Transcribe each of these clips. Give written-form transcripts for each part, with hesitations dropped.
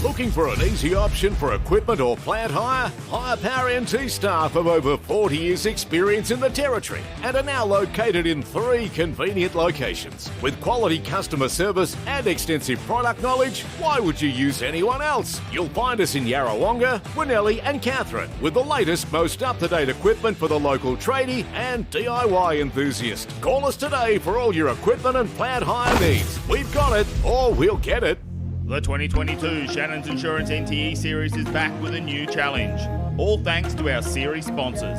Looking for an easy option for equipment or plant hire? Hire Power NT staff have over 40 years experience in the territory and are now located in 3 convenient locations. With quality customer service and extensive product knowledge, why would you use anyone else? You'll find us in Yarrawonga, Winnelli and Katherine with the latest, most up-to-date equipment for the local tradie and DIY enthusiast. Call us today for all your equipment and plant hire needs. We've got it, or we'll get it. The 2022 Shannons Insurance NTE Series is back with a new challenge, all thanks to our series sponsors.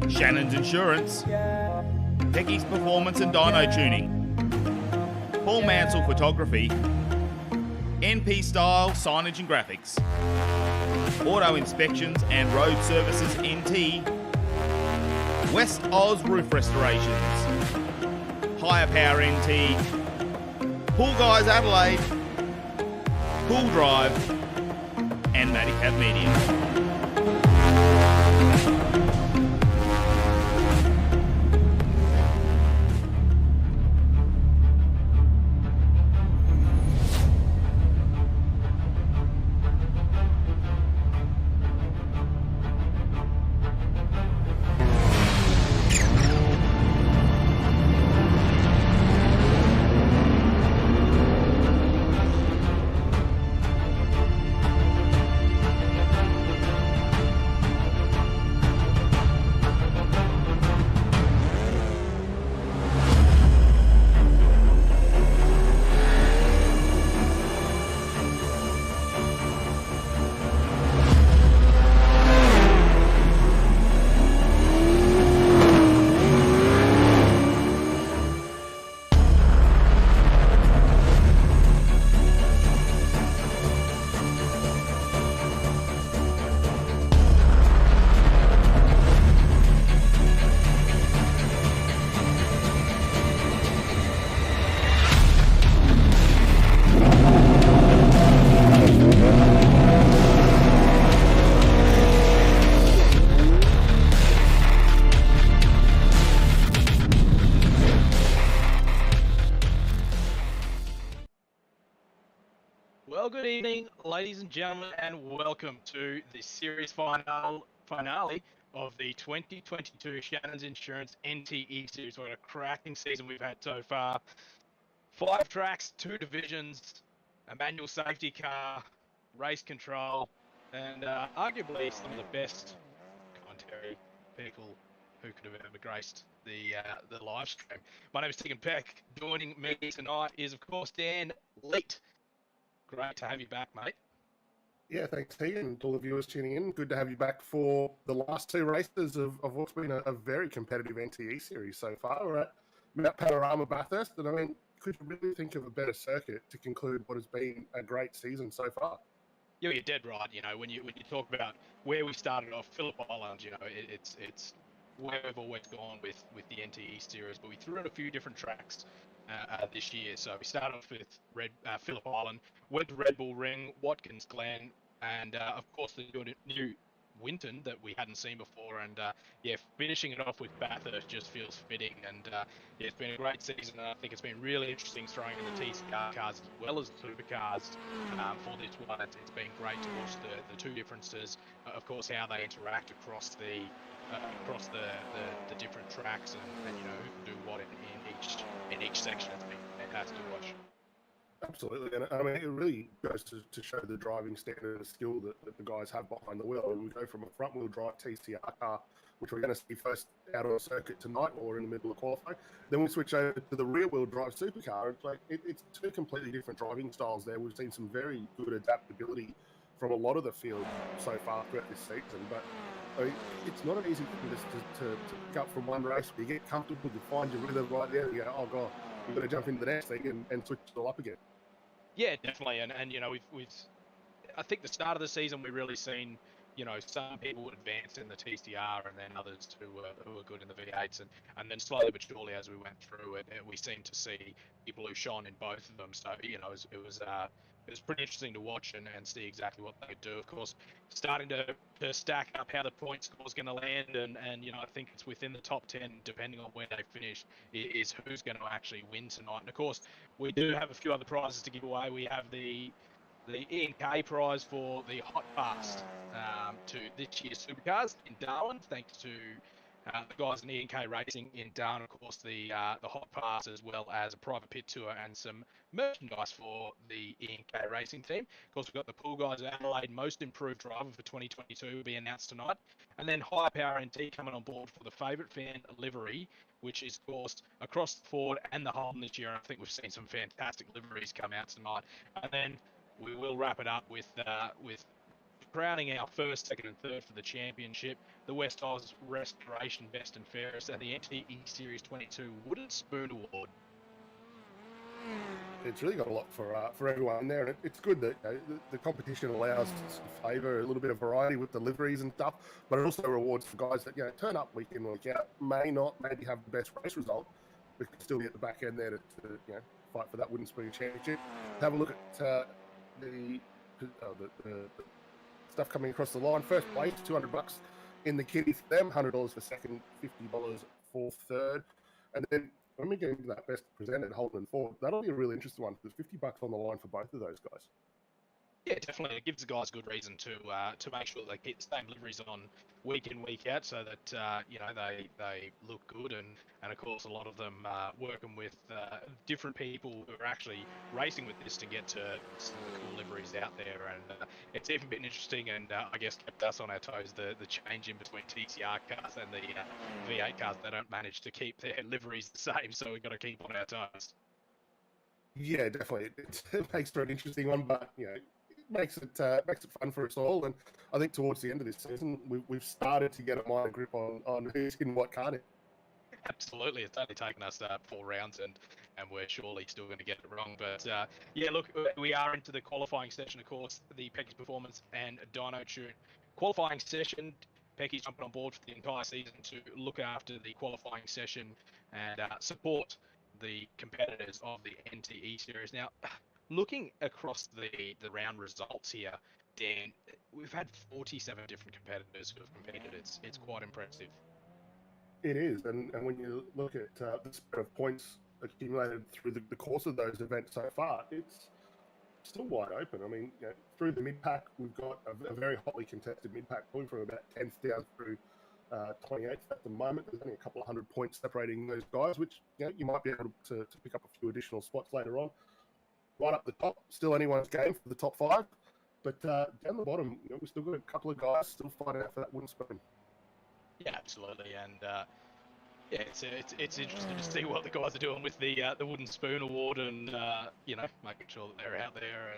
Shannons Insurance, Techie's Performance and Dyno Tuning, Paul Mansell Photography, NP Style Signage and Graphics, Auto Inspections and Road Services NT, West Oz Roof Restorations, Higher Power NT, Pool Guys Adelaide, Pool Drive, and Maticab Media. Well, good evening, ladies and gentlemen, and welcome to the series finale of the 2022 Shannons Insurance NTE Series. What a cracking season we've had so far. 5 tracks, 2 divisions, a manual safety car, race control, and arguably some of the best commentary people who could have ever graced the live stream. My name is Tegan Peck. Joining me tonight is, of course, Dan Leet. Great to have you back, mate. Yeah, thanks, Tegan, and all the viewers tuning in. Good to have you back for the last 2 races of what's been a very competitive NTE series so far. We're at Panorama Bathurst, and I mean, could you really think of a better circuit to conclude what has been a great season so far? Yeah, you're dead right. You know, when you talk about where we started off, Phillip Island, you know, it's where we've always gone with the NTE series, but we threw in a few different tracks this year. So we started off with Phillip Island, went to Red Bull Ring, Watkins Glen, and of course the new Winton that we hadn't seen before. And yeah, finishing it off with Bathurst just feels fitting. And yeah, it's been a great season, and I think it's been really interesting throwing in the TCR cars as well as the supercars for this one. It's been great to watch the 2 differences, of course, how they interact across the different tracks, and you know, who can do what in each section. It's been fantastic to watch. Absolutely, and I mean, it really goes to show the driving standard and skill that the guys have behind the wheel. And we go from a front-wheel drive TCR car, which we're going to see first out on a circuit tonight or in the middle of qualifying. Then we switch over to the rear-wheel drive supercar. It's like it's 2 completely different driving styles there. We've seen some very good adaptability from a lot of the field so far throughout this season, but I mean, it's not an easy thing just to pick up from one race. You get comfortable, you find your rhythm right there, and you go, oh god, you've got to jump into the next thing and switch it all up again. Yeah, definitely, and you know, we've I think the start of the season we've really seen, you know, some people advance in the TCR and then others who were good in the V8s, and then slowly but surely as we went through it, we seemed to see people who shone in both of them. So you know, it was pretty interesting to watch and see exactly what they could do. Of course, starting to stack up how the point score is going to land, and you know, I think it's within the top 10, depending on where they finish, is who's going to actually win tonight. And of course, we do have a few other prizes to give away. We have the the E&K prize for the hot pass to this year's Supercars in Darwin, thanks to the guys in E&K Racing in Darwin, of course, the hot pass, as well as a private pit tour and some merchandise for the E&K Racing team. Of course, we've got the pool guys at Adelaide Most Improved Driver for 2022 will be announced tonight. And then High Power NT coming on board for the favourite fan livery, which is, of course, across the Ford and the Holden this year. And I think we've seen some fantastic liveries come out tonight. And then we will wrap it up with crowning our first, second, and third for the championship, the West Oz Restoration Best and Fairest at the NTE Series 22 Wooden Spoon Award. It's really got a lot for everyone in there, and it's good that the competition allows some flavour, a little bit of variety with the liveries and stuff, but it also rewards for guys that turn up week in, week out, may not maybe have the best race result, but can still be at the back end there to fight for that Wooden Spoon Championship. Have a look at the stuff coming across the line. First place, $200 in the kitty for them, $100 for second, $50 for third, and then when we get into that best presented, Holden and Ford, that'll be a really interesting one. There's $50 on the line for both of those guys. Yeah, definitely. It gives the guys good reason to make sure they keep the same liveries on week in, week out, so that they look good, and of course a lot of them working with different people who are actually racing with this to get to some of the cool liveries out there. And it's even been interesting, and I guess kept us on our toes, the change in between TCR cars and the V8 cars. They don't manage to keep their liveries the same, so we've got to keep on our toes. Yeah, definitely. It makes for an interesting one, but makes it fun for us all. And I think towards the end of this season, we've started to get a minor grip on who's in what car now. Absolutely, it's only taken us 4 rounds, and we're surely still going to get it wrong. But look, we are into the qualifying session, of course, the Pecky's Performance and Dyno Tune qualifying session. Pecky's jumping on board for the entire season to look after the qualifying session and support the competitors of the NTE series. Now, looking across the round results here, Dan, we've had 47 different competitors who have competed. It's quite impressive. It is, and when you look at the spread of points accumulated through the course of those events so far, it's still wide open. I mean, through the mid-pack, we've got a very hotly contested mid-pack point from about 10th down through 28th at the moment. There's only a couple of hundred points separating those guys, which you might be able to pick up a few additional spots later on. Right up the top, still anyone's game for the top 5, but down the bottom, we've still got a couple of guys still fighting out for that wooden spoon. Yeah, absolutely, and it's interesting to see what the guys are doing with the Wooden Spoon Award, and making sure that they're out there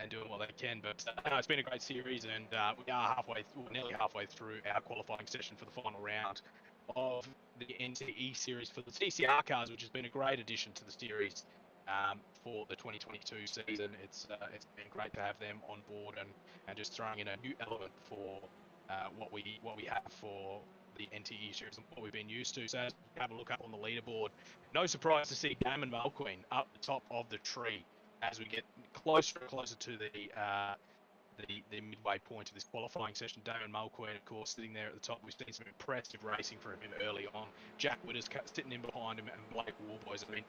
and doing what they can. But it's been a great series, and we are nearly halfway through our qualifying session for the final round of the NTE series for the TCR cars, which has been a great addition to the series for the 2022 season. It's been great to have them on board and just throwing in a new element for what we have for the NTE series and what we've been used to. So as we have a look up on the leaderboard, no surprise to see Damon Mulqueen up the top of the tree as we get closer and closer to the midway point of this qualifying session. Damon Mulqueen, of course, sitting there at the top. We've seen some impressive racing from him early on. Jack Witter's sitting in behind him, and Blake Warboys. I mean,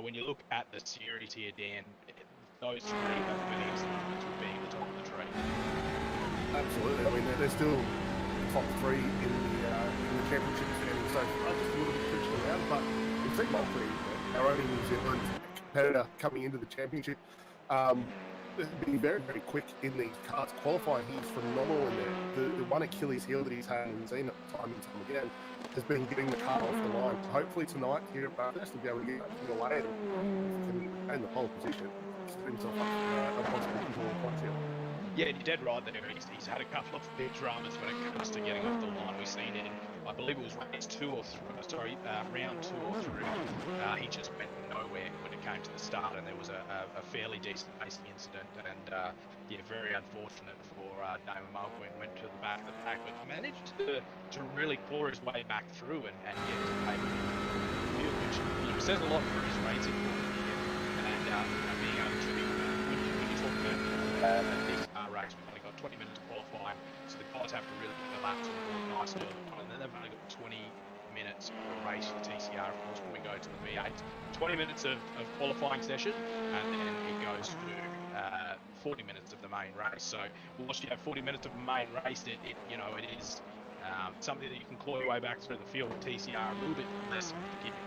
when you look at the series here, Dan, those three have winning assignments with being at the top of the tree. Absolutely. I mean, they're still top 3 in the championship standing so far, just a little bit pushing around. But we've seen Mulqueen, our only New Zealand competitor coming into the championship, being very, very quick in these cars qualifying. He's phenomenal in there. The one Achilles heel that he's had and seen time and time again has been getting the car off the line. Hopefully tonight here at Bathurst he'll be able to get that thing away and maintain the pole position. Set himself up a possible control points here. Yeah, you're dead right there. He's had a couple of big dramas when it comes to getting off the line. We've seen it in, I believe it was round 2 or 3. He just went nowhere when it came to the start, and there was a fairly decent racing incident. And very unfortunate for Damon Mulqueen. Went to the back of the pack, but managed to really claw his way back through and get to the paper field, which says a lot for his racing form here. And being able to when you talk about these race, we've only got 20 minutes to qualify, so the guys have to really get the laps on board nice and early on, and then they've only got 20 minutes per race for TCR, of course, when we go to the V8. 20 minutes of qualifying session, and then it goes to 40 minutes of the main race. So whilst you have 40 minutes of the main race, it is something that you can claw your way back through the field with TCR a little bit less forgiving.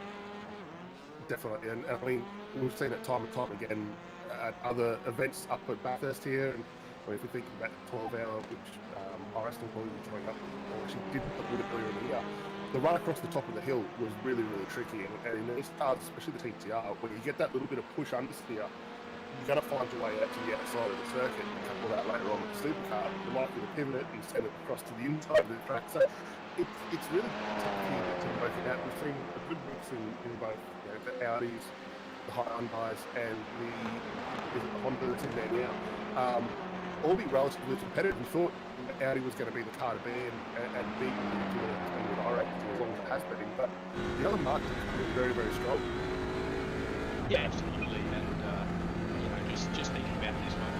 Definitely, and I mean, we've seen it time and time again at other events up at Bathurst here. And I mean, if we think about the 12-hour, which Iriston probably was joined up, or actually did a little bit earlier in the year, the run across the top of the hill was really, really tricky. And in these cars, especially the TTR, when you get that little bit of push understeer, you've got to find your way out to the outside of the circuit. And couple that later on with the supercar, you're likely to pivot it and send it across to the inside of the track. So it's really tough to work it out. We've seen a good mix in both the Audis, the Hyundais, and the Honda that's in there now. All be relatively competitive. We thought Audi was going to be the car to be and beat the direct as long as it has been. But the other markets have been very, very strong. Yeah, absolutely. And just thinking about this one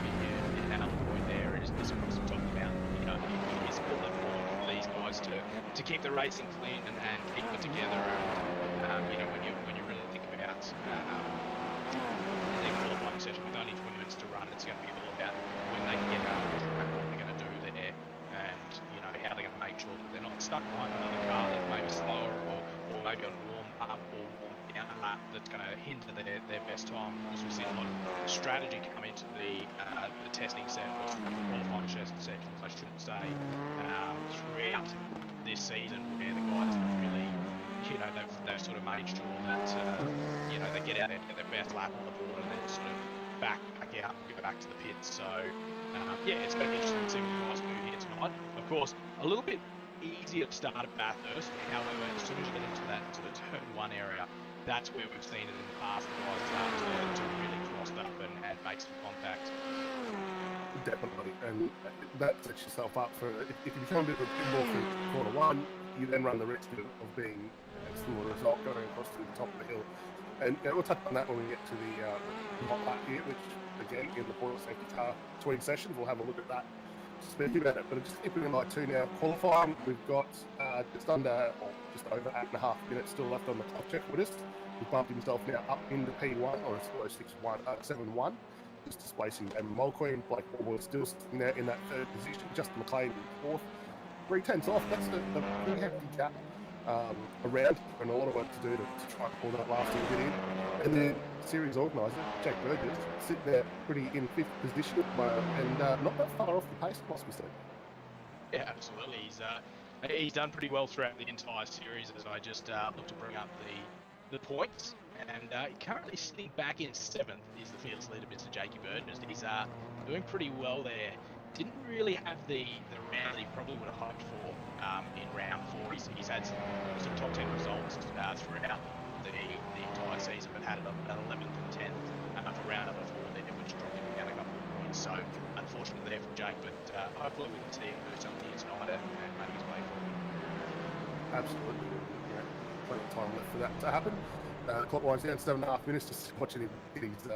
in another point there is of course I'm talking about it is built up for these guys to keep the racing clean and keep it together. And when you really think about their qualifying session with only 20 minutes to run, it's going to be all about when they get out of the track, what they're going to do there, and how they're going to make sure that they're not stuck behind another car that may be slower or maybe on warm up or warm down a lap that's going to hinder their best time. Because we've seen a lot of strategy come into the testing set or qualifying sections, I should say, throughout this season, where the guys have really they've sort of made sure that they get out there, get their best lap on the board, and then sort of back out and go back to the pits. So it's going to be interesting to see what the guys do here tonight. Of course, a little bit easier to start at Bathurst. However, as soon as you get into that sort of turn one area, that's where we've seen it in the past. The guys start to really cross up and make some contact. Definitely, and that sets yourself up for if you become a bit more through corner one, you then run the risk of being a similar result going across to the top of the hill. And we'll touch on that when we get to the hot lap here, which again in the Boyle Safety Car between sessions we'll have a look at that. Speaking about it, but just keeping in like 2 now. Qualifying, we've got just over 8.5 minutes still left on the clock. Jeff Widdist, who bumped himself now up into P1 or 7.1, just displacing Damon Mulqueen. Blake Warburg still sitting there in that third position. Justin McLean in fourth. 3/10 off. That's a pretty hefty gap around, and a lot of work to do to try and pull that last little bit in. And then series organiser Jack Burgess sitting there pretty in 5th position at the moment, and not that far off the pace, must be said. Yeah, absolutely. He's done pretty well throughout the entire series. As I just look to bring up the points, and currently sitting back in 7th is the fields leader, Mr. Jakey Burgess. He's doing pretty well there. Didn't really have the round that he probably would have hoped for in round 4. He's had some top 10 results throughout the entire season, but had it up at 11th and 10th for round number 4 there, which dropped him down a couple of points. So unfortunate there for Jake, but hopefully we can see him do something here tonight and make his way forward. Absolutely. Plenty of time left for that to happen. Clockwise down 7.5 minutes, just watching him hit his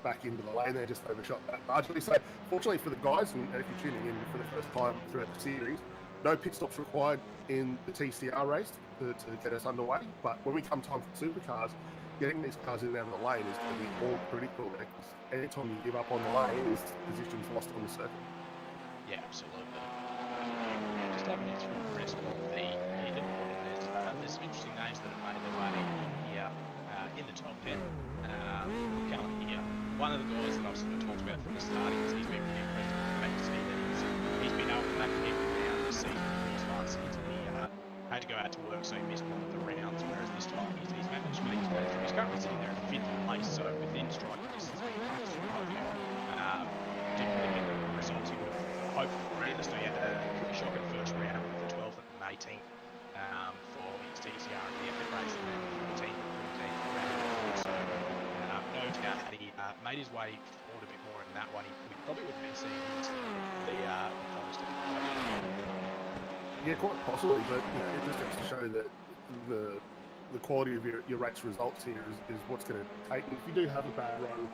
back into the lane there, just overshot that largely. So fortunately for the guys, and if you're tuning in for the first time throughout the series, no pit stops required in the TCR race to get us underway. But when we come time for supercars, getting these cars in and out of the lane is going to be all critical there, because anytime you give up on the lane, is positions lost on the circuit. Yeah, absolutely. Just having it through the rest of the leaderboard, there's some interesting names that have made their way here in the top 10. Currently here, one of the guys that I've sort of talked about from the start, he's been pretty impressive. Great to see that he's been able to make it every round this season. He's last season he had to go out to work, so he missed one of the rounds, whereas this time he's managed to make his way through. He's currently sitting there at 5th place, so within striking distance of you. Didn't really get the results he would have hoped for. So he had a pretty shocking first round with the 12th and 18th for his TCR in the F1 race, and then 14th and 14th. So no doubt had he made his way forward a bit more in that one, we probably would have been seeing the Forest. Yeah, quite possibly, but it just goes to show that the quality of your race results here is what's going to take. And if you do have a bad run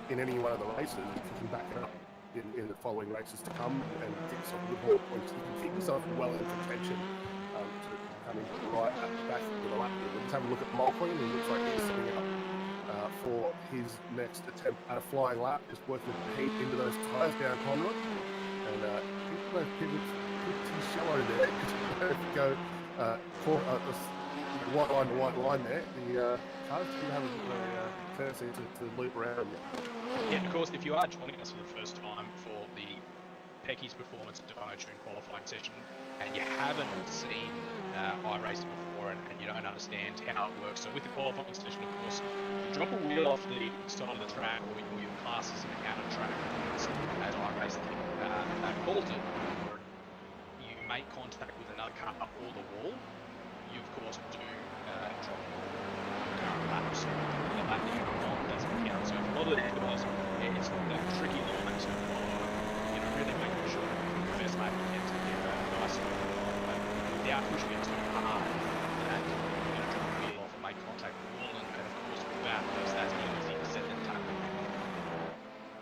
in any one of the races, if you can back it up in the following races to come and get yourself a good more points, you can keep yourself well in contention to and he's right at the back of the lap. Let's have a look at Mulqueen. He looks like he's setting up for his next attempt at a flying lap, just working the heat into those tyres down Conrod. And people pretty shallow there. If you go white line to white line there, the cars do have a tendency to loop around. Yeah, of course, if you are joining us for the first time for the Pecky's Performance and Dyno Tune qualifying session, and you haven't seen iRacing before and you don't understand how it works, so with the qualifying session, of course, you drop a wheel off the side of the track, or your class is an out of track as iRacing calls it, or you make contact with another car or the wall, you of course do drop current laps. The lap that you're on doesn't count. So for a lot of the guys, it's that tricky line to follow. Really making sure that the best mate can to get a nice without pushing it too hard. And you're going to drop the wheel off and make contact with the wall. And of course, with Bathurst, that's easy to set and tackle.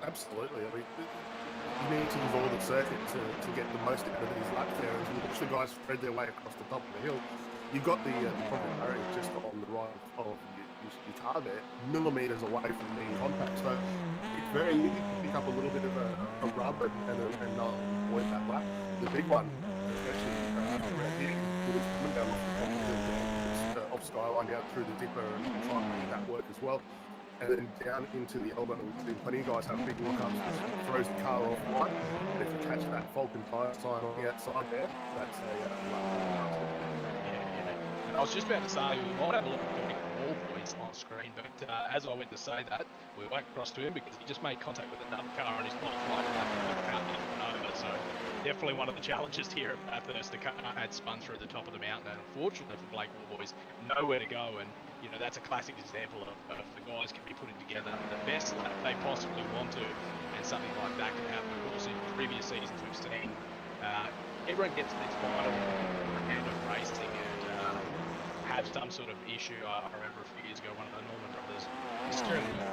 Absolutely. I mean, you need to use all the circuit to get the most out of these laps there. As you watch the guys spread their way across the top of the hill, you've got the concrete barrier just on the right of your car there, millimetres away from being contact. So it's very easy to pick up a little bit of a rub and not avoid that lap. The big one, especially around here, was coming down off the top of the hill, off Skyline down through the dipper and trying to make that work as well. And then down into the elbow, plenty of guys have big look-ups, throws the car off line, and if you catch that Falcon tyre sign on the outside there, that's a lap. I was just about to say, we might have a look at the ball boys on screen, but as I went to say that, we went across to him because he just made contact with another car and he's not flying over. So definitely one of the challenges here at Bathurst. The car had spun through the top of the mountain, and unfortunately for Blake Ball boys, nowhere to go. And that's a classic example of the guys can be putting together the best lap they possibly want to, and something like that can happen. Of course, in previous seasons we've seen everyone gets this final end of racing and have some sort of issue. I remember a few years ago, one of the Norman brothers, the steering wheel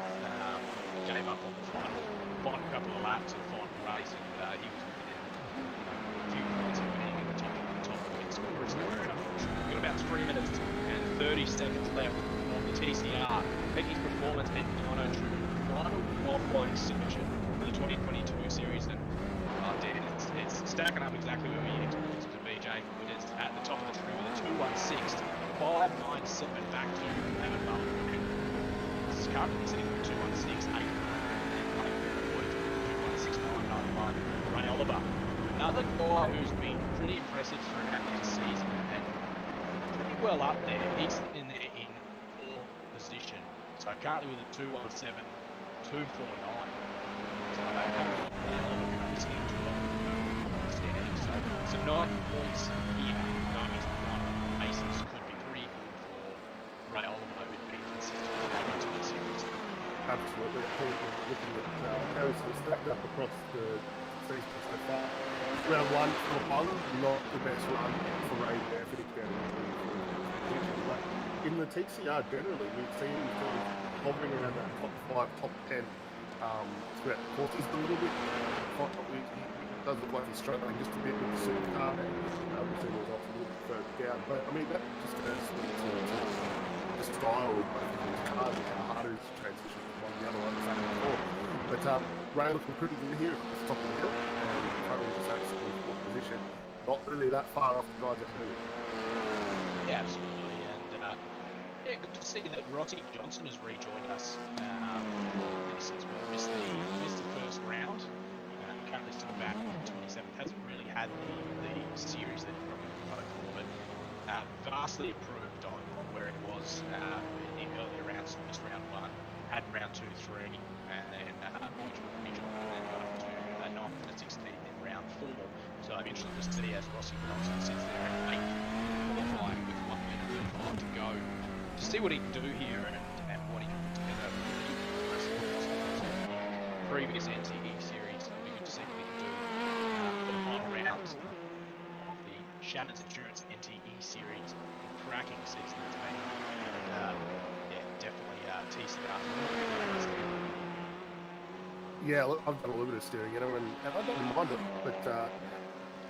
gave up on the final couple of laps of the final race, and he was within a few points of being in the top of the scorers. We've got about 3 minutes and 30 seconds left on the TCR. Pecky's Performance and Dyno Tune final qualifying session for the 2022 series, and it's stacking up exactly where we expected it to be, Jake. It's at the top of the tree with a 216. 597 back to Evan Mullen. This is currently sitting at 216, 8. And 216.991. Ray Oliver, another guy who's been pretty impressive throughout this season and pretty well up there. He's in there in 4th position. So currently with a 217, 249. So currently sitting at 12 standing. So 9 points here going into the final. Aces could be pretty good for Ray Oliver, who'd been consistent into the series. Absolutely. I think we're looking at how he's stacked up across the season so far. Round 1 for Mullen, not the best run for Ray there, fitting down but in the TCR generally, we've seen him sort of hovering around that top 5, top 10 throughout the course. He's a little bit, he does look like he's struggling just a bit with the supercar there. We've seen him off a little bit further down, but I mean, that just goes to the style of both of his cars and how hard it is to transition from one to the other on the back and forth. But Ray looking pretty good here at the top of the hill, and currently just actually in 4th position. Not really that far off the guys at home. Yeah, absolutely. And good to see that Rossi Johnson has rejoined us. Since we missed the first round, currently still back on 27th. Hasn't really had the series that he probably would hope for, but vastly improved on where it was in the earlier rounds. Missed round 1, had round 2, 3, and then rejoined and then got up to 9th and 16th in round 4. So I'm interested to see as Rossi Johnson sits there at 8th, qualifying with 1 minute 35 to go, to see what he can do here and what he can put together. Previous NTE series, it'll be good to see what he can do for the final round of the Shannons Insurance NTE series. Cracking season it's been, and definitely TCR. Yeah, look, I've done a little bit of steering, and I don't mind it, but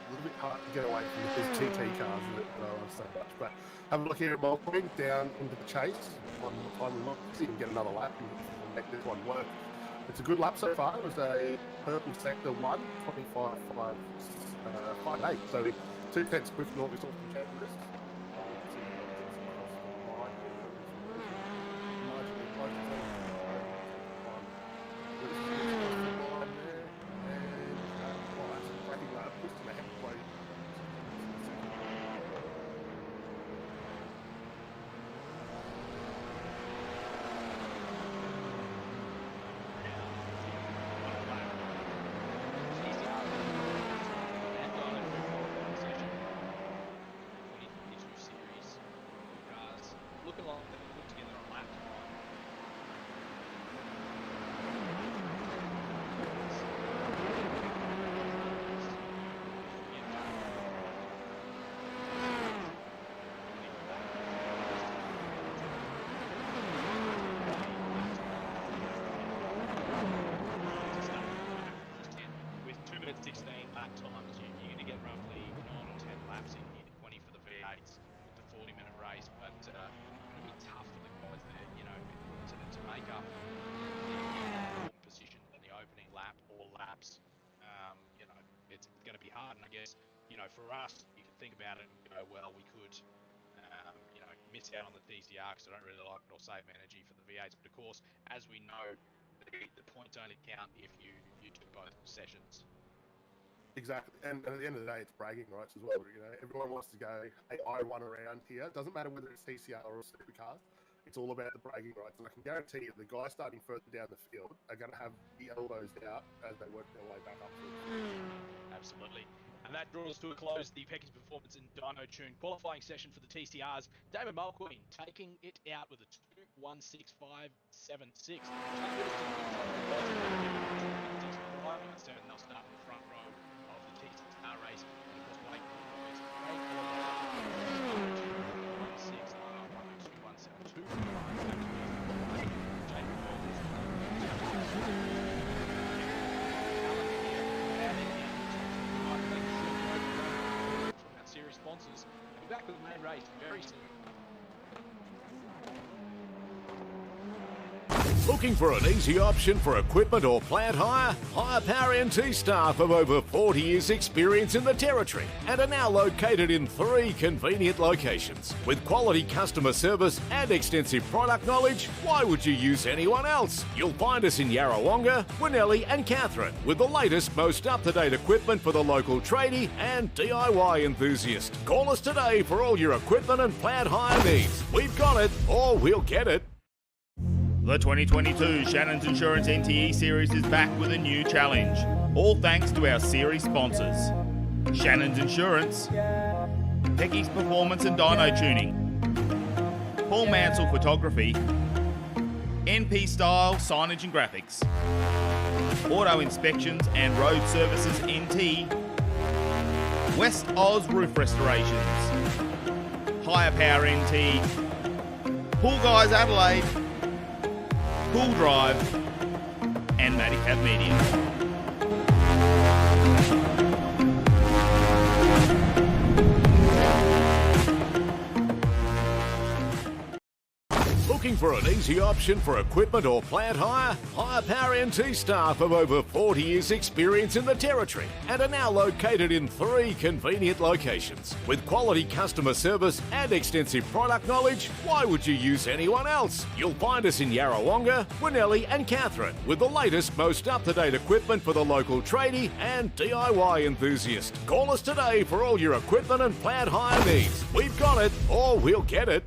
little bit hard to get away from these TT cars that I love so much. But have a look here at Mulqueen, down into the chase. One more time, we might see him get another lap and make this one work. It's a good lap so far. It was a purple sector 1, 25.58. So 2/10 quicker than what we saw from Chambers. Looking like they put together a lap time. With 2 minutes 16 lap times, you're going to get roughly 9 or 10 laps in here, 20 for the V8s with the 40-minute race, but it's going to be tough for the guys there, to make up the position in the opening lap or laps. It's going to be hard, and I guess, for us, you can think about it and go, well, we could, miss out on the DCR because I don't really like it or save energy for the V8s, but of course, as we know, the points only count if you do both sessions. Exactly, and at the end of the day, it's bragging rights as well. Everyone wants to go, hey, I won around here. It doesn't matter whether it's TCR or supercars. It's all about the bragging rights, and I can guarantee you, the guys starting further down the field are going to have the elbows out as they work their way back up. Absolutely. And that draws to a close the Pecky's Performance and Dyno Tune qualifying session for the TCRs. David Mulqueen taking it out with a 2:165.76. So they'll start in the front row of the TCR race. And of course, Blake is great. 1:16.92. From our series sponsors. We'll be back with the main race very soon. Looking for an easy option for equipment or plant hire? Hire Power NT staff of over 40 years experience in the territory and are now located in 3 convenient locations. With quality customer service and extensive product knowledge, why would you use anyone else? You'll find us in Yarrawonga, Winnelli and Katherine with the latest, most up-to-date equipment for the local tradie and DIY enthusiast. Call us today for all your equipment and plant hire needs. We've got it, or we'll get it. The 2022 Shannons Insurance NTE Series is back with a new challenge, all thanks to our series sponsors. Shannons Insurance, Pecky's Performance and Dyno Tuning, Mansell Photography, NP Style Signage and Graphics, Auto Inspections and Road Services NT, West Oz Roof Restorations, Higher Power NT, Pool Guys Adelaide, Pool Drive, and Maticab Media. Looking for an easy option for equipment or plant hire? Hire Power NT staff of over 40 years experience in the territory and are now located in 3 convenient locations. With quality customer service and extensive product knowledge, why would you use anyone else? You'll find us in Yarrawonga, Winnelli and Katherine with the latest, most up-to-date equipment for the local tradie and DIY enthusiast. Call us today for all your equipment and plant hire needs. We've got it, or we'll get it.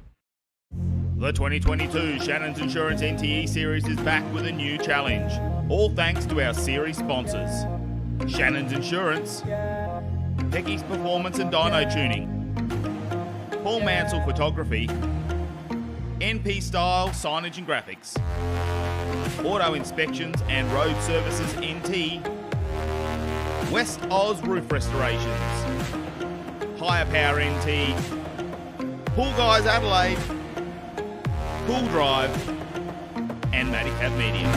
The 2022 Shannons Insurance NTE Series is back with a new challenge, all thanks to our series sponsors. Shannons Insurance, Pecky's Performance and Dyno Tuning, Mansell Photography, NP Style Signage and Graphics, Auto Inspections and Road Services NT, West Oz Roof Restorations, Higher Power NT, Pool Guys Adelaide, Pool Drive, and Maticab Media.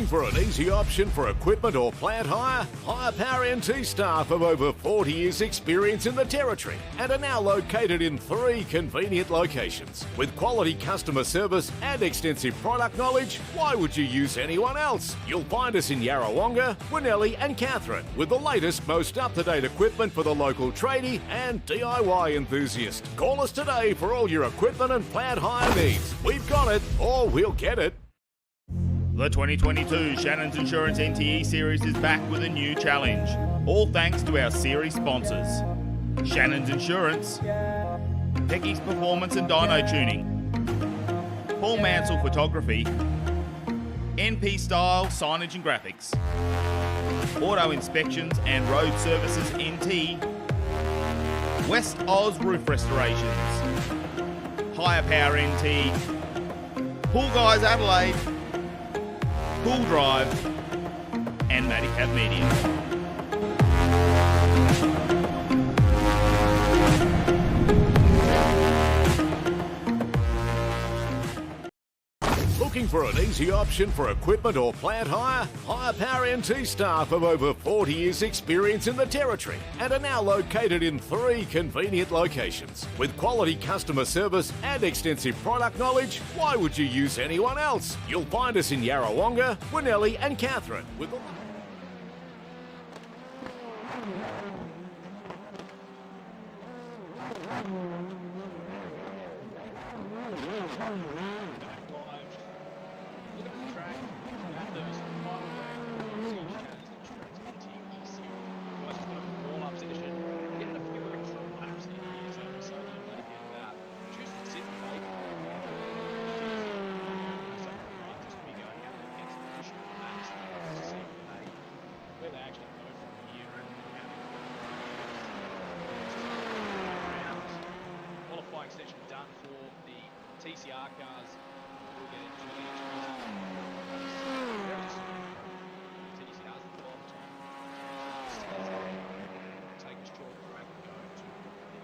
For an easy option for equipment or plant hire, Hire Power NT staff of over 40 years experience in the Territory and are now located in 3 convenient locations. With quality customer service and extensive product knowledge, why would you use anyone else? You'll find us in Yarrawonga, Winnellie and Katherine with the latest, most up-to-date equipment for the local tradie and DIY enthusiast. Call us today for all your equipment and plant hire needs. We've got it, or we'll get it. The 2022 Shannons Insurance NTE Series is back with a new challenge, all thanks to our series sponsors. Shannons Insurance, Pecky's Performance and Dyno Tuning, Paul Mansell Photography, NP Style Signage and Graphics, Auto Inspections and Road Services NT, West Oz Roof Restorations, Hire Power NT, Pool Guys Adelaide, Pool Drive, and Maddicab Media. Looking for an easy option for equipment or plant hire? Hire Power NT staff of over 40 years experience in the Territory and are now located in 3 convenient locations. With quality customer service and extensive product knowledge, why would you use anyone else? You'll find us in Yarrawonga, Winnellie and Katherine with the... Look at the track, Bathurst, final round, Shannons Insurance NTE Series. Guys, just got a warm-up session, getting a few extra laps in here, so we're so glad to get that. Choose to sit and play. So just be going out there, get some additional laps, to see where they actually go from here and qualifying session done for the TCR cars. We'll get into the very soon. TCRs at the bottom time. Take a short break and go to the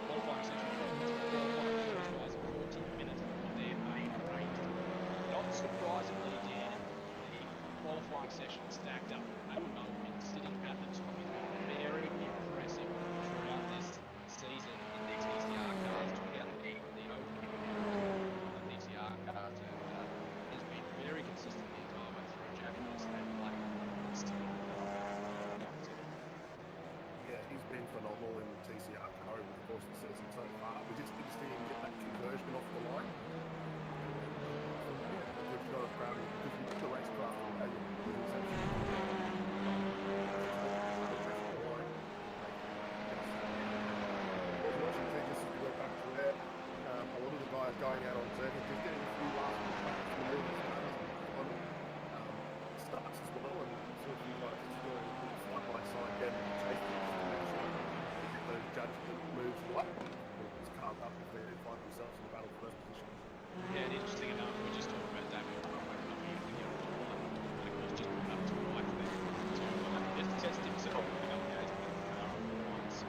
qualifying session. Qualifying guys 40 minutes of their main race. Not surprisingly, Dan, the qualifying session stacked up at the moment, sitting at the top. Very impressive throughout this season in these TCR cars. Took out the opening TCR cars and has been very consistent the entire way through. Japanese and Black. Yeah, he's been phenomenal in the TCR car over the course of the season so far. We just need to see him get that conversion off the line. We've got a crowd because we've got the racecraft and going out on circuit, just getting a few last starts as well, and sort of like just going side by side down and chasing those judgment moves right. It's carved up if they find themselves in the battle for first position. Yeah, and interesting enough, we just talked about David Conway coming in with the and of course just put up to the right there to just test himself with the engagement with the car on the one, so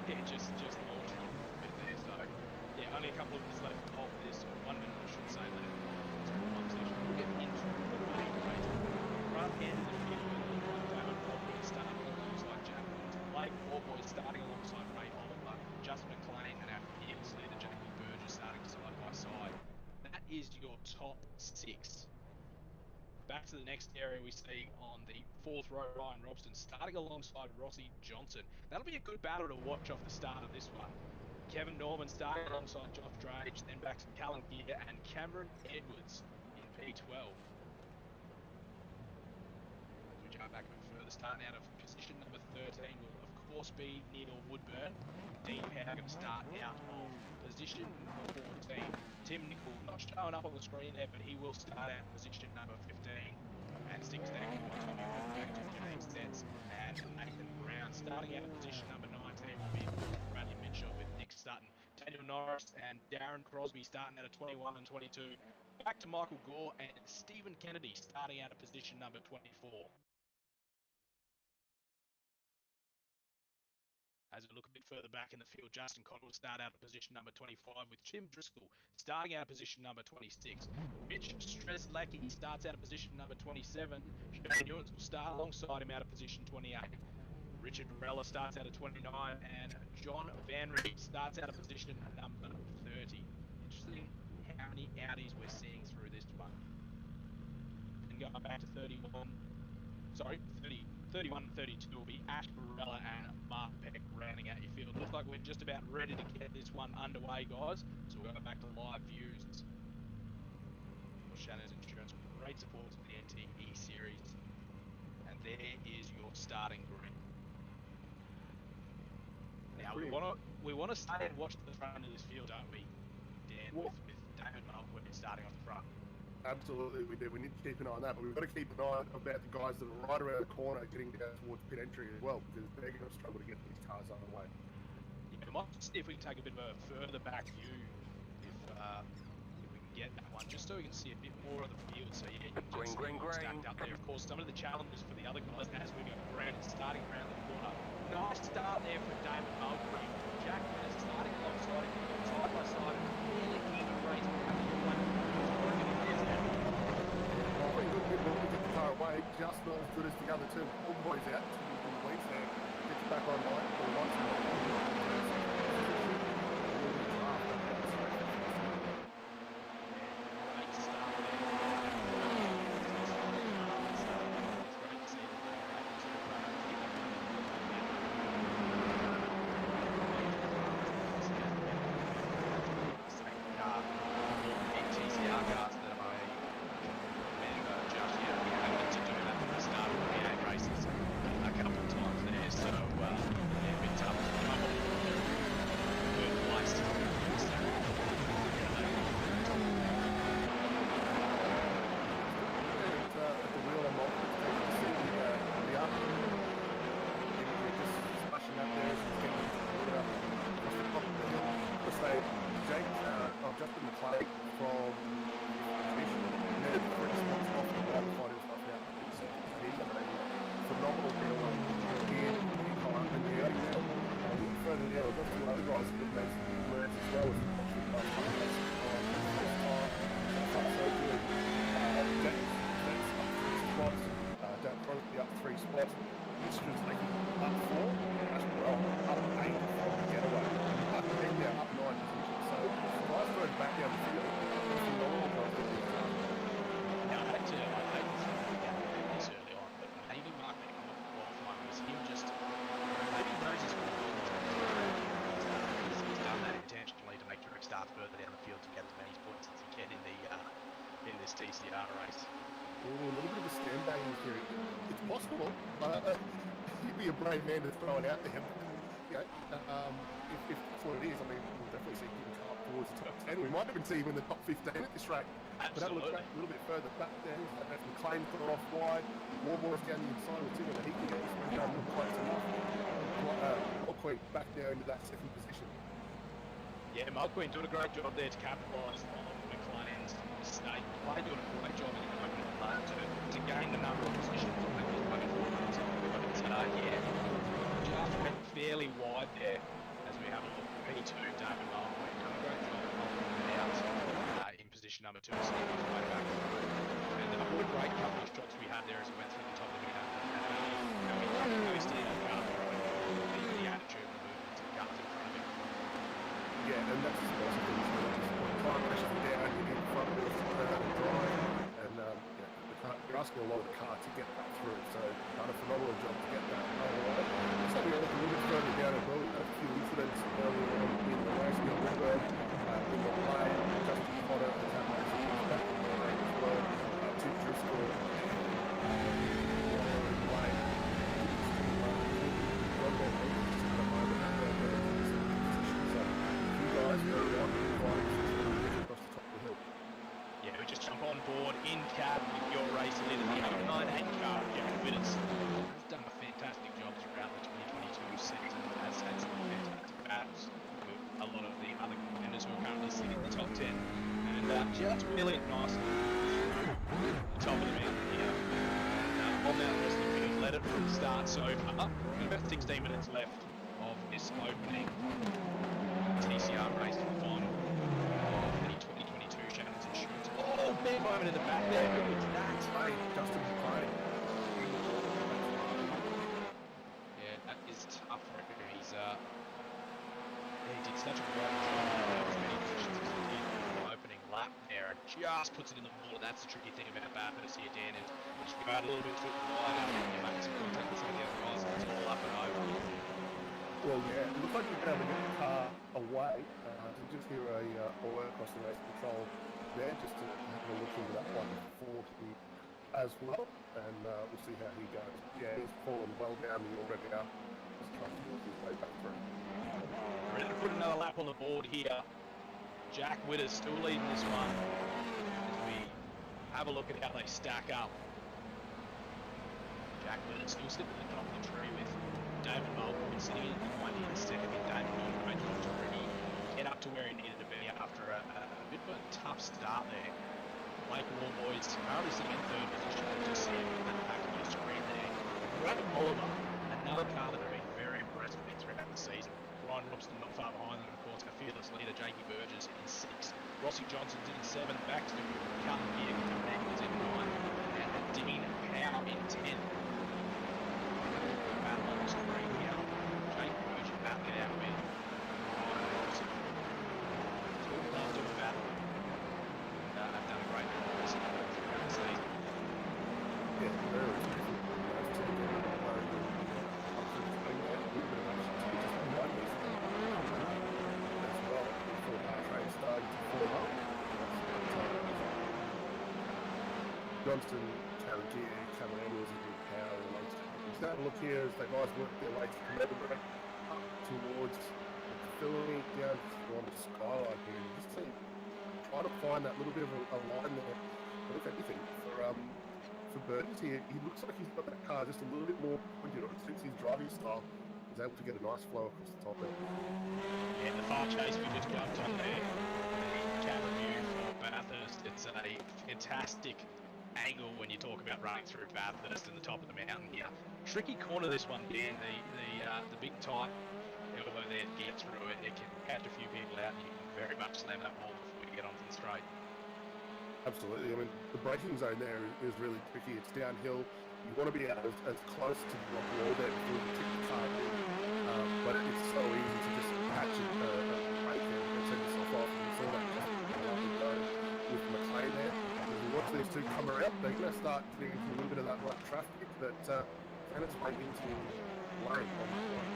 yeah, just launched a bit there, so yeah, only a couple of minutes left of this, or 1 minute I should say, left. We'll get into the main race. Front end of the field, David Conway starting alongside Jack Blake Warboy starting alongside Ray Oliver, Just McLean, and our Pierce leader Jackie Burgess starting side by side. That is your top 6. Back to the next area we see on the 4th row, Ryan Robson starting alongside Rossi Johnson. That'll be a good battle to watch off the start of this one. Kevin Norman starting alongside Joff Drage, then back to Callum Gear and Cameron Edwards in P12. As we jump back a bit further, starting out of position number 13 will of course be Neil Woodburn. Dean Power going to start out of position number 14. Tim Nicol not showing up on the screen there, but he will start out position number 15. And 16 will Tommy Woodburn to James Sets and Nathan Brown. Starting out of position number 19 will be Bradley Mitchell with Nick Sutton. Daniel Norris and Darren Crosby starting out of 21 and 22. Back to Michael Gore and Stephen Kennedy starting out of position number 24. As we look look a bit further back in the field, Justin Cottle will start out at position number 25 with Tim Driscoll starting out at position number 26. Mitch Strzelecki starts out at position number 27. Shannons will start alongside him out of position 28. Richard Varela starts out at 29, and John Van Reed starts out at position number 30. Interesting how many Audis we're seeing through this one. And going back to 30, 31 and 32 will be Ash Barella and Mark Peck rounding out your field. Looks like we're just about ready to get this one underway, guys. So we'll go back to live views. Shannons Insurance, great support to the NTE series. And there is your starting grid. Now we want to stay and watch the front of this field, don't we, Dan? With David Mulqueen starting off the front. Absolutely, we do. We need to keep an eye on that, but we've got to keep an eye about the guys that are right around the corner getting down towards pit entry as well, because they're going to struggle to get these cars on the way. Yeah, we might see if we can take a bit of a further back view, if we can get that one, just so we can see a bit more of the field. So yeah, you can just stacked up there. Of course, some of the challenges for the other guys as we go around and starting around the corner. Nice start there for David Mulqueen. Jack is starting alongside him, side by side, really even race. Pretty good people to get the car away, just not as good as the other two. All the boys out, from the weeks there, gets back online, brave man to throw it out there. You know, if that's what it is, I mean, we'll definitely see him come up towards the top 10. We might even see him in the top 15 at this rate. But that looks back a little bit further back then. That's McLean put it off wide. Warmore's down the inside with Tim and he can get this one done quite enough. Mulqueen back there into that second position. Yeah, Mulqueen doing a great job there to capitalise on McLean's mistake. Play doing a great job in the opening lap to gain the number of positions on that just went fairly wide there as we have a look. P2, David Mulqueen doing a great job of holding it out in position number 2 and sneaking his way back. And what a great couple of shots we had there as we went through the top of the meter. And we posted a car the attitude and movement to the cars in front of him. Yeah, and that's the most thing. Time pressure down, you need front wheels to turn and drive. And you're asking a lot of the car to get that through, so done a phenomenal job to get that over. Just having a look a little bit further down as well, we've had a few incidents earlier on in the race. Neil Redburn in the lane, Justin Potter has had most issues back in the lane as well. Tim Driscoll in the lane. John Van Reed just had a moment at the position, so you guys are on fighting across the top of the hill. Yeah, we just jump on board in cab with your race leader, the 898 car, Jack Witters. Has done a fantastic job throughout the 2022 season, has had some fantastic battles with a lot of the other contenders who are currently sitting in the top 10. And just really nice the top of the field here. And on that rest of the field, led it from the start so far. About 16 minutes left of this this opening TCR race for the final of the 2022 Shannons Insurance. Oh, big moment in the back there. Who was that? Hey, Justin McLean. Yeah, that is tough for him. He did such a great job as many positions as he did in the opening lap there, and just puts it in the water. That's the tricky thing about Bathurst here, Dan, is once you go out a little bit too wide and you make some contact with some of the other guys, it's all up and over. Well, yeah, it looked like you're able to get the car away. To just hear a oil across the race control there, just to have a look into that 140 as well, and we'll see how he goes. Yeah, he's fallen well down the already now. Just trying to work his way back through. Ready to put another lap on the board here. Jack Witter's still leading this one as we have a look at how they stack up. Jack Witter's still sitting at the top of the tree with David Mulvey sitting in the second. David Mulvey to really get up to where he needed to be after a bit of a tough start there. Blake Warboys currently sitting in third position. Just seeing that back on the screen there. Brad Oliver, another car that I've been very impressed with throughout the season. Ryan Robson not far behind them, of course, our fearless leader, Jakey Burgess, in 6. Rossi Johnson's in 7. Baxter Cullen Gear is in 9. And Dean Howe in 10. Battle on the screen here. Jakey Burgess battling it out with Ryan Robson. Two left of the battle. Have done a great job throughout the season. Yeah, very respectful. Johnston, Carrigier, Cameron was a good power amongst them. Just have a look here as they guys work their way to the break up towards Philly down on the skyline here. Just try to find that little bit of a line there. But if anything, for Burgess here, he looks like he's got that car just a little bit more pointed on it. Suits his driving style. He's able to get a nice flow across the top there. Yeah, the far chase we just jumped on there. The camera view for Bathurst. It's a fantastic angle when you talk about running through Bathurst and the top of the mountain here. Tricky corner this one, Dan. The big tight elbow there to get through it. It can catch a few people out and you can very much slam that ball before you get onto the straight. Absolutely. I mean, the braking zone there is really tricky. It's downhill. You want to be out as close to the rock wall there before you kick the car in. But it's so easy to just patch it, brake and set yourself off. And you saw that with McLean there. As we watch these two come around, they're going to start getting into a little bit of that rough traffic that can its way into lane on the corner.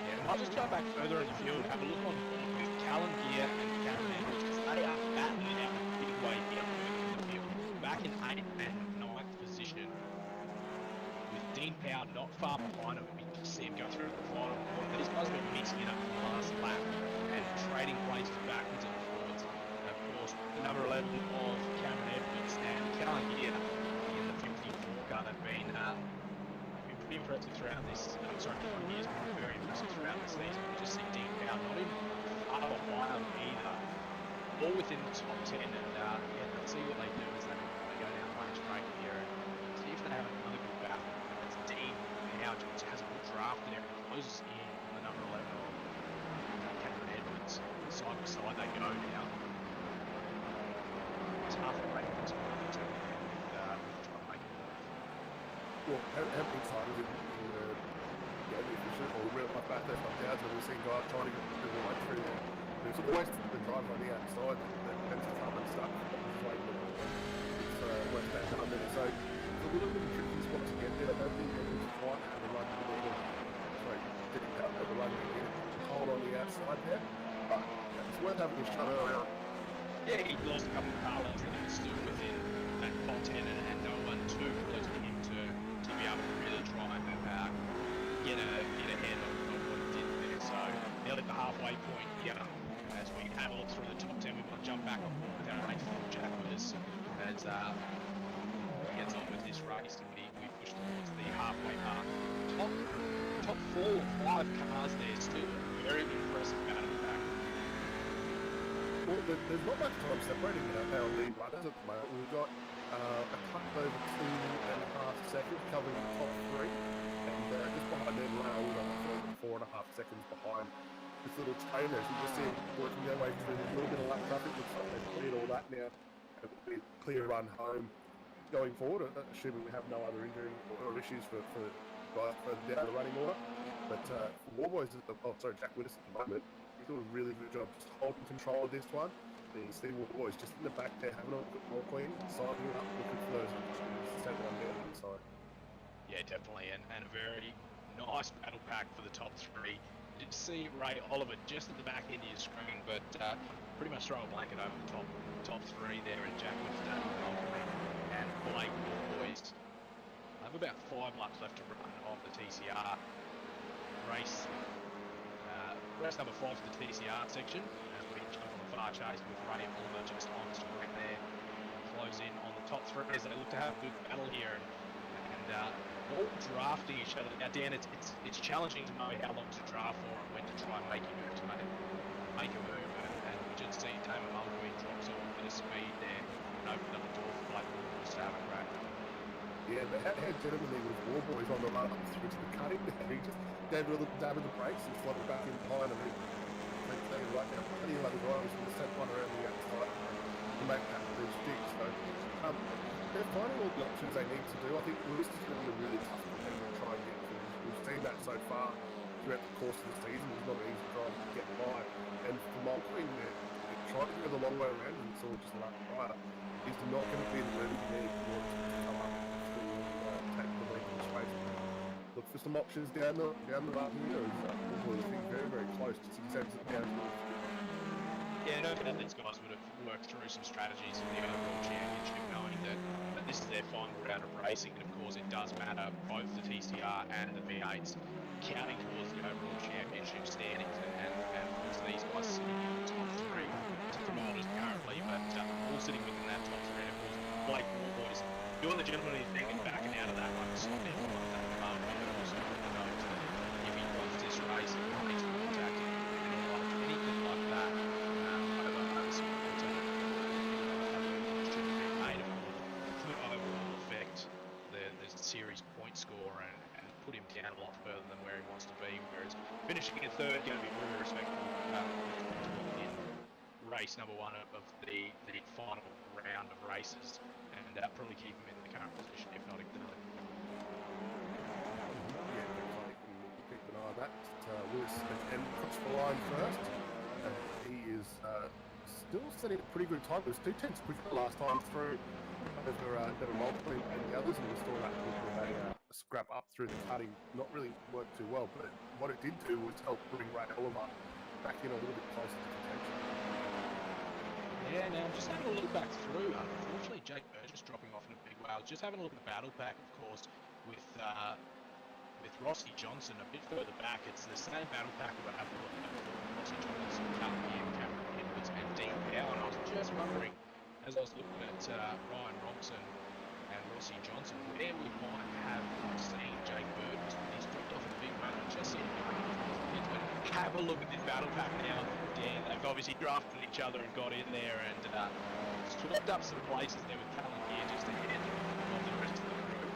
Yeah, I'll just go back further in the field and have a look on with Callan Gear and Cameron Edwards, because they are battling out a big way here in the field. Back in 8th and 9th position, with Dean Powell not far behind him. We can see him go through the final corner. These guys have been mixing it up in the last lap and trading places backwards and forwards. And of course, the number 11 of Cameron Edwards and Callan Gear in the 54 car have been pretty impressive throughout this. I'm sorry, 4 years, but very impressive throughout the season. We just see Dean Powell not even far behind either. All within the top 10, and let's see what they do as they go down the range break here and see if they have another good battle. It's Dean Powell just has a good draft there and closes in on the number 11 of Cameron Edwards. Side by side they go now. Tough break this one with trying to make it work. Well, how many times in the efficient or real life Bathurst up down when we've seen guys trying to get the way through there. There's always the driver on the outside that tends to come and stuff. It's West Back up there. So it's a little bit of a tricky spot to get there. I don't think it's quite have the run to be able didn't have the run to hold on the outside there. But it's worth having a shot around. Yeah, he lost a couple of car lanes and he was still within that top 10 and no one too close to him to be able to really try and get ahead of what he did there. So nearly at the halfway point here, as we have a look through the top 10, we want to jump back on board with our 8th Jack Witters as he gets on with this race and we push towards the halfway mark. Top 4 or 5 cars there, still very impressive out of the back. Well, there's not much time separating our lead runners at the moment. We've got a cut over 2.5 seconds covering the top 3, and just behind them, we've got 4.5 seconds behind this little trainer. So you just see them working their way through a little bit of lap traffic. Looks like they've cleared all that now. It will be a clear run home going forward, assuming we have no other injury or issues for guys further down the running order. But for Warboys, Jack Widders at the moment, he's doing a really good job just holding control of this one. And you see Warboys just in the back there having a look at more clean, signing up, looking for those set one down the inside. Yeah, definitely, and a very nice battle pack for the top three. You did see Ray Oliver just at the back end of your screen, but pretty much throw a blanket over the top three there in Jack Widders and Blake Warboys. I have about 5 laps left to run of the TCR race. Race number 5 for the TCR section, as we jump on the far chase with Ray Oliver just on straight there. Close in on the top three as they look to have a good battle here, and all drafting each other. Now, Dan, it's challenging to know how long to draft for and when to try and make a move and we just see Damon Mulqueen drops off a bit of speed there and opened up the door for Blake Warboys to have a crack. Yeah, but how gentlemanly was Warboys on the run up through to the cutting there. He just gave it a little dab of the brakes and slotted back in behind him. They right now, plenty of other drivers will set one around the outside to make that move stick. So they're finding all the options they need to do. I think this is going to be a really tough competitor to try and get through. We've seen that so far throughout the course of the season. It's not an easy drive to get by. And for Mulqueen, they're trying to go the long way around and it's all just a lap rider. He's not going to be the lead there in order to come up to take the lead in the space. Look for some options down the lap here. It's very, very close. Just exams it down to the Yeah, no doubt these guys would have worked through some strategies in the overall championship, knowing that this is their final round of racing, and of course it does matter, both the TCR and the V8s, counting towards the overall championship standings, and of course these guys sitting in the top three, promoters currently, but all sitting within that top three. Of course, Blake Warboys doing the gentlemanly thing and backing out of that one, stopping for that moment, but also knows that if he wants this race, he needs to contact anything like that. The series point score and put him down a lot further than where he wants to be, whereas finishing in third going to be really respectable in race number 1 of the final round of races, and probably keep him in the current position, if not ignore. Yeah, keep an eye on that. Lewis and across the line first. He is still setting a pretty good time. It was 2/10 quicker last time through. Over Mulqueen and the others, and we saw that with a scrap up through the cutting. Not really worked too well, but what it did do was help bring Ray Oliver back in a little bit closer to contention. Yeah, now just having a look back through, unfortunately Jake Burgess dropping off in a big way. I was just having a look at the battle pack, of course, with Rossi Johnson a bit further back. It's the same battle pack we were having a look at for Rossi Johnson, Cameron Edwards and Dean Powell, and I was just wondering, as I was looking at Ryan Robson and Rossi Johnson, where we might have seen Jake Burgess when he's dropped off in a big way. Just in have a look at this battle pack now. Dan, they've obviously drafted each other and got in there and swapped up some places there with Callum here just ahead of the rest of the group.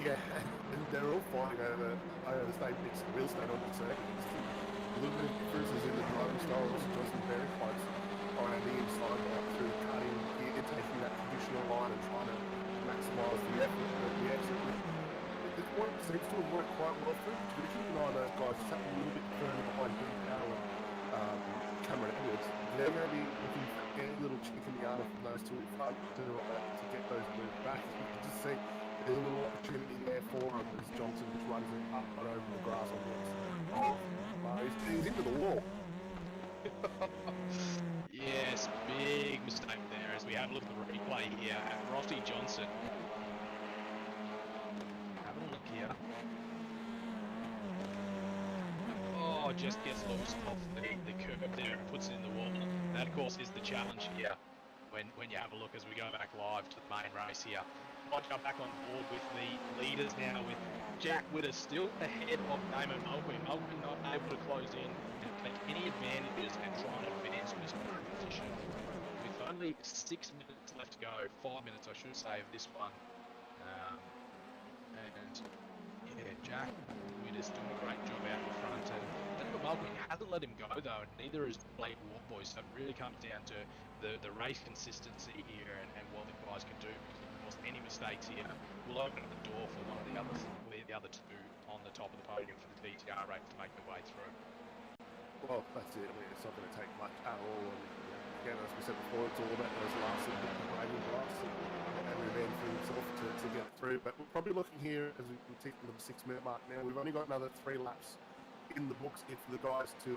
Yeah, and they're all fighting over the same bits of real estate on the circuit. A little bit of differences in the driving style. Rossi Johnson very close around the inside, right through the cutting, taking that traditional line and trying to maximise the effort. But the exit, this one seems to have worked quite well through. But keep an eye on those guys, sat a little bit further behind Dean Powell and Cameron Edwards. They're going to be looking for any little chink in the armour from those two in front to get those moved back. You can just see there's a little opportunity there for him as Johnson just runs it up and over the grass on the outside. He's into the wall. Yes, big mistake there as we have a look at the replay here at Rossi Johnson. Have a look here. Oh, just gets loose off the curb there and puts it in the wall. That, of course, is the challenge here when you have a look as we go back live to the main race here. Might jump back on board with the leaders now with Jack Widders still ahead of Damon Mulqueen. Mulqueen not able to close in and take any advantages and try and advance to his current position. With only 6 minutes left to go, 5 minutes I should say of this one. And yeah, Jack Witters doing a great job out in front, and Damon Mulqueen hasn't let him go though, and neither has Blake Warboy, so it really comes down to the race consistency here and what the guys can do, because of course any mistakes here will open up the door for one of the other two on the top of the podium for the DTR race to make their way through. Well, that's it. I mean, it's not going to take much at all. And again, as we said before, it's all about those last little bit of bragging rights and revenge for himself to get through. But we're probably looking here as we tick into the 6-minute mark now. We've only got another 3 laps in the books here for the guys to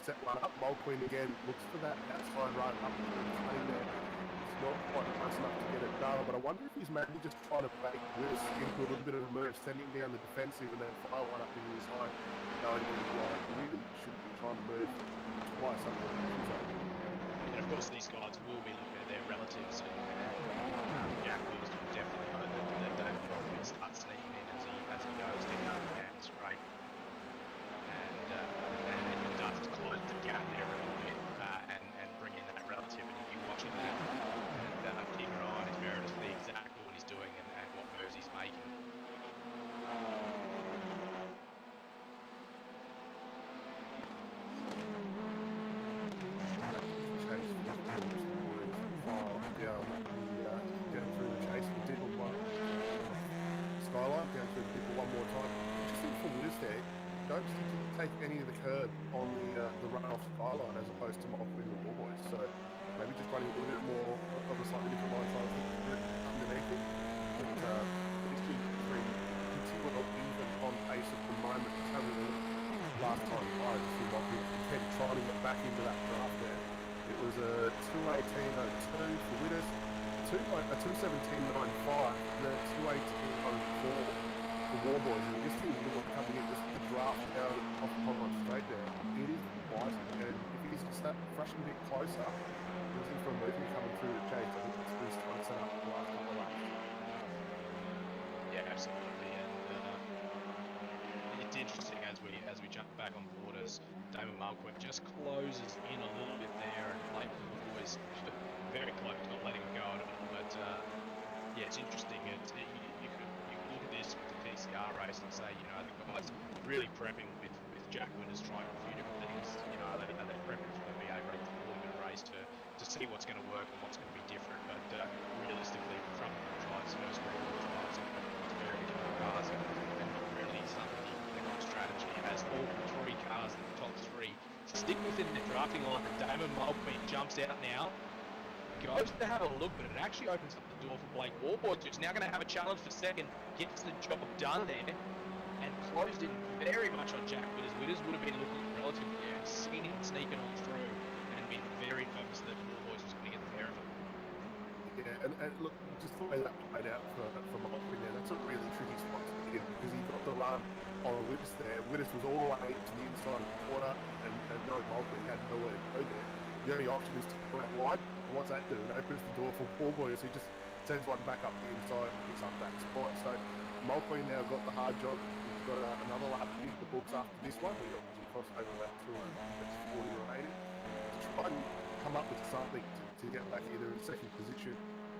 set one up. Mulqueen again looks for that outside run up to the plane there. It's not quite close enough to get it done, but I wonder if he's maybe just trying to bait Willis into a little bit of a move, sending down the defensive and then fire one up into his side. Going in the line. Really should be trying to move twice up the zone. And of course these guys will be looking at their relatives, and Jack Witters will definitely know that David Mulqueen starts sneaking in as he goes down, and it's great. And he does close the gap there a little bit and bring in that relative, and you're watching that and keep your eye on his mirror to see exactly what he's doing and what moves he's making. Down through the chase and did one skyline, down through the people one more time. Interesting for Witters there. Don't take any of the curb on the run-off skyline as opposed to Mulqueen and Warboys. So maybe just running a little bit more of a slightly different line trying to underneath it. But these two three continue even on pace at the moment. It's having a last time I see Mulqueen trying to get back into that draft there. It was a 2:18.02 for Witters, a 2:17.95, and a 2:18.04 for Warboys. And this thing was coming in, just the draft out off the pylon straight there. It is wise, and if he's just that fresh and a bit closer, looking for a movement coming through the chase, I think it's really trying to set up the last couple of laps. Yeah, absolutely, and it's interesting as we jump back on board as Damon Mulqueen just closes in a little bit there, and Blake Warboy's very close, not letting him go at all. But yeah, it's interesting. You could look at this with the TCR race and say, you know, the guys really prepping with Jack Witters, trying a few different things. You know, are they prepping for the VA race, the 4-minute race to see what's going to work and what's going to be different. But realistically, from the drives, first real drives, it's very different cars and not really something strategy, as all 3 cars in the top 3 stick within the drafting line. And Damon Mulqueen jumps out now, goes to have a look, but it actually opens up the door for Blake Warboy, who's now going to have a challenge for second, gets the job done there, and closed in very much on Jack Witters. Witters would have been looking relatively there, seen him sneaking on through, and been very nervous that Warboy was going to get the bear of it. Yeah, and look, just the way that played out for Mulqueen there, that's a really tricky spot to be in, because he got the run on Witters there. Witters was all the way to the inside of the corner, and no Mulqueen had nowhere to go there. The only option is to go out wide. And what's that do? It opens the door for Warboy, so he just sends one back up the inside and picks up that spot. So Mulqueen now got the hard job. He's got another lap in the books after this one. He obviously crossed over that through that's 40 remaining. To try and come up with something to get back either in second position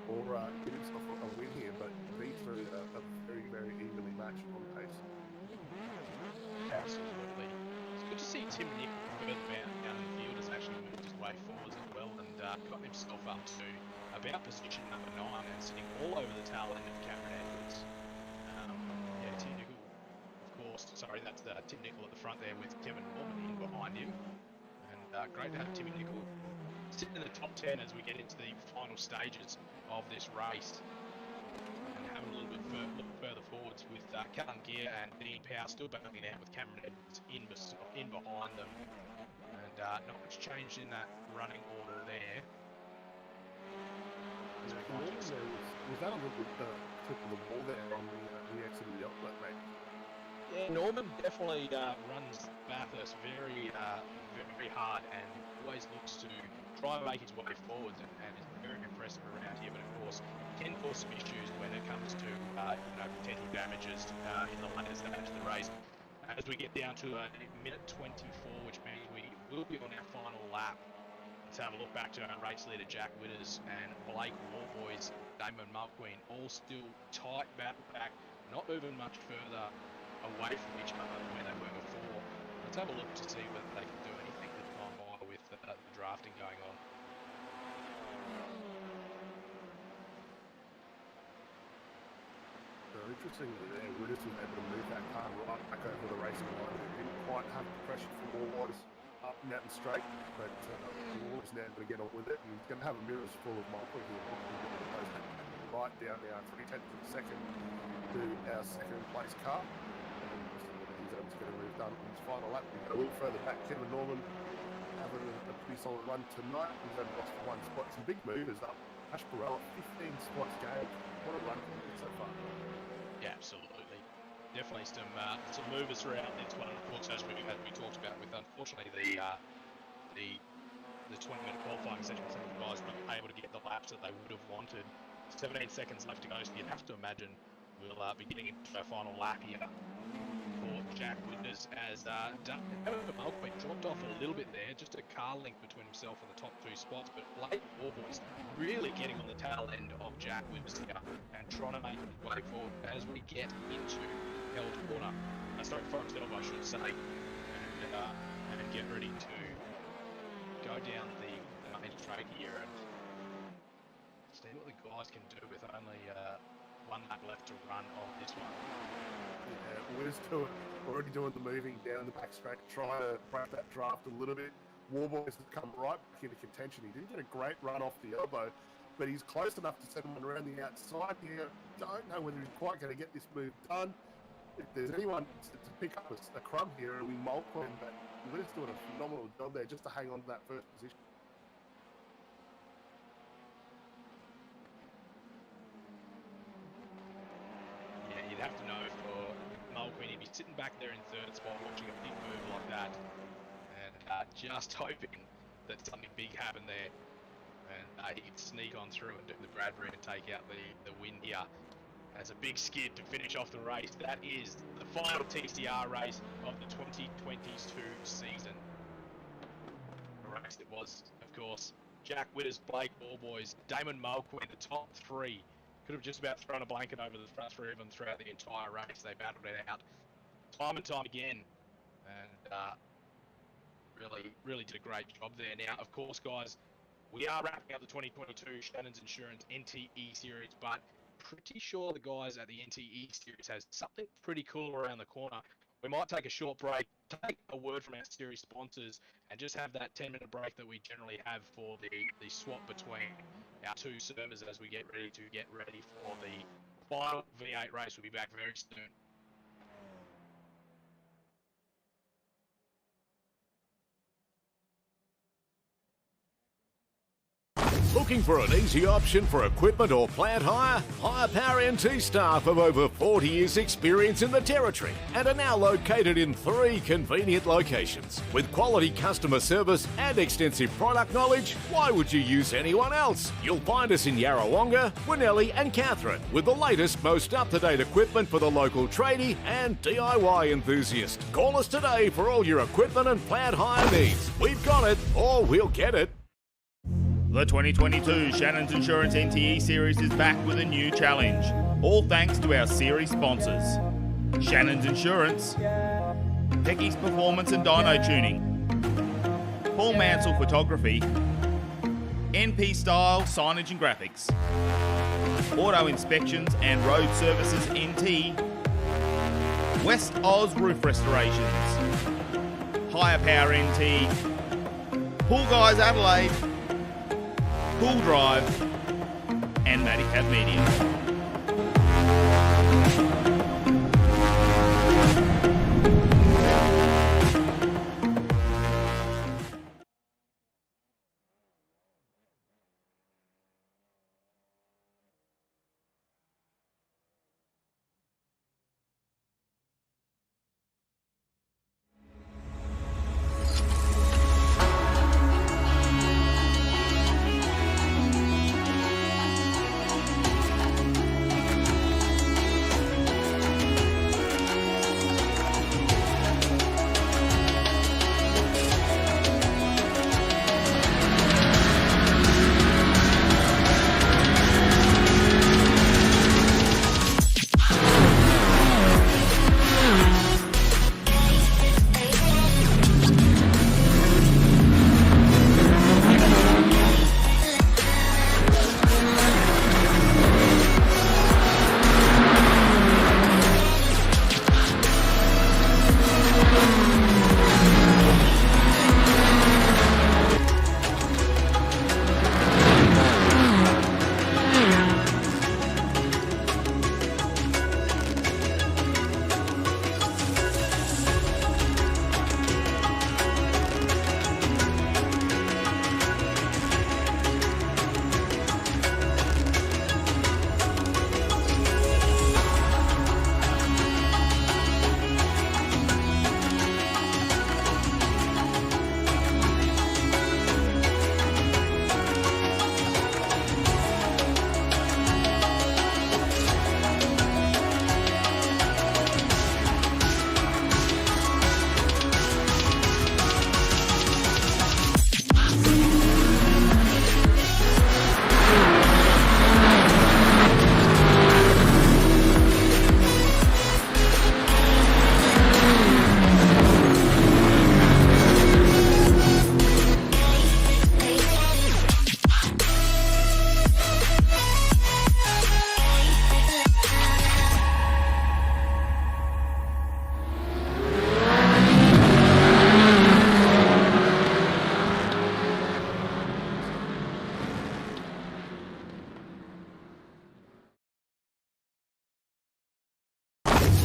or get himself a win here, but these are a very, very evenly matched on pace. Absolutely. It's good to see Tim Nick further down the field has actually moved his way forwards as well and got himself up to about position number 9 and sitting all over the tail end of Cameron Edwards. Yeah, Tim Nicol, of course, sorry, that's Tim Nicol at the front there with Kevin Norman in behind him. And great to have Timmy Nicol sitting in the top 10 as we get into the final stages of this race. And having a little bit further forwards with Callum Gear and Dean Power still battling out with Cameron Edwards in behind them. And not much change in that running order there. Was that a little bit tip of the ball there on the exit of the outlet, mate? Yeah, Norman definitely runs Bathurst very hard and always looks to try and make his way forwards and is very impressive around here. But of course, can cause some issues when it comes to potential damages in the latter stage of the race. As we get down to minute 24, which means we will be on our final lap. Let's have a look back to our race leader Jack Witters and Blake Warboys, Damon Mulqueen, all still tight battle pack, not moving much further away from each other than where they were before. Let's have a look to see whether they can do anything that's gone by with the drafting going on. So interestingly there, Widders was able to move that car right back over the racing line. It didn't quite have the pressure from Warwaters up and out and straight, but Warwaters now going to get on with it, and he's going to have a mirrors full of Michael here. Right down now, 3/10 of a second to our second place car. And he's going to move down on his final lap. We go a little further back. Kevin Norman having a pretty solid run tonight. He's only lost 1 spot. Some big movers up. Ash Burrell, 15 spots gained. What a run from him so far. Yeah, absolutely. Definitely some movers throughout this one. Of course, as we talked about, with unfortunately the 20-minute qualifying session, some of the guys weren't able to get the laps that they would have wanted. 17 seconds left to go, so you'd have to imagine we'll be getting into our final lap here for Jack Winters as Malcolm dropped off a little bit there, just a car link between himself and the top 2 spots, but Blake Warboys really getting on the tail end of Jack Winters here and trying to make his way forward as we get into Held Corner. Sorry, Forest Elbow, I should say, and get ready to go down the main straight here and see what the guys can do with only 1 lap left to run on this one. Yeah, we're already doing the moving down the back straight, trying to break that draft a little bit. Warboys has come right back into contention. He didn't get a great run off the elbow, but he's close enough to send one around the outside here. Don't know whether he's quite going to get this move done. If there's anyone to pick up a crumb here, it'll be Malcolm, but Liz doing a phenomenal job there just to hang on to that first position. Yeah, you'd have to know for Malcolm, he'd be sitting back there in 3rd spot watching a big move like that and just hoping that something big happened there and he could sneak on through and do the Bradbury and take out the win here. As a big skid to finish off the race. That is the final TCR race of the 2022 season. A race that was, of course, Jack Witters, Blake Warboys, Damon Mulqueen, the top 3. Could have just about thrown a blanket over the front 3 of them throughout the entire race. They battled it out time and time again. And really did a great job there. Now, of course, guys, we are wrapping up the 2022 Shannons Insurance NTE Series, but pretty sure the guys at the NTE Series has something pretty cool around the corner. We might take a short break, take a word from our series sponsors, and just have that 10-minute break that we generally have for the swap between our 2 servers as we get ready for the final V8 race. We'll be back very soon. Looking for an easy option for equipment or plant hire? Hire Power NT staff have over 40 years experience in the territory and are now located in 3 convenient locations. With quality customer service and extensive product knowledge, why would you use anyone else? You'll find us in Yarrawonga, Winnelli and Katherine with the latest, most up-to-date equipment for the local tradie and DIY enthusiast. Call us today for all your equipment and plant hire needs. We've got it, or we'll get it. The 2022 Shannons Insurance NTE Series is back with a new challenge, all thanks to our series sponsors. Shannons Insurance, Pecky's Performance and Dyno Tuning, Paul Mansell Photography, NP Style Signage and Graphics, Auto Inspections and Road Services NT, West Oz Roof Restorations, Higher Power NT, Pool Guys Adelaide, Pool Drive, and Maddicab Media.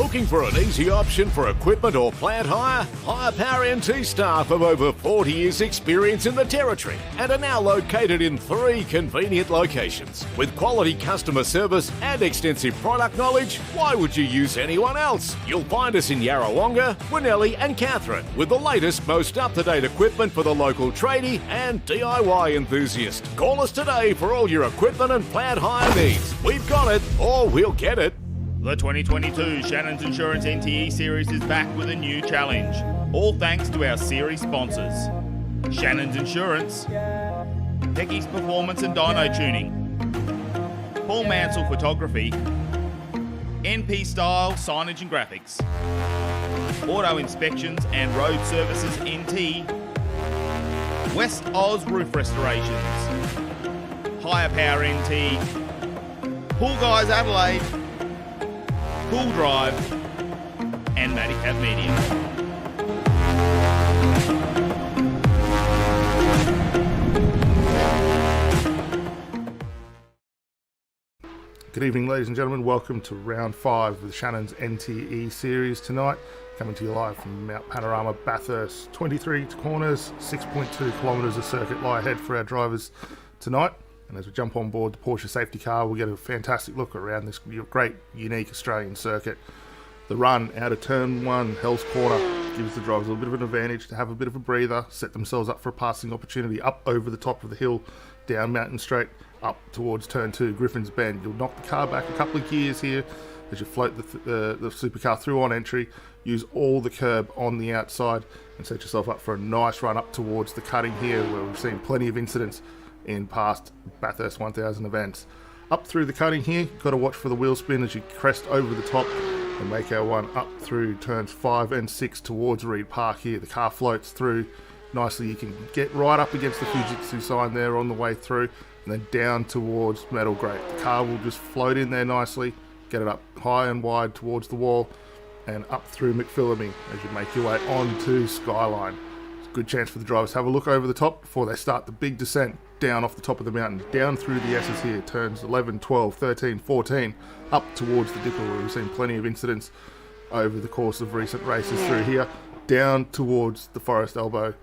Looking for an easy option for equipment or plant hire? Hire Power NT staff have over 40 years experience in the Territory and are now located in 3 convenient locations. With quality customer service and extensive product knowledge, why would you use anyone else? You'll find us in Yarrawonga, Winnelli and Katherine with the latest, most up-to-date equipment for the local tradie and DIY enthusiast. Call us today for all your equipment and plant hire needs. We've got it, or we'll get it. The 2022 Shannons Insurance NTE Series is back with a new challenge, all thanks to our series sponsors. Shannons Insurance, Techies Performance and Dyno Tuning, Paul Mansell Photography, NP Style Signage and Graphics, Auto Inspections and Road Services NT, West Oz Roof Restorations, Higher Power NT, Pool Guys Adelaide, Pool Drive, and Madicap Media. Good evening, ladies and gentlemen. Welcome to round 5 of the Shannons NTE series tonight. Coming to you live from Mount Panorama, Bathurst. 23 corners, 6.2 kilometres of circuit lie ahead for our drivers tonight. And as we jump on board the Porsche safety car, we'll get a fantastic look around this great, unique Australian circuit. The run out of turn 1, Hell's Corner, gives the drivers a little bit of an advantage to have a bit of a breather, set themselves up for a passing opportunity up over the top of the hill, down Mountain Straight, up towards turn 2, Griffin's Bend. You'll knock the car back a couple of gears here as you float the supercar through on entry. Use all the curb on the outside and set yourself up for a nice run up towards the cutting here, where we've seen plenty of incidents in past Bathurst 1000 events. Up through the cutting here, got to watch for the wheel spin as you crest over the top and make our one up through turns 5 and 6 towards Reed Park here. The car floats through nicely. You can get right up against the Fujitsu sign there on the way through, and then down towards Metal Grate. The car will just float in there nicely, get it up high and wide towards the wall, and up through McPhillamy as you make your way onto Skyline. It's a good chance for the drivers to have a look over the top before they start the big descent down off the top of the mountain, down through the S's here, turns 11, 12, 13, 14, up towards the Dipper, where we've seen plenty of incidents over the course of recent races through here, down towards the Forest Elbow,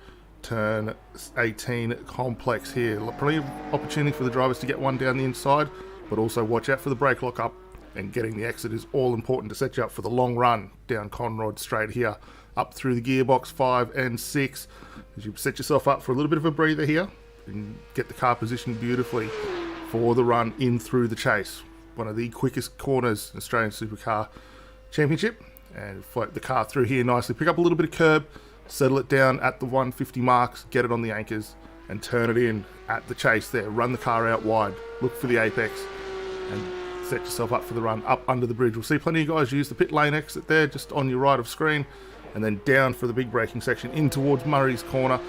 turn 18 complex here. Plenty of opportunity for the drivers to get one down the inside, but also watch out for the brake lock up, and getting the exit is all important to set you up for the long run down Conrod Straight here, up through the gearbox 5 and 6, as you set yourself up for a little bit of a breather here, and get the car positioned beautifully for the run in through the chase. One of the quickest corners in Australian Supercar Championship, and float the car through here nicely. Pick up a little bit of curb, settle it down at the 150 marks, get it on the anchors, and turn it in at the chase there. Run the car out wide, look for the apex, and set yourself up for the run up under the bridge. We'll see plenty of guys use the pit lane exit there, just on your right of screen, and then down for the big braking section in towards Murray's Corner.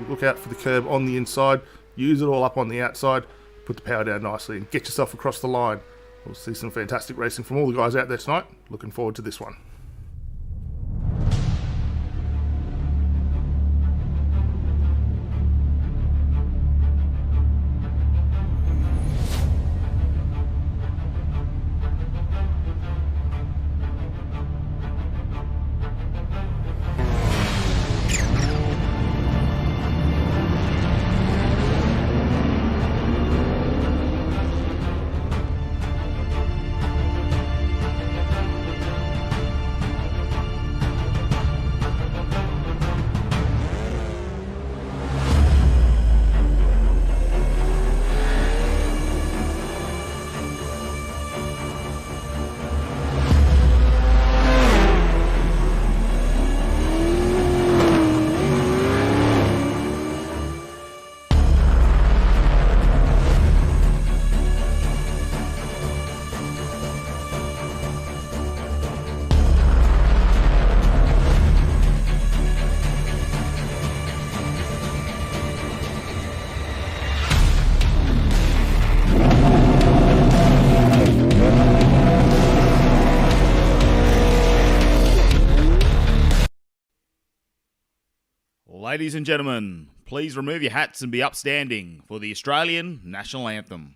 Look out for the curb on the inside, use it all up on the outside, put the power down nicely, and get yourself across the line. We'll see some fantastic racing from all the guys out there tonight. Looking forward to this one. Ladies and gentlemen, please remove your hats and be upstanding for the Australian National Anthem.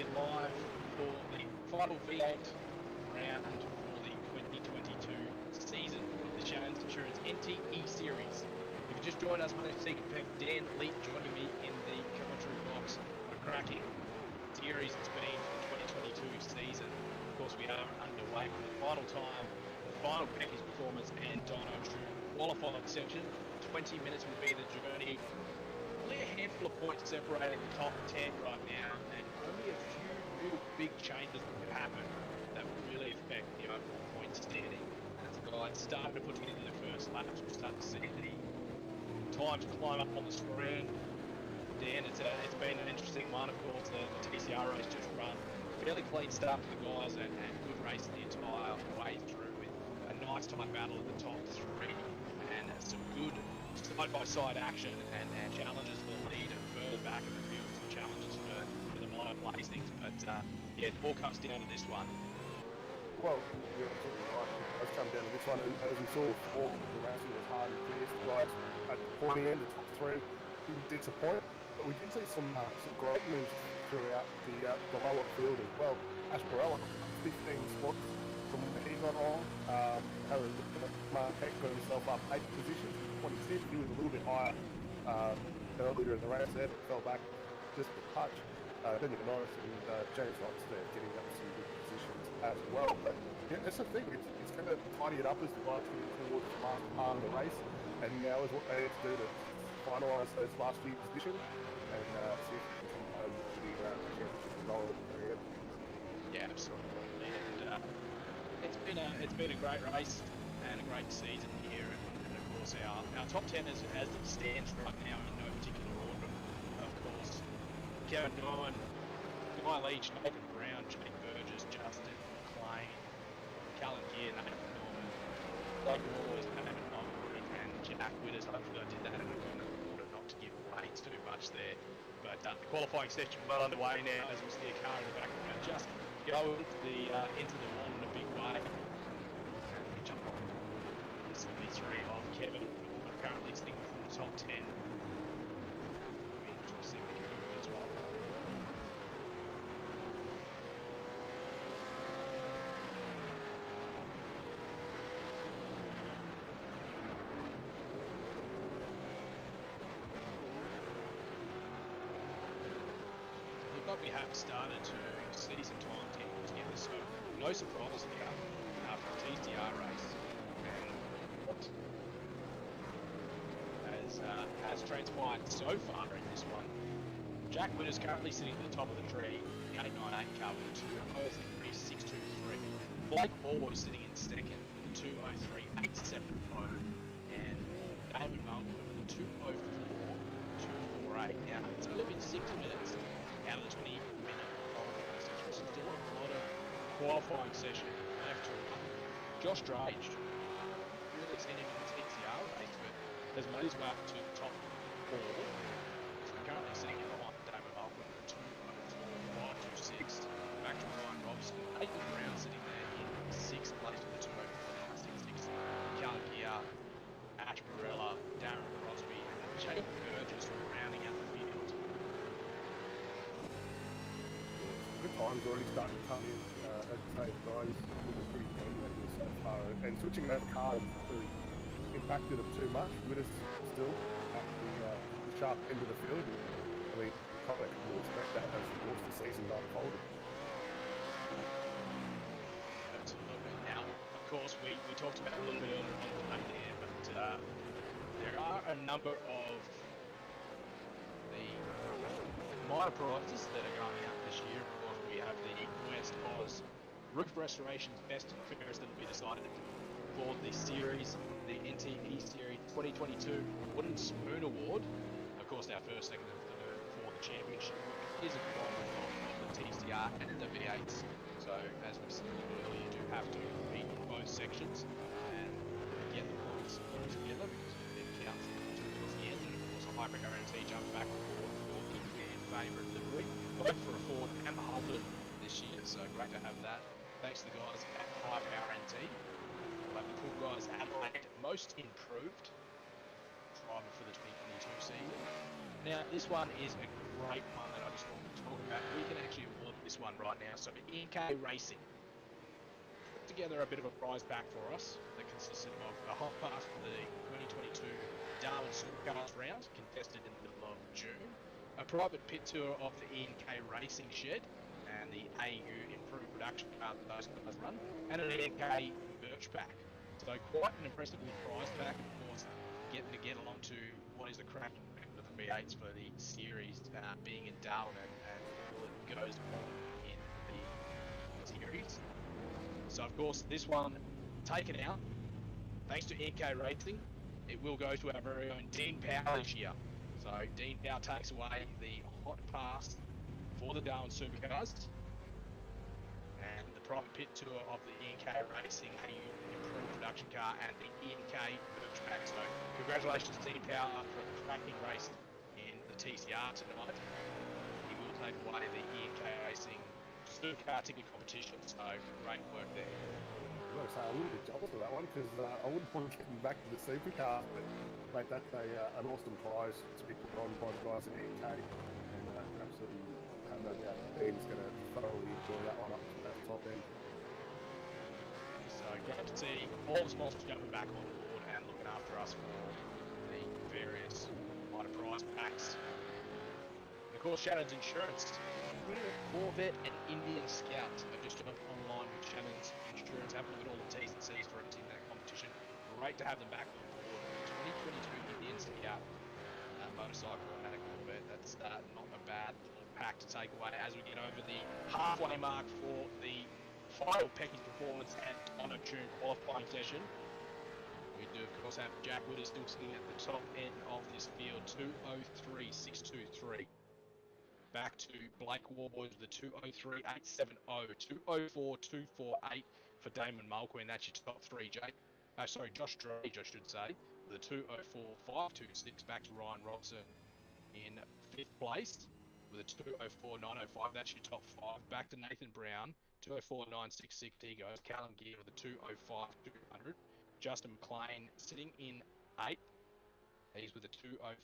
you live for the final V8 round for the 2022 season of the Shannons Insurance NTE Series. If you just joined us, my name is Dan Lee, joining me in the commentary box. A cracking series it's been for the 2022 season. Of course, we are underway for the final time, the final package performance and dyno qualifying section. 20 minutes will be the journey. Only a handful of points separating the top 10 right now, and only a few real big changes that could happen that would really affect the overall point standing. As the guys started to put together their first laps, we'll start to see the times climb up on the screen. Dan, it's been an interesting one. Of course, the TCR race just run. Fairly clean start for the guys and good race the entire way through with a nice tight battle at the top three and some good side-by-side action and challenges for the lead and further back in the field, some challenges for the minor placings. But yeah, it all comes down to this one. Well, you're absolutely right. It does come down to this one. And as we saw before, the racing was hard and fierce. The guys at the pointy end, the top three, didn't disappoint. But we did see some great moves throughout the lower field as well. Asperella, 15 spots from where he got on. Mark Peck got himself up 8th position, 26th. He was a little bit higher earlier in the race there, but fell back just a touch. Then Norris and James Knox there getting up some good positions as well. But yeah, that's the thing. It's going to tidy it up as the guys get towards the last part of the race. And now is what they have to do to finalise those last few positions and see if they can come home to the championship goal at the very end. Yeah, absolutely. And it's been a great race and a great season here. And of course, our top 10 as it stands right now in no particular order. Of course, Kevin Nolan, Guy Leach, Nathan Brown, Jake Burgess, Justin McLean, Callan Gear, Nathan Norman, Doug Wallace, David Montgomery, and Jack Witters. Hopefully I did that in a kind of order not to give away too much there. But the qualifying session well underway now as we see a car in the background just go into the wall in a big way. And we jump on the 73 of Kevin Norman, currently sitting from the top 10. We'll see if we can do it as well. We have started to see some time taking together, so no surprise here after the TCR race. And what has transpired so far in this one, Jack Witters currently sitting at the top of the tree, the 898 car with a 203.623. Blake Always sitting in second with a 203.870, and David Mullen with a 204.248. Now, it's only been 6 minutes out of the 20-minute qualifying session. So still a lot of qualifying session left to run. Josh Drage, really seen him in the TCR race, but has made his way up to the top 4. So currently sitting in behind David Malcolm with a 204.526. Back to Ryan Robson. Nathan Brown sitting there in 6th place with a 204.966. Callan Gear, Ash Barella, Darren Crosby, and Jake Burgess rounding out the field. Good times already starting to come in. As I say, the guys looking pretty clean so far. And switching those cars really impacted them too much. Witters still at the sharp end of the field. I mean, probably will expect that as the course of the season unfolded. Absolutely. Now, of course, we talked about a little bit earlier on today there, but there are a number of the minor prizes that are going out this year. We have the West Oz Roof Restorations Best and Fairest that will be decided for the series, the NTE Series 2022 Wooden Spoon Award. Of course, our first, second, and third for the championship is a combination of the TCR and the V8s. So, as we said earlier, you do have to compete in both sections and get the points together because it counts towards the end. And of course, a high guarantee jump back and forth for the fan favourite livery, both for a Ford and a Holden this year. So great to have that. Thanks to the guys at High Power NT. We'll have the cool guys at Adelaide, most improved driver for the 2022 season. Now, this one is a great one that I just want to talk about. We can actually award this this one right now. So EK Racing put together a bit of a prize pack for us that consisted of a hot pass for the 2022 Darwin Supercars round, contested in the middle of June, a private pit tour of the EK Racing shed and the AU improved production car that those guys run, and an EK merch pack. So quite an impressively priced pack, of course, getting to get along to what is a cracking record of the V8s for the series, being in Darwin and all that goes on in the series. So of course this one taken out, thanks to EK Racing, it will go to our very own Dean Power this year. So Dean Power takes away the hot pass for the Darwin Supercars and the private pit tour of the EK Racing improved production car and the EK merch pack. So congratulations to Dean Power for a cracking race in the TCR tonight. He will take away the EK Racing Supercar ticket competition, so great work there. I've got to say, I'm a little bit jealous of that one because I wouldn't want to get back to the supercar, but mate, that's an awesome prize to be put on by the guys at EK, and absolutely no doubt Dean's going to thoroughly enjoy that one up to that top end. So great to see all the sponsors jumping back on board and looking after us for the various minor prize packs. And of course, Shannons Insurance, Corvette and Indian Scout. So just jump online with Shannons Insurance, have a look at all the T's and C's for us in that competition. Great to have them back on board. 2022 Indian Scout motorcycle and a Corvette. That's not a bad little pack to take away as we get over the halfway mark for the final Pecky's Performance and Dyno Tune qualifying session. We do of course have Jack Woodard still sitting at the top end of this field, 203.623. Back to Blake Warboys with the 203.870, 204.248 for Damon Mulqueen. That's your top three, Jake. Josh Drage, I should say, with a 204.526. Back to Ryan Robson in 5th place with a 204.905. That's your top five. Back to Nathan Brown, 204.966. He goes. Callum Gear with a 205.200. Justin McLean sitting in 8th. He's with a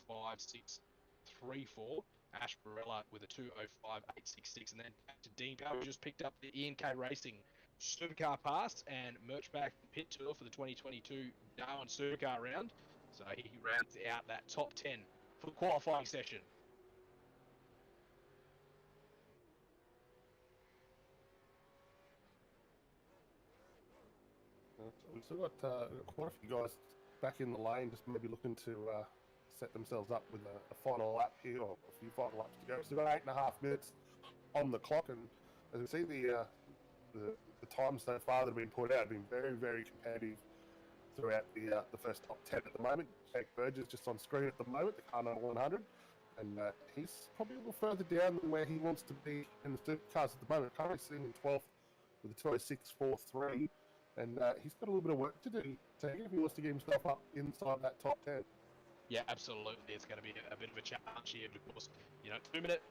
205.634. Ash Barella with a 205.866, and then back to Dean Power, who just picked up the EK Racing Supercar Pass and merch back pit tour for the 2022 Darwin Supercar round. So he rounds out that top 10 for the qualifying session. We've still got quite a few guys back in the lane, just maybe looking to set themselves up with a final lap here, or a few final laps to go. So we've got 8.5 minutes on the clock, and as we see the times so far that have been put out have been very, very competitive throughout the first top 10 at the moment. Jake Burgess just on screen at the moment, the car number 100, and he's probably a little further down than where he wants to be in the supercars at the moment. Currently sitting in 12th with a 206.43, and he's got a little bit of work to do if he wants to get himself up inside that top 10. Yeah, absolutely. It's going to be a bit of a challenge here, but of course, 2-minute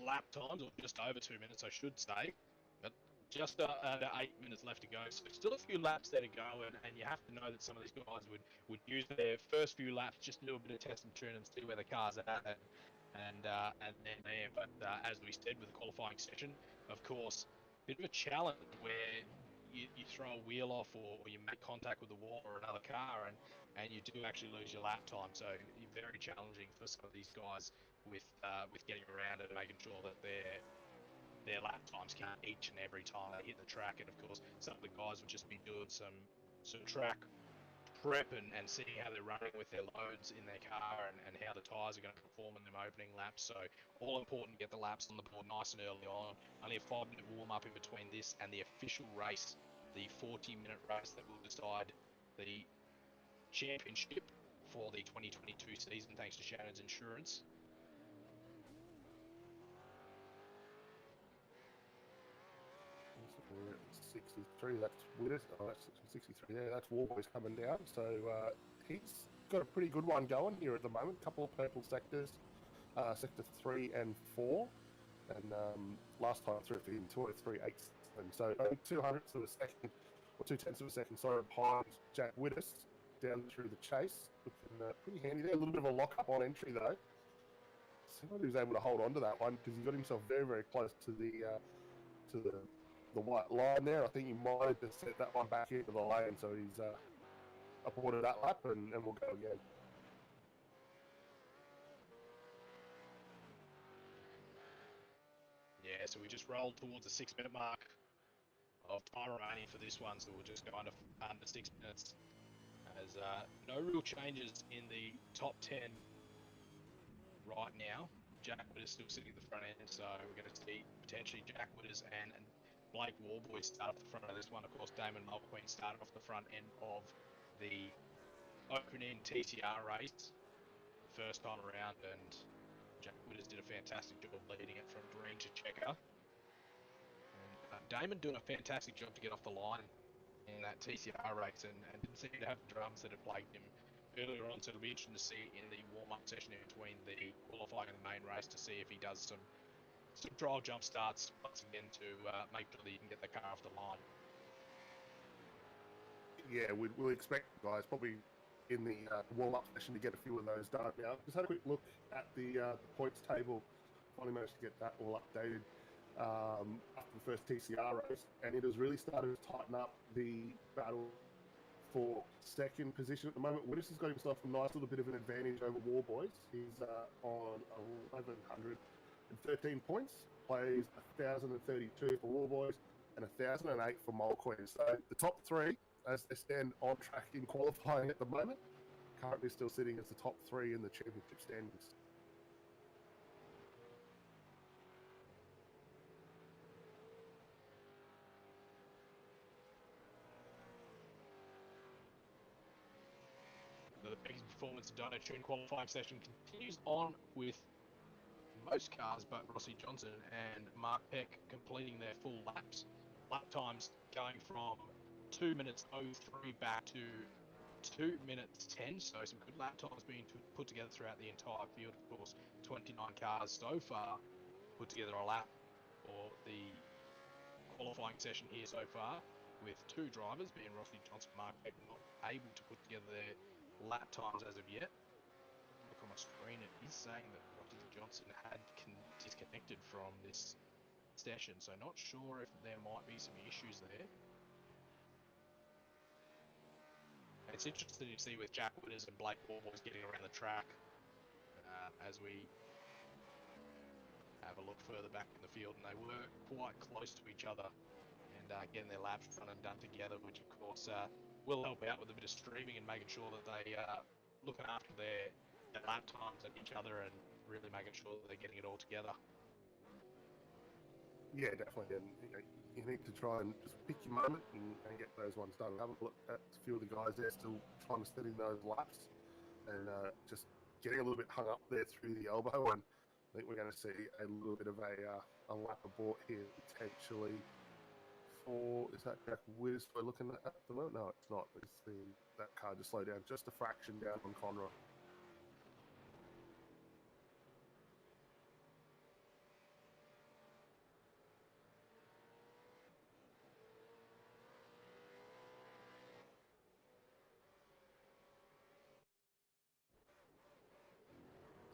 lap times, or just over 2 minutes, I should say. But just under 8 minutes left to go, so still a few laps there to go, and you have to know that some of these guys would use their first few laps just to do a bit of test and tune and see where the car's at, and then there. But as we said with the qualifying session, of course, a bit of a challenge where you throw a wheel off or you make contact with the wall or another car and you do actually lose your lap time. So very challenging for some of these guys with getting around and making sure that their lap times count each and every time they hit the track. And of course, some of the guys would just be doing some track prep and seeing how they're running with their loads in their car and how the tyres are going to perform in them opening laps. So all important to get the laps on the board nice and early on. Only a 5-minute warm-up in between this and the official race, the 40-minute race that will decide the championship for the 2022 season, thanks to Shannons Insurance. We're at 63, that's Widders. Oh, that's 63 there, that's Warboys coming down. So he's got a pretty good one going here at the moment. A couple of purple sectors, sector 3 and 4. And last time through for him, 203.8. So 200ths of a second, or 2/10ths of a second, sorry, behind Jack Widders down through the chase. Looking pretty handy there. A little bit of a lock-up on entry though. see whether he was able to hold on to that one, because he got himself very, very close to the white line there. I think he might have just set that one back into the lane, so he's aborted that lap, and we'll go again. Yeah, so we just rolled towards the 6 minute mark of time remaining for this one, so we'll just go under 6 minutes. As no real changes in the top 10 right now. Jack Witters still sitting at the front end, so we're going to see potentially Jack Witters and Blake Warboy start off the front of this one. Of course, Damon Mulqueen started off the front end of the opening TCR race the first time around, and Jack Witters did a fantastic job leading it from green to checker. And Damon doing a fantastic job to get off the line in that TCR race, and didn't seem to have the drums that had plagued him earlier on, so it'll be interesting to see in the warm-up session in between the qualifying and the main race to see if he does some trial jump starts once again to make sure that he can get the car off the line. Yeah, we'll expect guys probably in the warm-up session to get a few of those done. Now, just had a quick look at the points table. Finally managed to get that all updated after the first TCR race, and it has really started to tighten up the battle for second position at the moment. Witters has got himself a nice little bit of an advantage over Warboys. He's on 1,113 points, plays 1,032 for Warboys and 1,008 for Mulqueen. So the top three, as they stand on track in qualifying at the moment, currently still sitting as the top three in the championship standings. The biggest performance of Dyno Tune qualifying session continues on with most cars but Rossi Johnson and Mark Peck completing their full laps. Lap times going from 2 minutes 03 back to 2 minutes 10, so some good lap times being put together throughout the entire field. Of course, 29 cars so far put together a lap for the qualifying session here so far, with two drivers, being Rossi Johnson and Mark Peck, not able to put together their lap times as of yet. Look on my screen, it is saying that Rossi Johnson had disconnected from this session, so not sure if there might be some issues there. It's interesting to see with Jack Witters and Blake Warboys getting around the track as we have a look further back in the field, and they were quite close to each other and getting their laps done and done together, which of course will help out with a bit of streaming and making sure that they looking after their lap times and each other and really making sure that they're getting it all together. Yeah, definitely. And you need to try and just pick your moment and get those ones done. Have a look at a few of the guys there still trying to steady those laps and just getting a little bit hung up there through the elbow. And I think we're going to see a little bit of a lap abort here potentially. Is that Jack Witters we're looking at the moment? No, it's not. It's that car just slowed down just a fraction down on Conroy.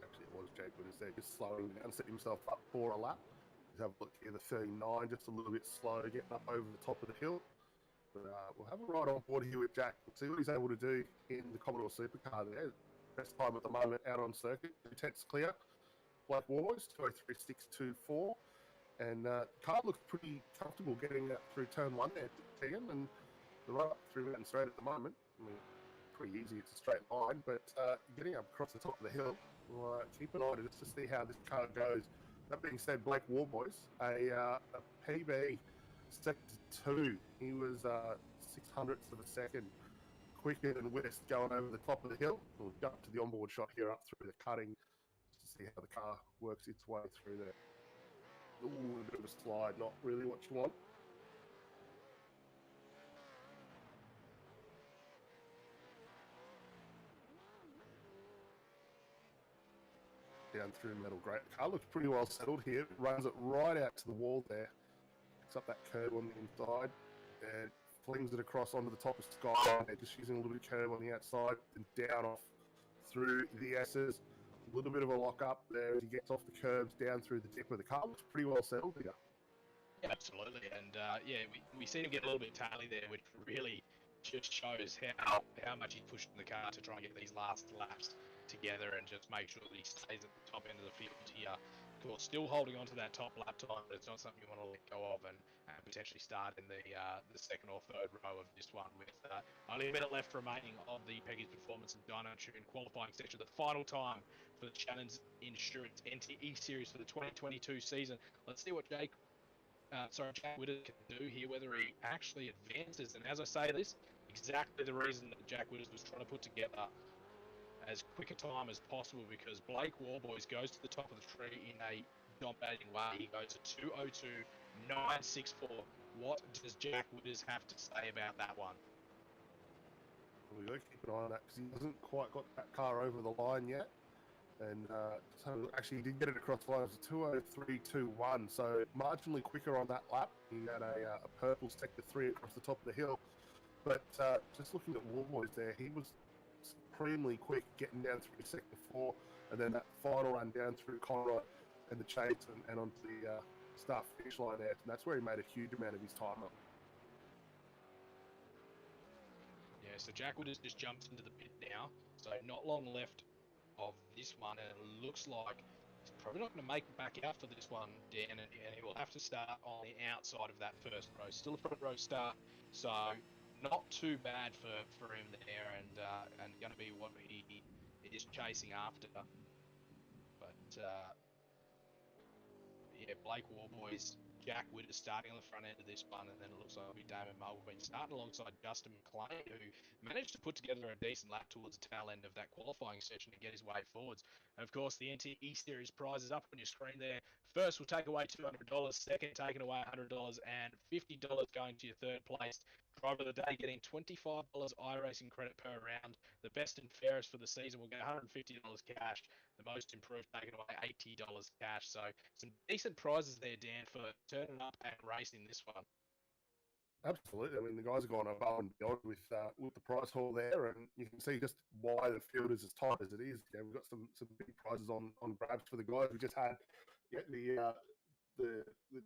Actually, it was Jake Witters there, just slowing down, set himself up for a lap. Let's have a look here, the 39, just a little bit slow getting up over the top of the hill. But we'll have a ride on board here with Jack. We'll see what he's able to do in the Commodore Supercar there. Best time at the moment out on circuit. 2 tenths clear. Blake Warboys, 203.624. And the car looks pretty comfortable getting that through turn 1 there, Tegan. And the ride up through Mountain Straight at the moment, I mean, pretty easy, it's a straight line. But getting up across the top of the hill, we'll keep an eye to just to see how this car goes. That being said, Blake Warboys, a PB sector 2. He was 600ths of a second quicker than Witters going over the top of the hill. We'll jump to the onboard shot here up through the cutting to see how the car works its way through there. Ooh, a bit of a slide, not really what you want. Down through metal grate. The car looks pretty well settled here. Runs it right out to the wall there. Picks up that curb on the inside and flings it across onto the top of Sky. Just using a little bit of curb on the outside and down off through the S's. a little bit of a lock up there as he gets off the curbs down through the dip where the car looks pretty well settled here. Yeah, absolutely, and we see him get a little bit taily there, which really just shows how much he's pushing the car to try and get these last laps together and just make sure that he stays at the top end of the field here. Of course, still holding on to that top lap time, but it's not something you want to let go of and potentially start in the second or third row of this one with only a minute left remaining of the Peggy's Performance and Dyno Tune qualifying session. The final time for the Shannons Insurance NTE Series for the 2022 season. Let's see what Jack Witters can do here, whether he actually advances. And as I say this, exactly the reason that Jack Witters was trying to put together as quick a time as possible, because Blake Warboys goes to the top of the tree in a dominating way. He goes at 2:02.964. What does Jack Witters have to say about that one? We've got to keep an eye on that because he hasn't quite got that car over the line yet. And so actually he did get it across the line. It was 2:03.21, so marginally quicker on that lap. He had a purple sector 3 across the top of the hill. But just looking at Warboys there, he was supremely quick getting down through sector 4, and then that final run down through Conrod and the chase and onto the start finish line there. And that's where he made a huge amount of his time up. Yeah, so Jack Witters just jumps into the pit now, so not long left of this one, and it looks like he's probably not going to make it back out for this one, Dan, and he will have to start on the outside of that first row. Still a front row start, so not too bad for him there, and going to be what he is chasing after. But yeah, Blake Warboys, Jack Witters starting on the front end of this one, and then it looks like it'll be Damon Mulvey starting alongside Justin McLean, who managed to put together a decent lap towards the tail end of that qualifying session to get his way forwards. And of course, the NTE Series prizes up on your screen there. First, we'll take away $200. Second, taking away $100, and $50 going to your third place driver of the day, getting $25 iRacing credit per round. The best and fairest for the season will get $150 cash. The most improved taking away $80 cash. So some decent prizes there, Dan, for turning up and racing this one. Absolutely. I mean, the guys have gone above and beyond with the prize haul there, and you can see just why the field is as tight as it is. Yeah, we've got some big prizes on grabs for the guys. We just had the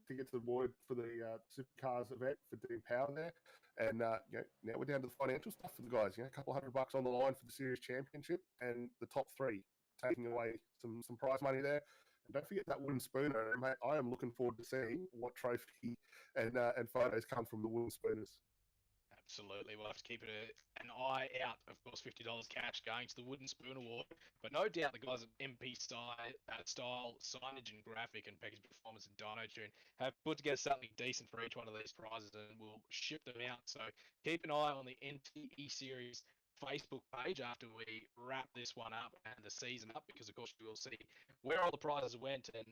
tickets to the board for the supercars event for Dean Power there, and now we're down to the financial stuff for the guys. A couple $100 on the line for the series championship, and the top 3 taking away some prize money there. And don't forget that wooden spooner. Mate, I am looking forward to seeing what trophy and photos come from the wooden spooners. Absolutely. We'll have to keep an eye out. Of course, $50 cash going to the Wooden Spoon Award. But no doubt the guys at MP Style, Signage and Graphic, and Peggy's Performance and Dyno Tune have put together something decent for each one of these prizes, and we'll ship them out. So keep an eye on the NTE Series Facebook page after we wrap this one up and the season up, because of course you will see where all the prizes went and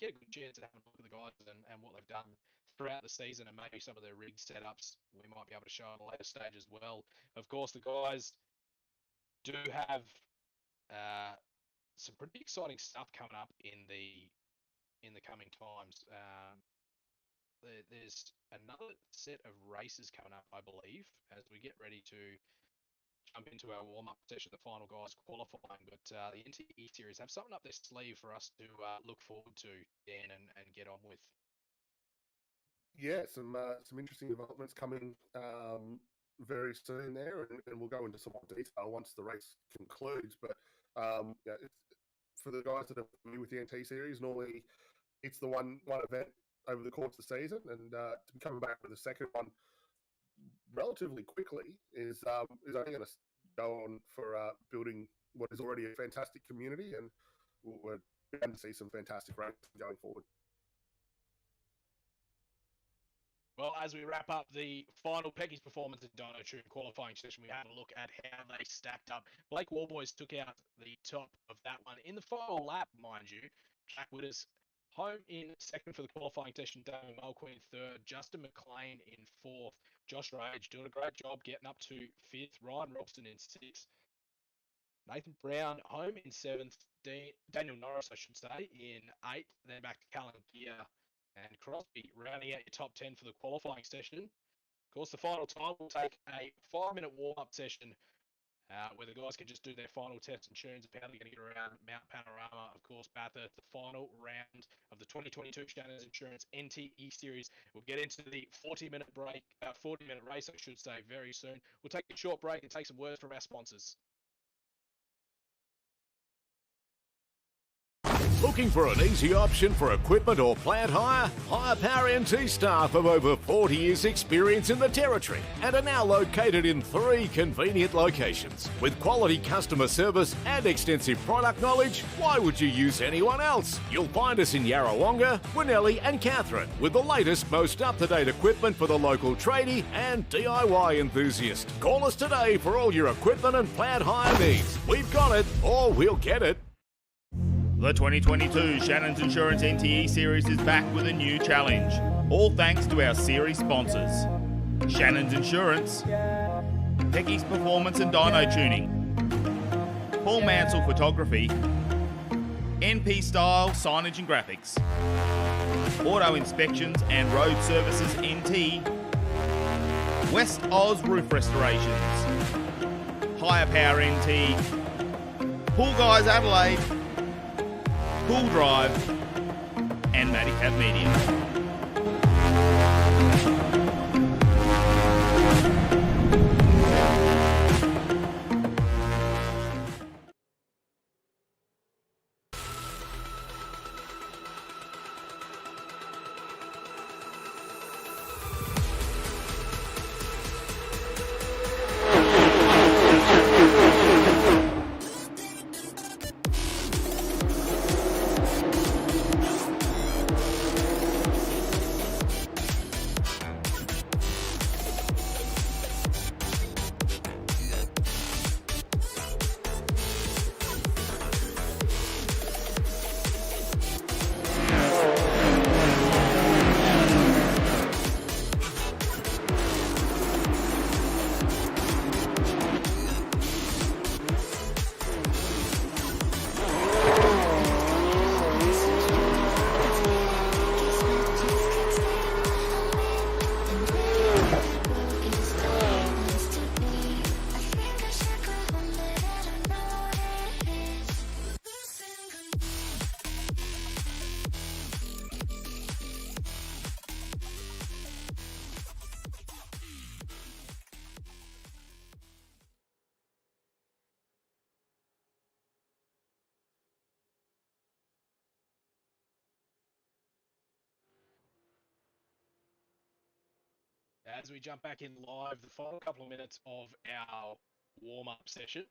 get a good chance at having a look at the guys and what they've done throughout the season, and maybe some of their rig setups we might be able to show at a later stage as well. Of course, the guys do have some pretty exciting stuff coming up in the coming times. There's another set of races coming up, I believe, as we get ready to jump into our warm-up session, the final guys qualifying. But the NTE Series have something up their sleeve for us to look forward to, Dan, and get on with. Yeah, some interesting developments coming very soon there, and we'll go into some more detail once the race concludes. But it's, for the guys that are familiar with the NT Series, normally it's the one event over the course of the season, and to be coming back with the second one relatively quickly is only going to go on for building what is already a fantastic community, and we're bound to see some fantastic racing going forward. Well, as we wrap up the final Peggy's Performance and Dyno Tune qualifying session, we had a look at how they stacked up. Blake Warboys took out the top of that one in the final lap, mind you. Jack Witters home in second for the qualifying session, Damon Mulqueen in third, Justin McLean in fourth, Josh Rage doing a great job getting up to fifth, Ryan Robson in sixth, Nathan Brown home in seventh, Daniel Norris, I should say, in eighth, then back to Callan Gear and Crosby rounding out your top 10 for the qualifying session. Of course, the final time will take a 5-minute warm-up session where the guys can just do their final tests and tunes of how they're going to get around Mount Panorama. Of course, Bathurst, the final round of the 2022 Shannons Insurance NTE Series. We'll get into the 40-minute break, 40-minute race, I should say, very soon. We'll take a short break and take some words from our sponsors. Looking for an easy option for equipment or plant hire? Hire Power NT staff of over 40 years experience in the Territory and are now located in 3 convenient locations. With quality customer service and extensive product knowledge, why would you use anyone else? You'll find us in Yarrawonga, Winnellie and Catherine with the latest, most up-to-date equipment for the local tradie and DIY enthusiast. Call us today for all your equipment and plant hire needs. We've got it, or we'll get it. The 2022 Shannons Insurance NTE Series is back with a new challenge, all thanks to our series sponsors. Shannons Insurance, Techies Performance and Dyno Tuning, Paul Mansell Photography, NP Style Signage and Graphics, Auto Inspections and Road Services NT, West Oz Roof Restorations, Higher Power NT, Pool Guys Adelaide, Pool Drive, and Madicab Media. As we jump back in live, the final couple of minutes of our warm-up session.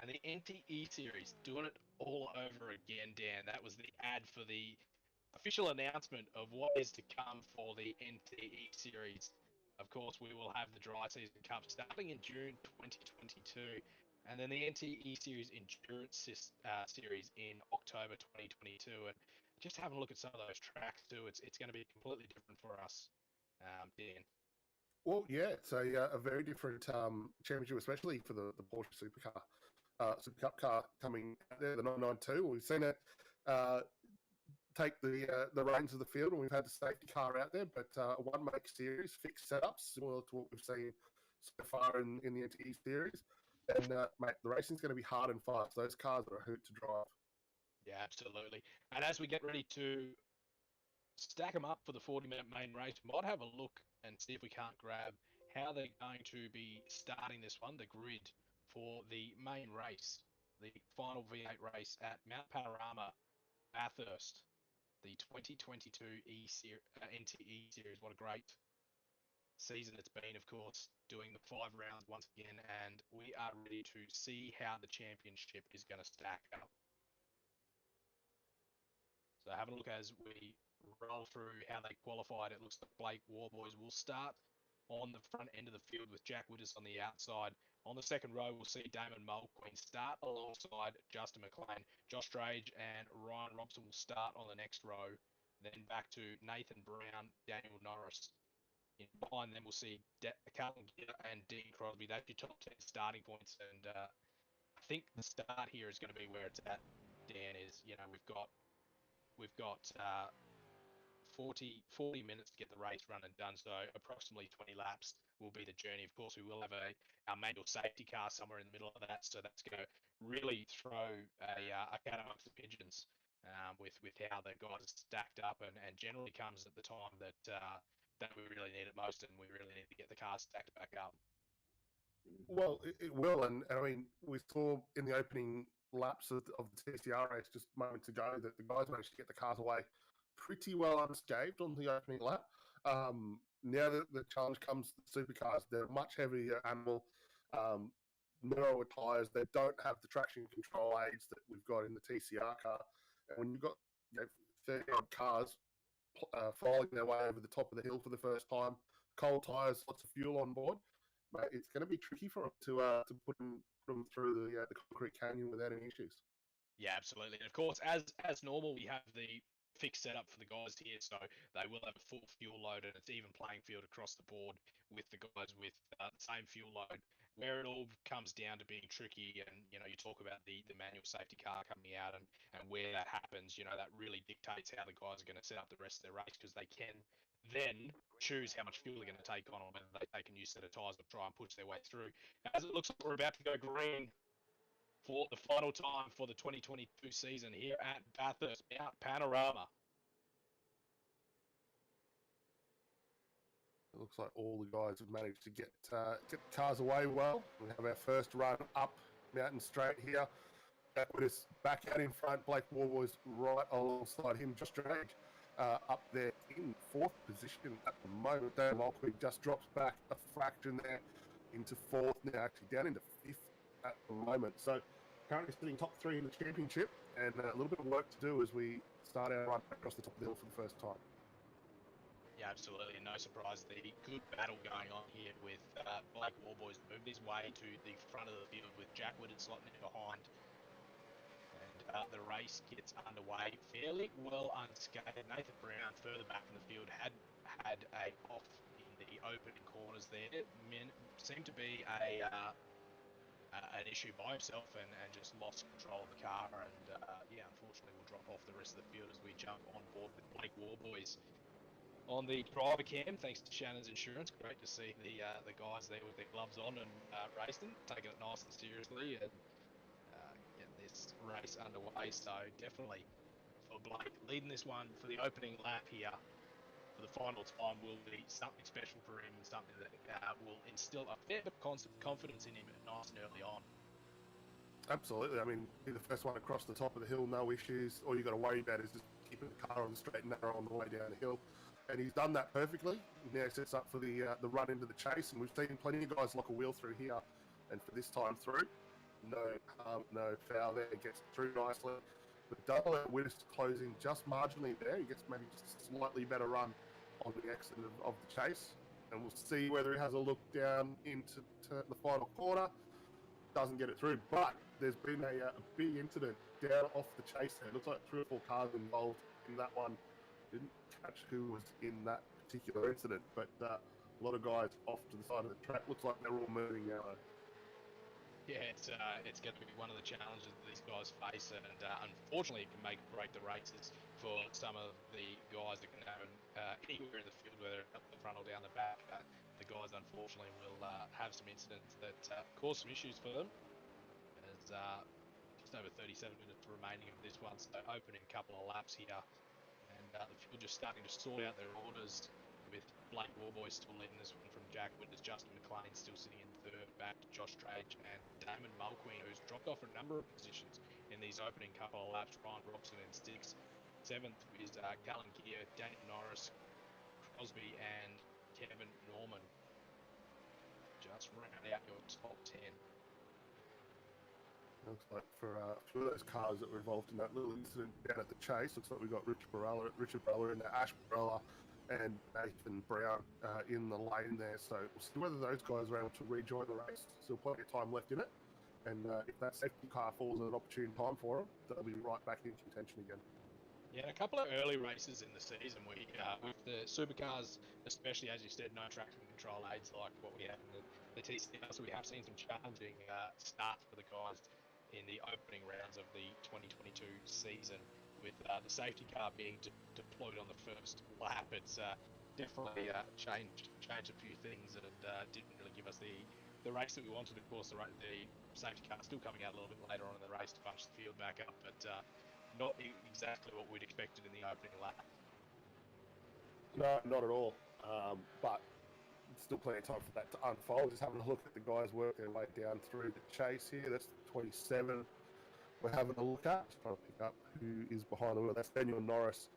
And the NTE Series, doing it all over again, Dan. That was the ad for the official announcement of what is to come for the NTE Series. Of course, we will have the Dry Season Cup starting in June 2022. And then the NTE Series Endurance Series in October 2022. And just having a look at some of those tracks too, it's going to be completely different for us, Dan. Well, yeah, it's a very different championship, especially for the Porsche Supercar. Super Cup car coming out there, the 992. We've seen it take the reins of the field, and we've had the safety car out there, but a one-make series, fixed setups, similar to what we've seen so far in the NTE Series. And, mate, the racing's going to be hard and fast. Those cars are a hoot to drive. Yeah, absolutely. And as we get ready to stack them up for the 40-minute main race, we might have a look and see if we can't grab how they're going to be starting this one, the grid, for the main race, the final V8 race at Mount Panorama, Bathurst, the 2022 NTE Series. What a great season it's been, of course, doing the 5 rounds once again, and we are ready to see how the championship is going to stack up. So have a look as we roll through how they qualified. It looks like Blake Warboys will start on the front end of the field with Jack Widders on the outside. On the second row, we'll see Damon Mulqueen start alongside Justin McLean. Josh Drage and Ryan Robson will start on the next row. Then back to Nathan Brown, Daniel Norris. Behind them, we'll see Carlton Gitter and Dean Crosby. That's your top 10 starting points. And I think the start here is going to be where it's at, Dan, is, we've got 40 minutes to get the race run and done. So approximately 20 laps will be the journey. Of course, we will have our manual safety car somewhere in the middle of that. So that's going to really throw a cat amongst the pigeons with how the guys are stacked up, and generally comes at the time that we really need it most, and we really need to get the car stacked back up. Well, it will, and I mean, we saw in the opening laps of the TCR race just moments ago that the guys managed to get the cars away pretty well unscathed on the opening lap. Now that the challenge comes to the supercars, they're a much heavier animal, narrower tyres. They don't have the traction control aids that we've got in the TCR car. And when you've got 30-odd cars following their way over the top of the hill for the first time, cold tyres, lots of fuel on board, mate, it's going to be tricky for them to put them through the concrete canyon without any issues. Yeah, absolutely. And of course, as normal, we have the fixed setup for the guys here, so they will have a full fuel load, and it's even playing field across the board with the guys with the same fuel load. Where it all comes down to being tricky, and you talk about the manual safety car coming out, and where that happens, that really dictates how the guys are going to set up the rest of their race, because they can then choose how much fuel they're going to take on, or whether they take a new set of tyres or try and push their way through. As it looks like we're about to go green for the final time for the 2022 season here at Bathurst, Mount Panorama. It looks like all the guys have managed to get the cars away well. We have our first run up Mountain Straight here. With us back out in front, Blake Warboys right alongside him. Josh Drake up there in fourth position at the moment. Dan Mulqueen just drops back a fraction there into fourth, now actually down into fifth at the moment. So currently sitting top three in the championship, and a little bit of work to do as we start our run across the top of the hill for the first time. Yeah, absolutely. And no surprise, the good battle going on here with Blake Warboys moved his way to the front of the field with Jack Woodard slotting in behind. And the race gets underway fairly well unscathed. Nathan Brown, further back in the field, had a off in the opening corners there. Seemed to be an issue by himself, and just lost control of the car, and unfortunately will drop off the rest of the field as we jump on board with Blake Warboys on the driver cam, thanks to Shannons Insurance. Great to see the guys there with their gloves on and racing, taking it nice and seriously, and getting this race underway. So definitely for Blake, leading this one for the opening lap here for the final time will be something special for him, and something that will instill a fair bit of confidence in him nice and early on. Absolutely. I mean, be the first one across the top of the hill, no issues. All you got to worry about is just keeping the car on the straight and narrow on the way down the hill. And he's done that perfectly. He now sets up for the run into the chase, and we've seen plenty of guys lock a wheel through here. And for this time through, no harm, no foul there. Gets through nicely. But double out Widdist closing just marginally there. He gets maybe just a slightly better run on the exit of the chase. And we'll see whether he has a look down into the final corner. Doesn't get it through, but there's been a big incident down off the chase there. Looks like 3 or 4 cars involved in that one. Didn't catch who was in that particular incident, but a lot of guys off to the side of the track. Looks like they're all moving now, though. Yeah, it's going to be one of the challenges that these guys face, and unfortunately it can make or break the races for some of the guys that can happen anywhere in the field, whether up the front or down the back. The guys unfortunately will have some incidents that cause some issues for them. There's just over 37 minutes remaining of this one, so opening couple of laps here, and the field just starting to sort out their orders, with Blake Warboy still leading this one from Jack Winters, Justin McLean still sitting in third, back to Josh Drage and Damon Mulqueen, who's dropped off a number of positions in these opening couple of laps. Ryan Robson in 6th. 7th is Callan Gear, Daniel Norris, Crosby and Kevin Norman. Just round out your top 10. Looks like for a few of those cars that were involved in that little incident down at the chase, looks like we've got Richard Barella in there, Ash Barella and Nathan Brown in the lane there. So we'll see whether those guys are able to rejoin the race. Still plenty of time left in it. And if that safety car falls at an opportune time for them, they'll be right back in contention again. Yeah, a couple of early races in the season, with the supercars, especially as you said, no traction control aids like what we have in the TCR. So we have seen some challenging starts for the guys in the opening rounds of the 2022 season, with the safety car being deployed on the first lap, it's definitely changed a few things, and didn't really give us the race that we wanted. Of course, the safety car still coming out a little bit later on in the race to bunch the field back up, but not exactly what we'd expected in the opening lap. No, not at all. But still plenty of time for that to unfold. Just having a look at the guys work their way down through the chase here. That's 27 we're having a look at. Just trying to pick up who is behind the wheel. That's Daniel Norris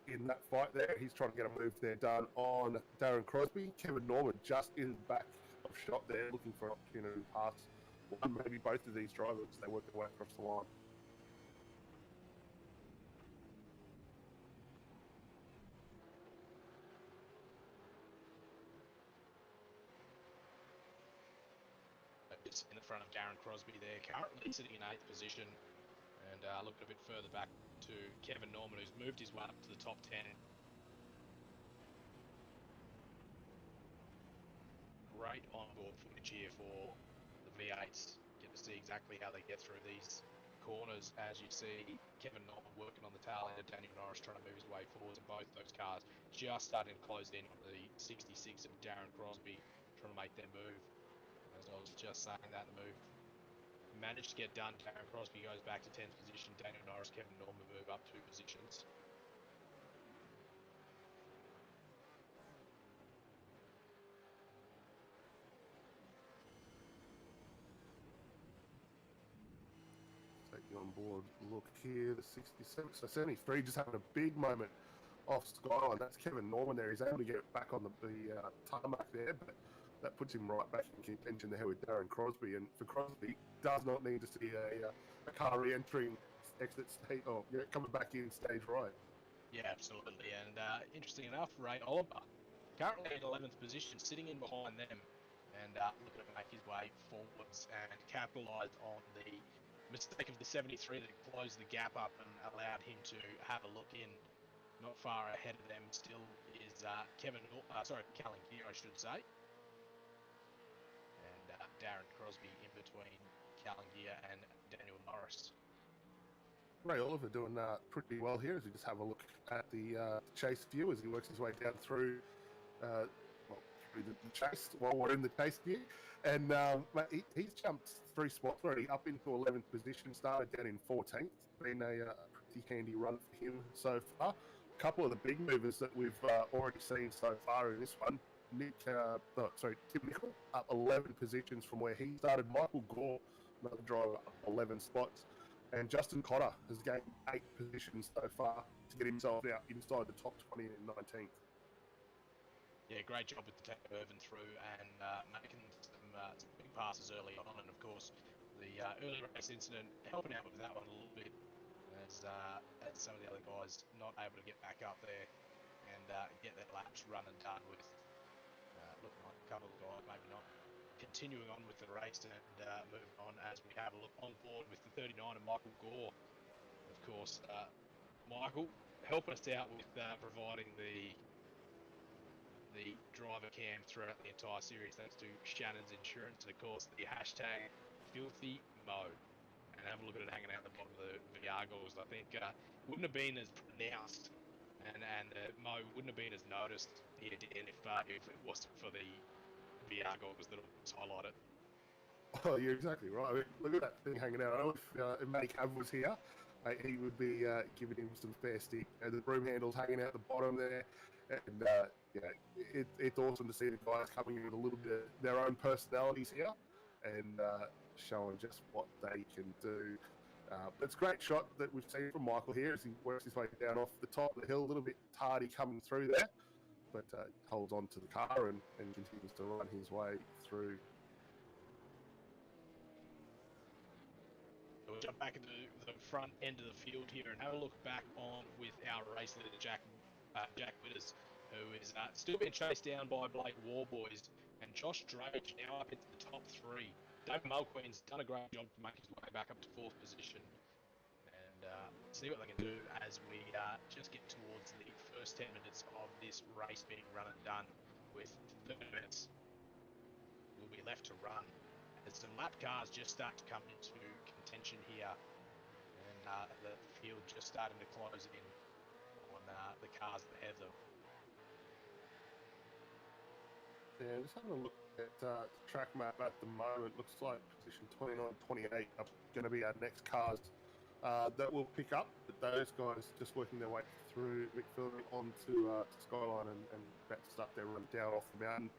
in that fight there. He's trying to get a move there done on Darren Crosby. Kevin Norman just in the back of shot there, looking for an opportunity to pass one, maybe both of these drivers. They work their way across the line. Just in the front of Darren Crosby there, currently sitting in 8th position, and looking a bit further back to Kevin Norman, who's moved his way up to the top 10. Great onboard footage here for the V8s. Get to see exactly how they get through these corners, as you see Kevin Norman working on the tail end of Daniel Norris, trying to move his way forwards, and both those cars just starting to close in on the 66 of Darren Crosby, trying to make their move. As I was just saying, that the move managed to get done. Darren Crosby goes back to 10th position. Daniel Norris, Kevin Norman move up 2 positions. Take the onboard look here, the 67. So 73 just having a big moment off Skyline. That's Kevin Norman there. He's able to get back on the tarmac there, but that puts him right back in contention there with Darren Crosby. And for Crosby, does not need to see a car re-entering exit stage, or coming back in stage right. Yeah, absolutely. And interesting enough, Ray Oliver, currently in 11th position, sitting in behind them, and looking to make his way forwards and capitalise on the mistake of the 73 that closed the gap up and allowed him to have a look in. Not far ahead of them still is Callan Gear, I should say. And Darren Crosby in between Callan Gear and Daniel Norris. Ray Oliver doing pretty well here as we just have a look at the chase view as he works his way down through through the chase while we're in the chase view. And he's jumped 3 spots already up into 11th position, started down in 14th. Been a pretty handy run for him so far. A couple of the big movers that we've already seen so far in this one. Tim Nicol up 11 positions from where he started. Michael Gore, another driver, up 11 spots. And Justin Cotter has gained 8 positions so far to get himself out inside the top 20 in 19th. Yeah, great job with the take Irvin through and making some big passes early on. And of course, the early race incident helping out with that one a little bit as some of the other guys not able to get back up there and get their laps run and done with. Looking like a couple of guys maybe not continuing on with the race and moving on as we have a look on board with the 39 and Michael Gore. Of course, Michael helping us out with providing the driver cam throughout the entire series, thanks to Shannons Insurance and of course the hashtag Filthy Mo. And have a look at it hanging out the bottom of the VR goggles. I think wouldn't have been as pronounced and Mo wouldn't have been as noticed here if it wasn't for the VR goggles that was highlighted. Oh, you're exactly right. I mean, look at that thing hanging out. I know if Matty Cav was here, he would be giving him some fair stick. The broom handle's hanging out the bottom there. And, it's awesome to see the guys coming in with a little bit of their own personalities here and showing just what they can do. It's a great shot that we've seen from Michael here as he works his way down off the top of the hill, a little bit tardy coming through there, but holds on to the car and continues to run his way through. We'll jump back into the front end of the field here and have a look back on with our race leader, Jack Witters, who is still being chased down by Blake Warboys, and Josh Drake now up into the top 3. David Mulqueen's done a great job to make his way back up to 4th position. And see what they can do as we just get towards the first 10 minutes of this race being run and done, with 30 minutes will be left to run as some lap cars just start to come into contention here. the field just starting to close in on the cars ahead of them. Yeah, just having a look at the track map at the moment. Looks like position 29, 28 are going to be our next cars that will pick up. But those guys just working their way through McPhilly onto Skyline and about to start their run down off the mountain.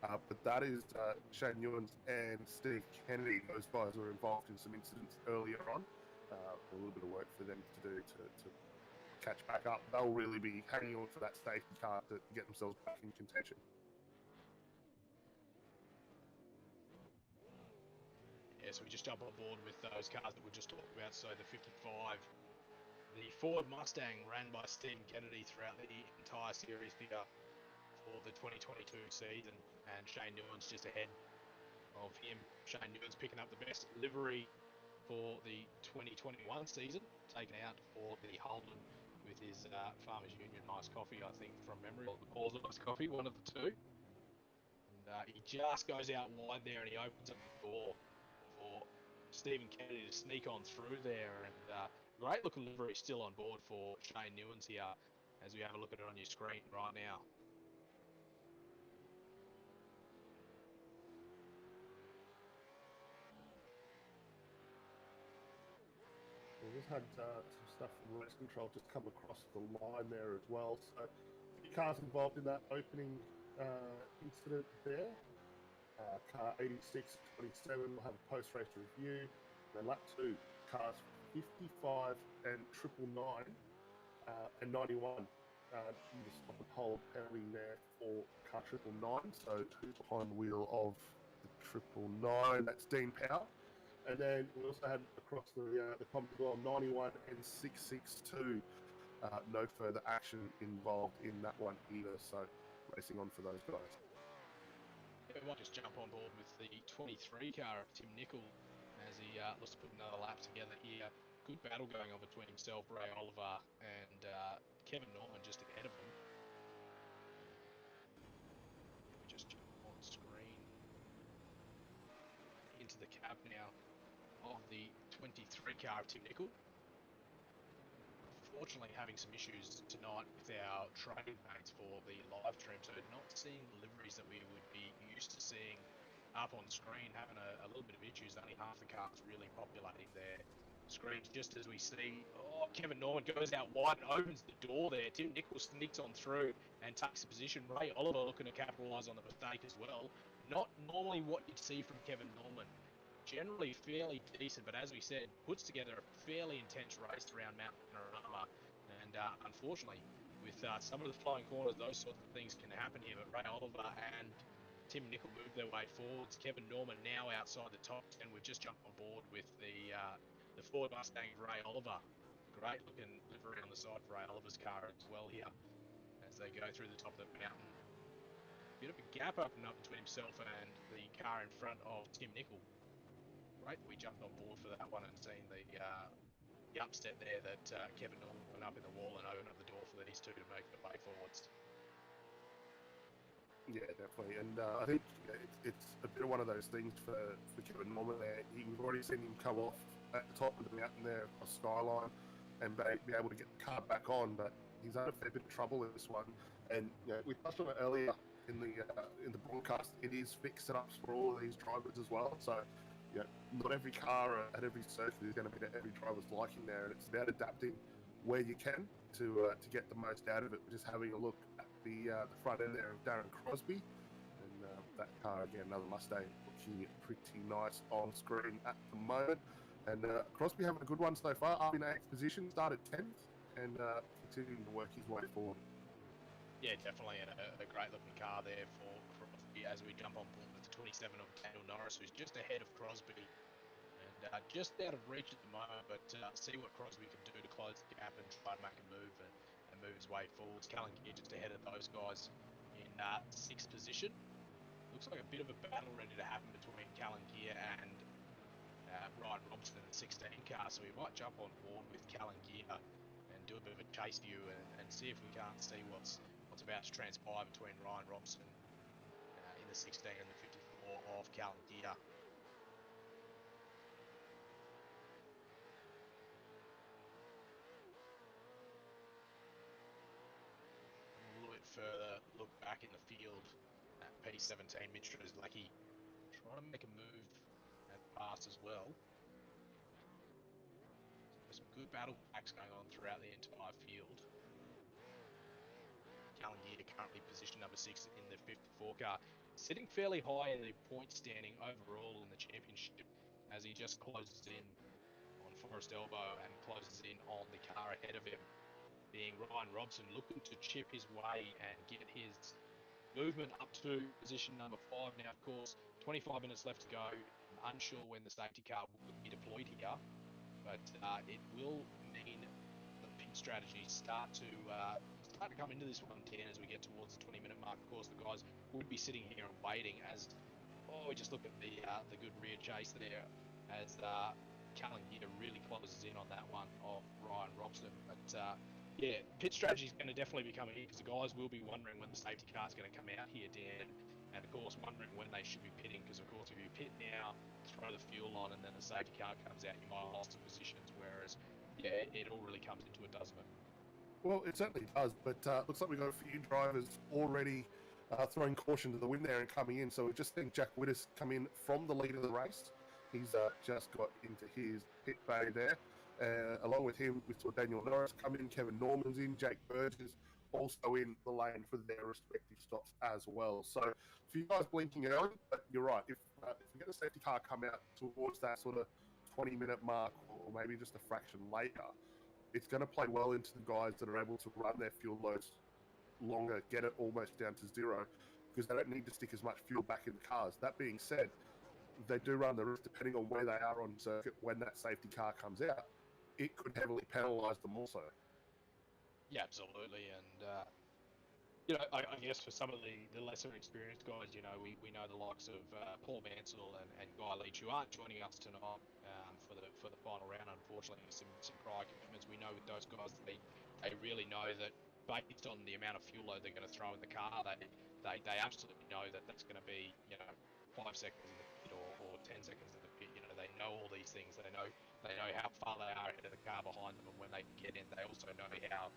But that is Shane Newlands and Steve Kennedy. Those guys were involved in some incidents earlier on. A little bit of work for them to do to catch back up. They'll really be hanging on for that safety car to get themselves back in contention. Yeah, so we just jump on board with those cars that we just talked about. So the 55, the Ford Mustang ran by Stephen Kennedy throughout the entire series here for the 2022 season, and Shane Newlands just ahead of him. Shane Newlands picking up the best livery for the 2021 season, taken out for the Holden with his Farmers Union Iced Coffee, I think, from memory, or the Paul's Iced Coffee, one of the two. And he just goes out wide there and he opens up the door for Stephen Kennedy to sneak on through there, and great looking livery still on board for Shane Newlands here as we have a look at it on your screen right now. We just had some stuff from race control just come across the line there as well. So, a few cars involved in that opening incident there. Car 86-27 will have a post-race review. Then lap 2, cars 55 and 999 and 91. The stop and hold penalty there for car 999. So who's behind the wheel of the 999? That's Dean Power. And then we also had across the comp as well, 91 and 662. No further action involved in that one either. So racing on for those guys. We might just jump on board with the 23 car of Tim Nicol as he looks to put another lap together here. Good battle going on between himself, Ray Oliver, and Kevin Norman just ahead of him. We just jump on screen into the cab now of the 23 car of Tim Nicol. Unfortunately, having some issues tonight with our training mates for the live stream, so not seeing the liveries that we would be used to seeing up on screen, having a little bit of issues. Only half the cars really populating their screens, just as we see Kevin Norman goes out wide and opens the door there. Tim Nicol sneaks on through and takes a position. Ray Oliver looking to capitalise on the mistake as well. Not normally what you'd see from Kevin Norman. Generally fairly decent, but as we said, puts together a fairly intense race around Mount Panorama, and unfortunately, with some of the flowing corners, those sorts of things can happen here. But Ray Oliver and Tim Nicol move their way forwards. Kevin Norman now outside the top 10. We've just jumped on board with the Ford Mustang of Ray Oliver. Great looking livery on the side for Ray Oliver's car as well here as they go through the top of the mountain. Bit of a gap opened up between himself and the car in front of Tim Nicol. Great that we jumped on board for that one and seen the upset there that Kevin Norman went up in the wall and opened up the door for these two to make their way forwards. Yeah, definitely. And I think it's a bit of one of those things for Kevin Norman there. We've already seen him come off at the top of the mountain there across Skyline and be able to get the car back on, but he's had a fair bit of trouble in this one. And we touched on it earlier in the broadcast. It is fixed setups for all of these drivers as well. So not every car at every circuit is going to be to every driver's liking there, and it's about adapting where you can to get the most out of it. We're just having a look at the front end there of Darren Crosby, and that car again, another Mustang, looking pretty nice on screen at the moment. And Crosby having a good one so far, up in 8th position, started 10th, and continuing to work his way forward. Yeah, definitely a great looking car there for Crosby as we jump on board with the 27 of Daniel Norris, who's just ahead of Crosby and just out of reach at the moment, but see what Crosby can do to close the gap and try and make a move and move his way forwards. Callan Gear just ahead of those guys in 6th position. Looks like a bit of a battle ready to happen between Callan Gear and Ryan Robson in the 16 car, so we might jump on board with Callan Gear and do a bit of a chase view and see if we can't see what's about to transpire between Ryan Robson in the 16 and the 54 of Callan Gear. back in the field at P17. Mitch Lucky trying to make a move at the pass as well. There's some good battle packs going on throughout the entire field. Calendar currently position number 6 in the 54 car, sitting fairly high in the point standing overall in the championship as he just closes in on Forest Elbow and closes in on the car ahead of him, being Ryan Robson, looking to chip his way and get his movement up to position number 5. Now, of course, 25 minutes left to go. I'm unsure when the safety car will be deployed here, but it will mean the pit strategies start to come into this one, Dan, as we get towards the 20-minute mark. Of course, the guys would be sitting here and waiting as, we just look at the good rear chase there as Callan here really closes in on that one of Ryan Robson. But yeah, pit strategy is going to definitely become here because the guys will be wondering when the safety car is going to come out here, Dan, and of course wondering when they should be pitting, because of course if you pit now, throw the fuel on, and then the safety car comes out, you might have lost the positions, whereas yeah, it all really comes into it, doesn't it? Well, it certainly does, but looks like we've got a few drivers already throwing caution to the wind there and coming in. So we've just seen Jack Widders come in from the lead of the race. He's just got into his pit bay there. Along with him, we saw Daniel Norris come in, Kevin Norman's in, Jake Burgess also in the lane for their respective stops as well. So a few guys blinking early, but you're right. If we get a safety car come out towards that sort of 20-minute mark or maybe just a fraction later, it's going to play well into the guys that are able to run their fuel loads longer, get it almost down to zero, because they don't need to stick as much fuel back in the cars. That being said, they do run the risk, depending on where they are on circuit, when that safety car comes out, it could heavily penalise them also. Yeah, absolutely. And, you know, I guess for some of the lesser experienced guys, you know, we know the likes of Paul Mansell and Guy Leach, who aren't joining us tonight for the final round, unfortunately. Some prior commitments. We know with those guys, they really know that based on the amount of fuel load they're going to throw in the car, they absolutely know that that's going to be, you know, 5 seconds in the pit or 10 seconds in the pit. You know, they know all these things. They know how far they are ahead of the car behind them, and when they get in, they also know how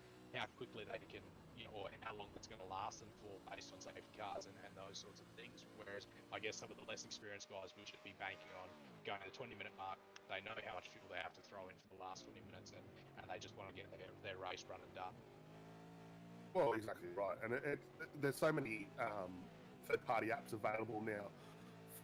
quickly they can, you know, or how long it's going to last them for based on safety cars and those sorts of things. Whereas I guess some of the less experienced guys will just be banking on going to the 20-minute mark. They know how much fuel they have to throw in for the last 20 minutes, and they just want to get their race run and done. Well, exactly right. And there's so many third-party apps available now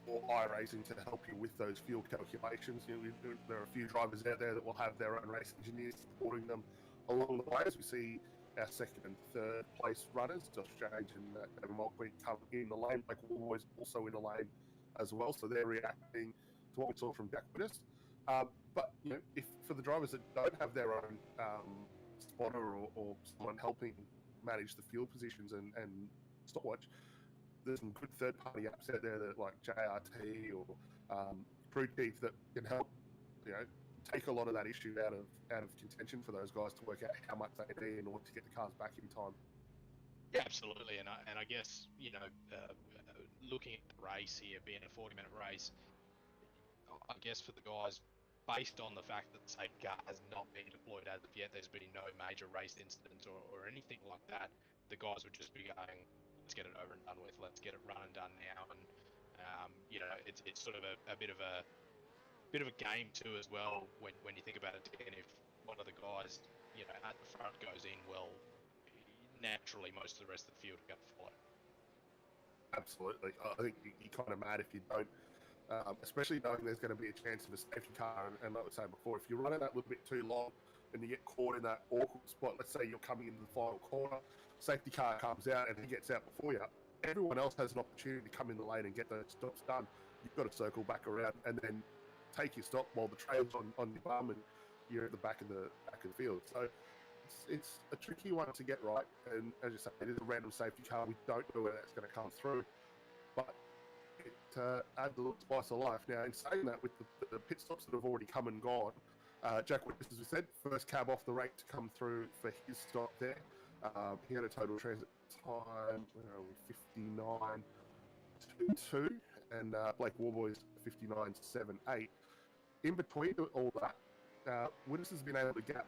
for iRacing to help you with those fuel calculations. You know, there are a few drivers out there that will have their own race engineers supporting them along the way, as we see our second and third place runners, Josh Jage and David Mulqueen, come in the lane. Blake Woolboys also in the lane as well, so they're reacting to what we saw from Jack Widders. But you know, if for the drivers that don't have their own spotter or someone helping manage the fuel positions and stopwatch, there's some good third-party apps out there that like JRT or Crew Chief that can help, you know, take a lot of that issue out of contention for those guys to work out how much they need in order to get the cars back in time. Yeah, absolutely. And I guess, you know, looking at the race here, being a 40-minute race, I guess for the guys, based on the fact that the safety car has not been deployed as of yet, there's been no major race incidents or anything like that, the guys would just be going, let's get it over and done with, let's get it run and done now. And, you know, it's sort of a bit of a game too as well when you think about it. And if one of the guys, you know, at the front goes in, well, naturally most of the rest of the field are going to follow. Absolutely. I think you're kind of mad if you don't, especially knowing there's going to be a chance of a safety car. And like I was saying before, if you're running that little bit too long and you get caught in that awkward spot, let's say you're coming into the final corner, safety car comes out and he gets out before you, everyone else has an opportunity to come in the lane and get those stops done. You've got to circle back around and then take your stop while the trail's on your bum and you're at the back of the field. So it's a tricky one to get right. And as you say, it is a random safety car. We don't know where that's going to come through, but it adds a little spice of life. Now, in saying that, with the pit stops that have already come and gone, Jack Widders, as we said, first cab off the rake to come through for his stop there. He had a total transit time, 59.22, and Blake Warboys 59.78. In between all that, Widders has been able to gap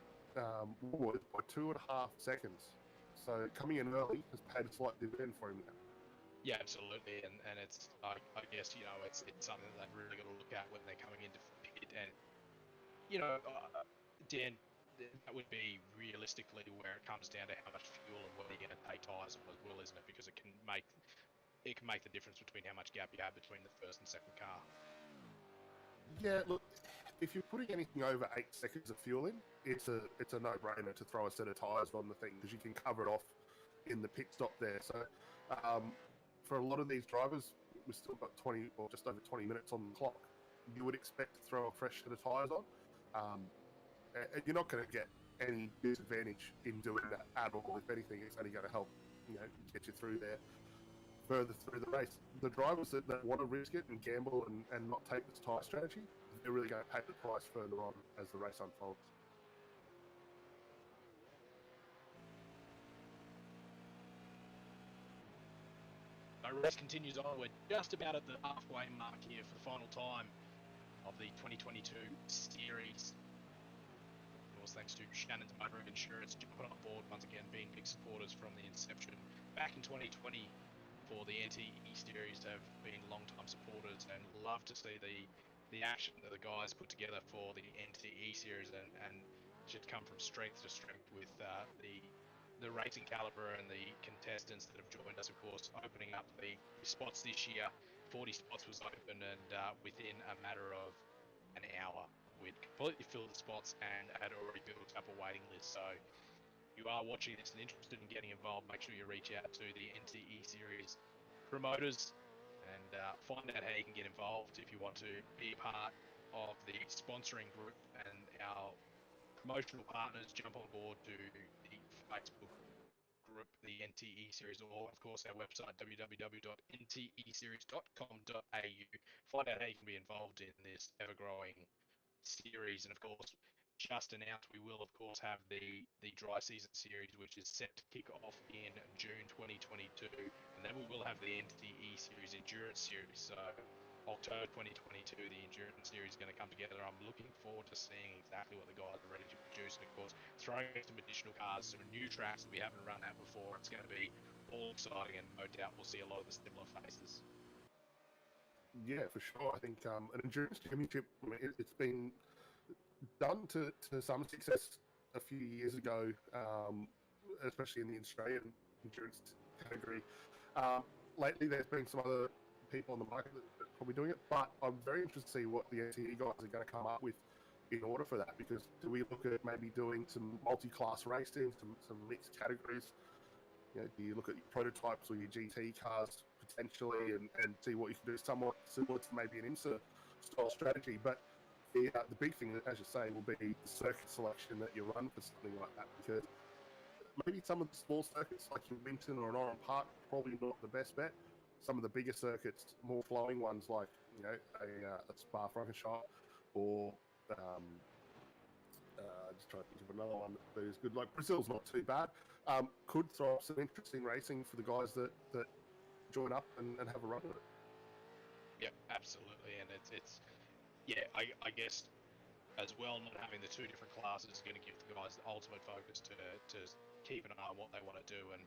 Warboys by 2.5 seconds. So coming in early has paid a slight dividend for him now. Yeah, absolutely, and it's I guess it's something that they've really got to look at when they're coming into pit, and Dan, that would be realistically where it comes down to how much fuel and whether you're going to take tyres on as well, isn't it? Because it can make the difference between how much gap you have between the first and second car. Yeah, look, if you're putting anything over 8 seconds of fuel in, it's a no-brainer to throw a set of tyres on the thing because you can cover it off in the pit stop there. So for a lot of these drivers, we've still got 20 or just over 20 minutes on the clock. You would expect to throw a fresh set of tyres on. And you're not going to get any disadvantage in doing that at all. If anything, it's only going to help get you through there further through the race. The drivers that want to risk it and gamble and not take this tyre strategy, they're really going to pay the price further on as the race unfolds. The race continues on. We're just about at the halfway mark here for the final time of the 2022 series. Of course, thanks to Shannons Motoring Insurance jumping on board once again, being big supporters from the inception back in 2020 for the NTE series. Have been long-time supporters and love to see the action that the guys put together for the NTE series, and should come from strength to strength with the racing caliber and the contestants that have joined us. Of course, opening up the spots this year, 40 spots was open, and within a matter of an hour we'd completely filled the spots and had already built up a waiting list. So you are watching this and interested in getting involved, make sure you reach out to the NTE series promoters and find out how you can get involved. If you want to be a part of the sponsoring group and our promotional partners, jump on board to the Facebook group, the NTE series, or of course our website www.nteseries.com.au. Find out how you can be involved in this ever-growing series. And of course, just announced, we will of course have the dry season series, which is set to kick off in June 2022, and then we will have the NTE series endurance series. So October 2022, the endurance series is going to come together. I'm looking forward to seeing exactly what the guys are ready to produce, and of course throwing in some additional cars, some new tracks that we haven't run at before. It's going to be all exciting, and no doubt we'll see a lot of the similar faces. Yeah, for sure. I think an endurance championship, it's been done to some success a few years ago, especially in the Australian endurance category. Lately, there's been some other people on the market that are probably doing it, but I'm very interested to see what the NTE guys are going to come up with in order for that, because do we look at maybe doing some multi-class racing, some mixed categories? Do you look at your prototypes or your GT cars potentially and see what you can do, somewhat similar to maybe an IMSA style strategy? But the big thing, as you say, will be the circuit selection that you run for something like that, because maybe some of the small circuits like your Winton or an Oran Park, probably not the best bet. Some of the bigger circuits, more flowing ones like a Spa-Francorchamps or just trying to think of another one that is good. Like Brazil's not too bad. Could throw up some interesting racing for the guys that join up and have a run at it. Yep, absolutely, and it's I guess as well, not having the two different classes is going to give the guys the ultimate focus to keep an eye on what they want to do and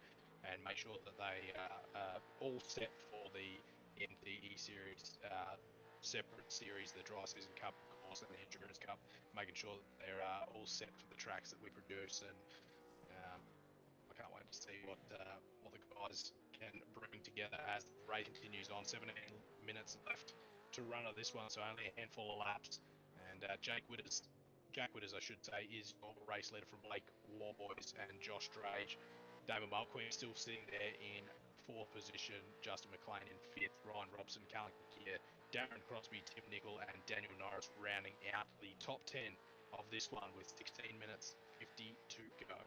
make sure that they are all set for the NTE series, separate series, the Dry Season Cup, of course, and the Endurance Cup, making sure that they're all set for the tracks that we produce. And I can't wait to see what the guys can bring together as the race continues on. 17 minutes left to run of this one, so only a handful of laps. And Jack Witters, I should say, is your race leader from Blake Warboys and Josh Drage. Damon Mulqueen still sitting there in 4th position, Justin McLean in 5th, Ryan Robson, Callum Kier, Darren Crosby, Tim Nicol and Daniel Norris rounding out the top 10 of this one with 16 minutes 50 to go.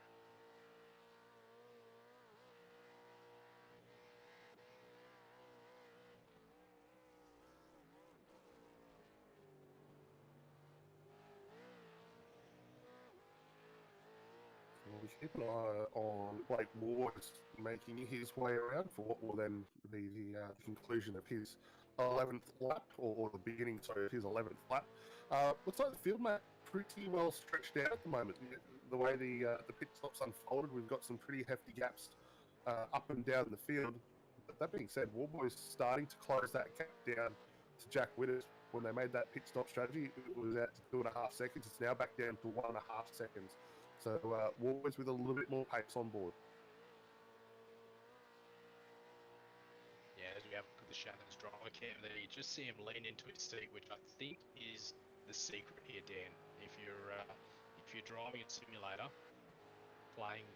Well, we keep an eye on Blake Ward making his way around for what will then be the conclusion of his 11th lap, or the beginning, sorry, of his 11th lap. Looks like the field map pretty well stretched out at the moment. The way the pit stops unfolded, we've got some pretty hefty gaps up and down the field. But that being said, Warboy's starting to close that gap down to Jack Witters. When they made that pit stop strategy, it was out to 2.5 seconds. It's now back down to 1.5 seconds. So Warboy's with a little bit more pace on board. Yeah, as we have a look at the Shannons driver cam there, you just see him lean into his seat, which I think is the secret here, Dan. If you're driving a simulator, playing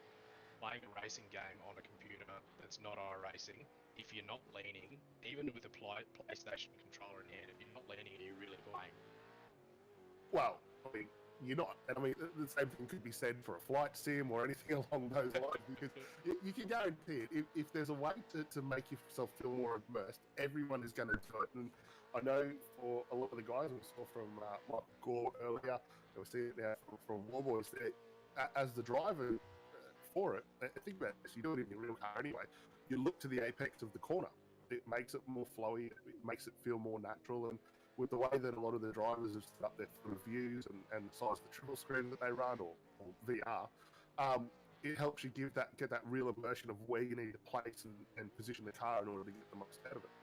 a racing game on a computer that's not iRacing, if you're not leaning, even with a PlayStation controller in hand, if you're not leaning, are you really playing? Well, I mean, you're not. And I mean, the same thing could be said for a flight sim or anything along those lines, because you can guarantee it. If there's a way to make yourself feel more immersed, everyone is going to do it. And I know for a lot of the guys we saw from Michael Gore earlier, and we're seeing it now from Warboys, as the driver for it, think about this, you do it in your real car anyway, you look to the apex of the corner. It makes it more flowy, it makes it feel more natural, and with the way that a lot of the drivers have set up their views and the size of the triple screen that they run, or VR, it helps you get that real immersion of where you need to place and position the car in order to get the most out of it.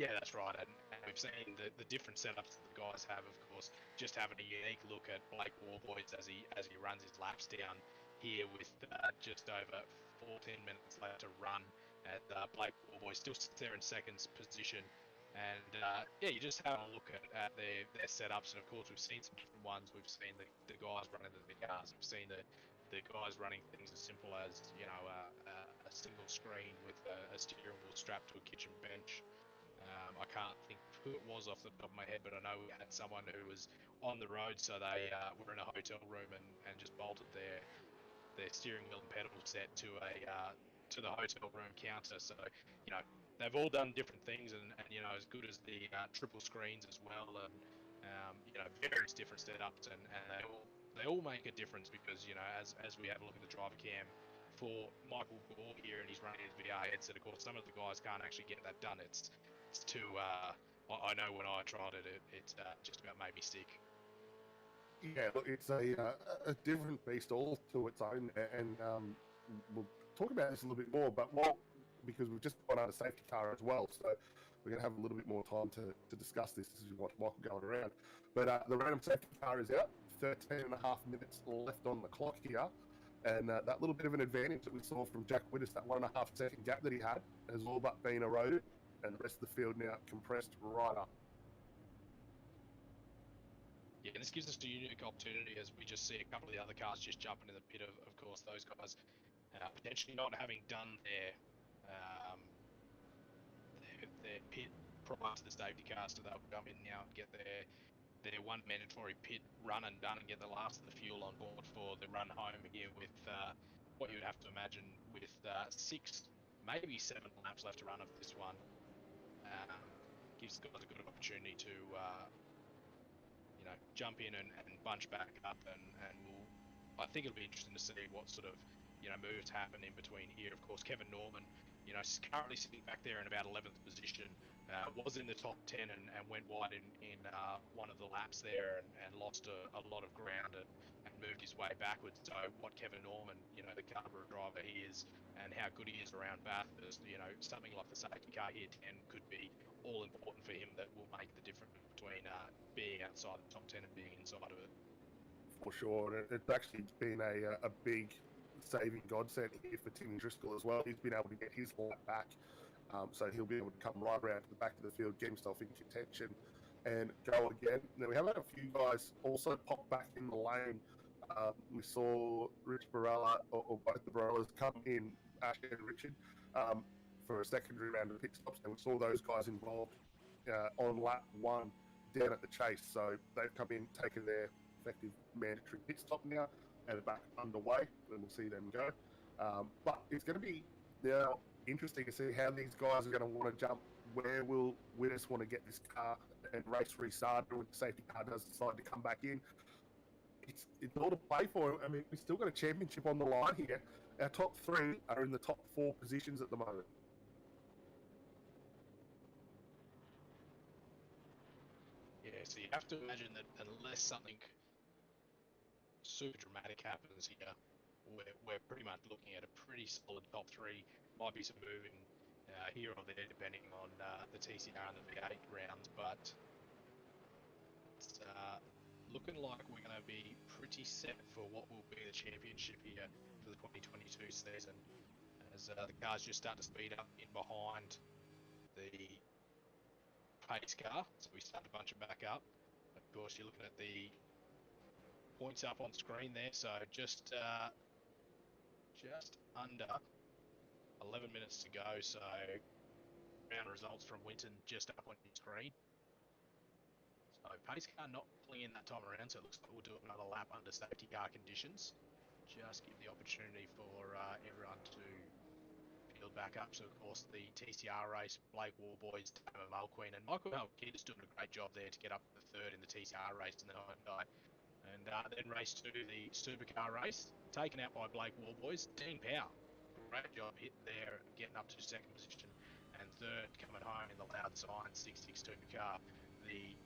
Yeah, that's right, and we've seen the different setups that the guys have. Of course, just having a unique look at Blake Warboys as he runs his laps down here with just over 14 minutes left to run, and Blake Warboy still sits there in second position. And yeah, you just have a look at their setups, and of course we've seen some different ones. We've seen the guys running the cars. We've seen the guys running things as simple as a single screen with a steering wheel strapped to a kitchen bench. I can't think who it was off the top of my head, but I know we had someone who was on the road, so they were in a hotel room and just bolted their steering wheel and pedal set to the hotel room counter. So they've all done different things, and as good as the triple screens as well, and various different setups, and they all make a difference, because as we have a look at the driver cam for Michael Gore here, and he's running his VR headset, of course some of the guys can't actually get that done. It's too I know when I tried it, it just about made me sick. Yeah, look, it's a different beast all to its own, and we'll talk about this a little bit more, but because we've just got out a safety car as well, so we're going to have a little bit more time to discuss this as we watch Michael going around. But the random safety car is out, 13.5 minutes left on the clock here, and that little bit of an advantage that we saw from Jack Witters, that 1.5 second gap that he had, has all but been eroded, and the rest of the field now compressed right up. Yeah, and this gives us a unique opportunity as we just see a couple of the other cars just jumping in the pit. Of course, those guys potentially not having done their pit prior to the safety car, so they'll come in now and get their one mandatory pit run and done, and get the last of the fuel on board for the run home here with what you would have to imagine with 6, maybe 7 laps left to run of this one. Gives the guys a good opportunity to jump in and bunch back up, and I think it'll be interesting to see what sort of moves happen in between here. Of course, Kevin Norman, currently sitting back there in about 11th position, was in the top 10 and went wide in one of the laps there, and lost a lot of ground and moved his way backwards. So what Kevin Norman, the caliber of driver he is, and how good he is around Bathurst, something like the safety car here 10 could be all important for him, that will make the difference between being outside the top 10 and being inside of it. For sure, and it's actually been a big saving godsend here for Timmy Driscoll as well. He's been able to get his lap back, so he'll be able to come right around to the back of the field, get himself in contention, and go again. Now, we have had a few guys also pop back in the lane. We saw Rich Barella, or both the Barellas, come in, Ash and Richard, for a secondary round of pit stops, and we saw those guys involved on lap 1 down at the chase. So they've come in, taken their effective mandatory pit stop now, and are back underway, and we'll see them go. But it's going to be now interesting to see how these guys are going to want to jump. Where will Witters want to get this car and race restart when the safety car does decide to come back in? It's all to play for. I mean, we've still got a championship on the line here. Our top 3 are in the top 4 positions at the moment. Yeah, so you have to imagine that unless something super dramatic happens here, we're pretty much looking at a pretty solid top three. Might be some moving here or there depending on the TCR and the V8 rounds, but it's looking like we're going to be pretty set for what will be the championship here for the 2022 season, as the cars just start to speed up in behind the pace car, so we start to bunch it back up. Of course, you're looking at the points up on screen there, so just under 11 minutes to go, so round results from Winton just up on your screen. So pace car not pulling in that time around, so it looks like we'll do another lap under safety car conditions. Just give the opportunity for everyone to field back up. So of course the TCR race, Blake Warboys, Dyno Mulqueen, and Michael Halkid is doing a great job there to get up to the third in the TCR race in the Hyundai. And then race 2, the supercar race, taken out by Blake Warboys. Dean Power, great job hit there, getting up to second position, and third coming home in the Loud Sign 662 car. The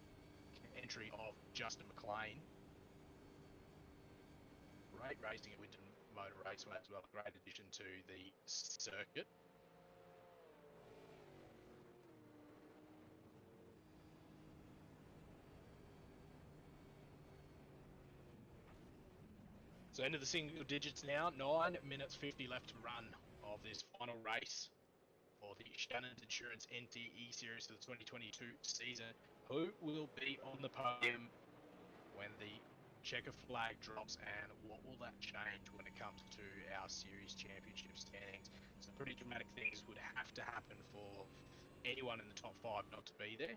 entry of Justin McLean. Great racing at Winton Motor Raceway as well, a great addition to the circuit. So into the single digits now, 9 minutes 50 left to run of this final race for the Shannons Insurance NTE Series for the 2022 season. Who will be on the podium when the checker flag drops, and what will that change when it comes to our series championship standings? Some pretty dramatic things would have to happen for anyone in the top 5 not to be there.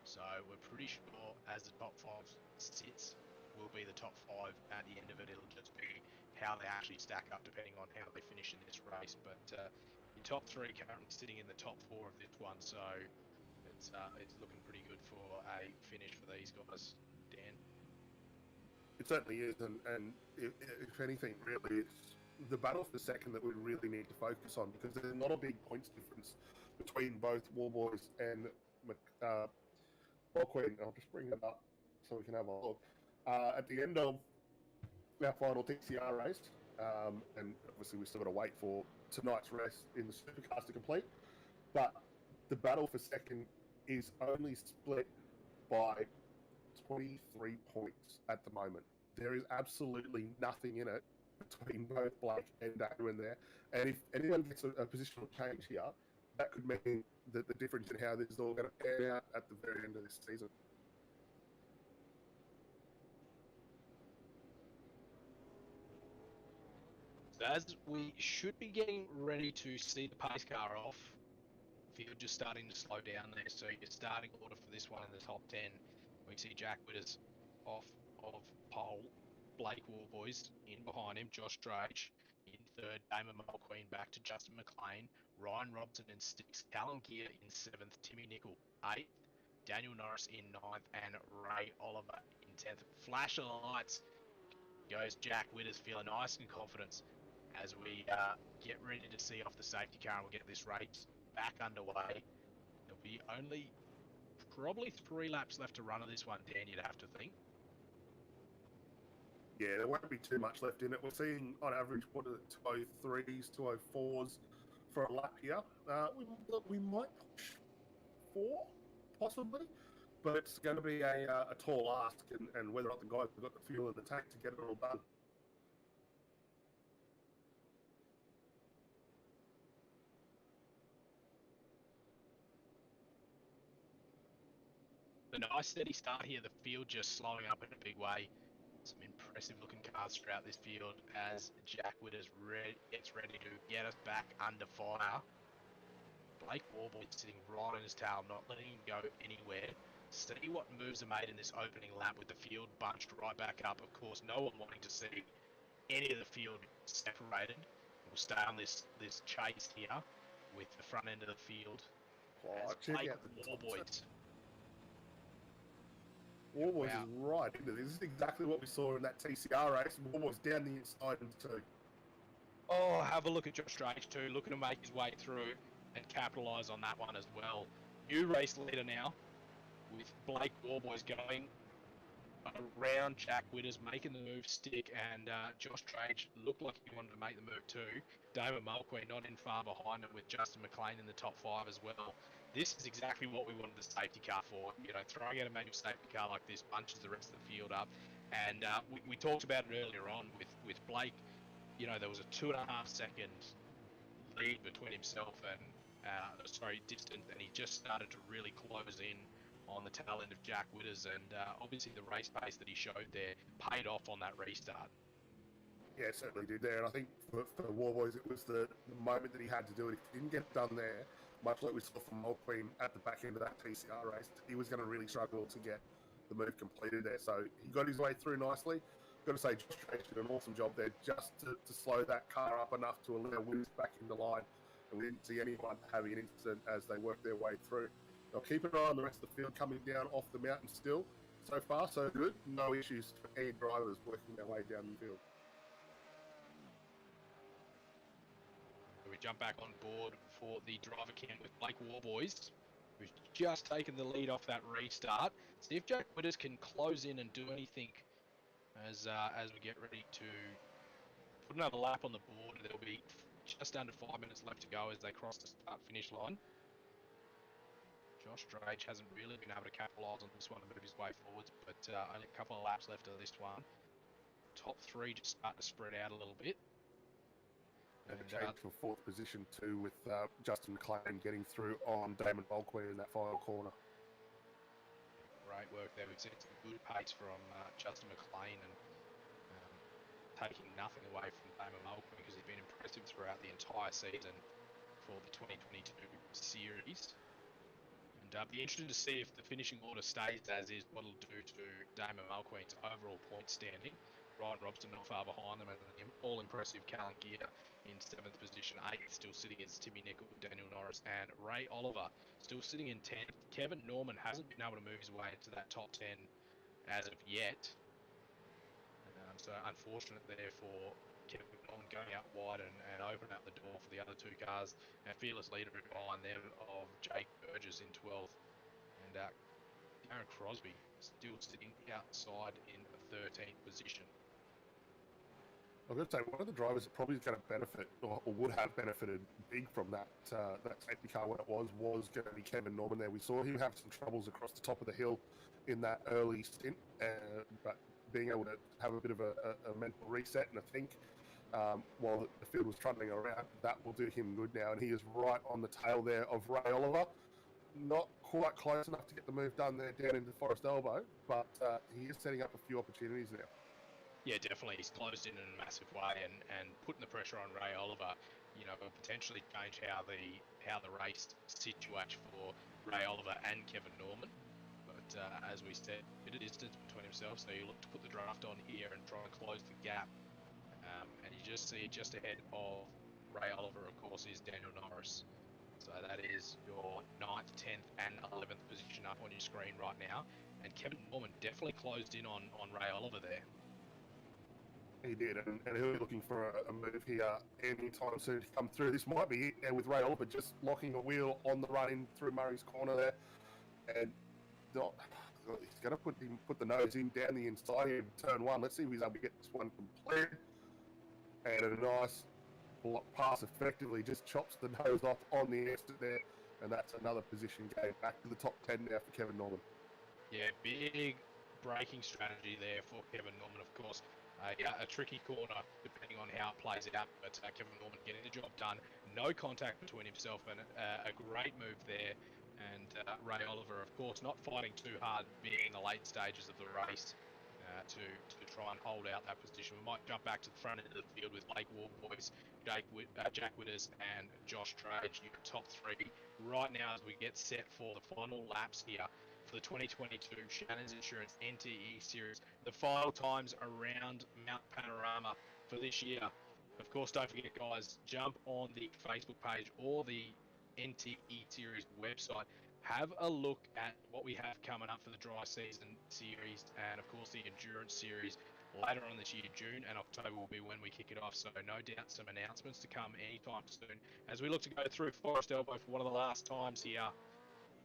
So we're pretty sure as the top 5 sits, will be the top 5 at the end of it. It'll just be how they actually stack up depending on how they finish in this race. But your top 3 currently sitting in the top 4 of this one, so it's looking pretty good for a finish for these guys, Dan. It certainly is, and if anything, really, it's the battle for second that we really need to focus on, because there's not a big points difference between both Warboys and Queen. I'll just bring it up so we can have a look. At the end of our final TCR race, and obviously we've still got to wait for tonight's race in the Supercars to complete, but the battle for second is only split by 23 points at the moment. There is absolutely nothing in it between both Blake and Darwin there, and if anyone gets a positional change here, that could mean that the difference in how this is all going to pan out at the very end of this season. As we should be getting ready to see the pace car off, field just starting to slow down there, so your starting order for this one in the top 10, we see Jack Witters off of pole, Blake Warboys in behind him, Josh Drage in third, Damon Mulqueen back to Justin McLean, Ryan Robson in 6th, Callum Gear in 7th, Timmy Nickel 8th, Daniel Norris in 9th, and Ray Oliver in 10th. Flash of lights goes Jack Witters, feeling nice and confident as we get ready to see off the safety car and we'll get this race back underway. There'll be only probably 3 laps left to run of this one, Dan, you'd have to think. Yeah, there won't be too much left in it. We're seeing on average, what are it, 203s, 204s for a lap here. We might push 4, possibly, but it's going to be a tall ask, and whether or not the guys have got the fuel in the tank to get it all done. A nice steady start here, the field just slowing up in a big way. Some impressive looking cars throughout this field as Jack Witters gets ready to get us back under fire. Blake Warboy sitting right on his tail, not letting him go anywhere. See what moves are made in this opening lap with the field bunched right back up. Of course, no one wanting to see any of the field separated. We'll stay on this chase here with the front end of the field. Oh, Blake Warboys. Warboys is right into this. This is exactly what we saw in that TCR race. Warboys down the inside into 2. Oh, have a look at Josh Drage too, looking to make his way through and capitalise on that one as well. New race leader now, with Blake Warboys going around Jack Witters, making the move stick, and Josh Trage looked like he wanted to make the move too. Damon Mulqueen not in far behind him, with Justin McLean in the top 5 as well. This is exactly what we wanted the safety car for. You know, throwing out a manual safety car like this bunches the rest of the field up. And we talked about it earlier on with Blake. You know, there was a 2.5 second lead between himself and distance, and he just started to really close in on the tail end of Jack Witters, and obviously the race pace that he showed there paid off on that restart. Yeah, it certainly did there, and I think for Warboys it was the moment that he had to do it. If he didn't get it done there, much like we saw from Mulqueen at the back end of that TCR race, he was going to really struggle to get the move completed there. So he got his way through nicely. Got to say, Josh Trage did an awesome job there just to slow that car up enough to allow Witters back in the line, and we didn't see anyone having an incident as they worked their way through. Now keep an eye on the rest of the field coming down off the mountain still. So far, so good. No issues for any drivers working their way down the field. We jump back on board for the driver cam with Blake Warboys, who's just taken the lead off that restart. See if Jack Witters can close in and do anything as we get ready to put another lap on the board. There'll be just under 5 minutes left to go as they cross the start-finish line. Josh Trage hasn't really been able to capitalise on this one and move his way forwards, but only a couple of laps left of this one. Top 3 just start to spread out a little bit. And a change to a 4th position too, with Justin McLean getting through on Damon Mulqueen in that final corner. Great work there. We've seen some good pace from Justin McLean, and taking nothing away from Damon Mulqueen, because he's been impressive throughout the entire season for the 2022 series. And be interested to see if the finishing order stays as is, what it'll do to Damon Mulqueen's overall point standing. Ryan Robson not far behind them, and an all-impressive Callan Gear in 7th position. 8th still sitting is Timmy Nicol, Daniel Norris, and Ray Oliver still sitting in 10th. Kevin Norman hasn't been able to move his way into that top 10 as of yet. So unfortunate there for Kevin Norman, going out wide and opening up the door for the other 2 cars. And fearless leader behind them of Jake Burgess in 12th. And Darren Crosby still sitting outside in 13th position. I've got to say, one of the drivers that probably is going to benefit, or would have benefited big from that safety car when it was going to be Kevin Norman there. We saw him have some troubles across the top of the hill in that early stint, but being able to have a bit of a mental reset and a think while the field was trundling around, that will do him good now. And he is right on the tail there of Ray Oliver. Not quite close enough to get the move done there down into Forest Elbow, but he is setting up a few opportunities now. Yeah, definitely. He's closed in a massive way and putting the pressure on Ray Oliver, you know, will potentially change how the race situates for Ray Oliver and Kevin Norman. But as we said, a bit of distance between himself, so you look to put the draft on here and try and close the gap. And you just see just ahead of Ray Oliver, of course, is Daniel Norris. So that is your 9th, 10th and 11th position up on your screen right now. And Kevin Norman definitely closed in on Ray Oliver there. He did, and he'll be looking for a move here anytime soon to come through. This might be it with Ray Oliver just locking a wheel on the run in through Murray's corner there. And he's going to put the nose in down the inside here in turn 1. Let's see if he's able to get this one completed. And a nice block pass effectively just chops the nose off on the exit there. And that's another position gain back to the top 10 now for Kevin Norman. Yeah, big braking strategy there for Kevin Norman, of course. A tricky corner depending on how it plays out, but Kevin Norman getting the job done. No contact between himself and a great move there. And Ray Oliver, of course, not fighting too hard, being in the late stages of the race to try and hold out that position. We might jump back to the front end of the field with Blake Warboys, Jack Witters and Josh Trage, your top 3 right now as we get set for the final laps here for the 2022 Shannons Insurance NTE Series. The final times around Mount Panorama for this year. Of course, don't forget, guys, jump on the Facebook page or the NTE Series website. Have a look at what we have coming up for the dry season series and, of course, the endurance series later on this year. June and October will be when we kick it off, so no doubt some announcements to come anytime soon as we look to go through Forest Elbow for one of the last times here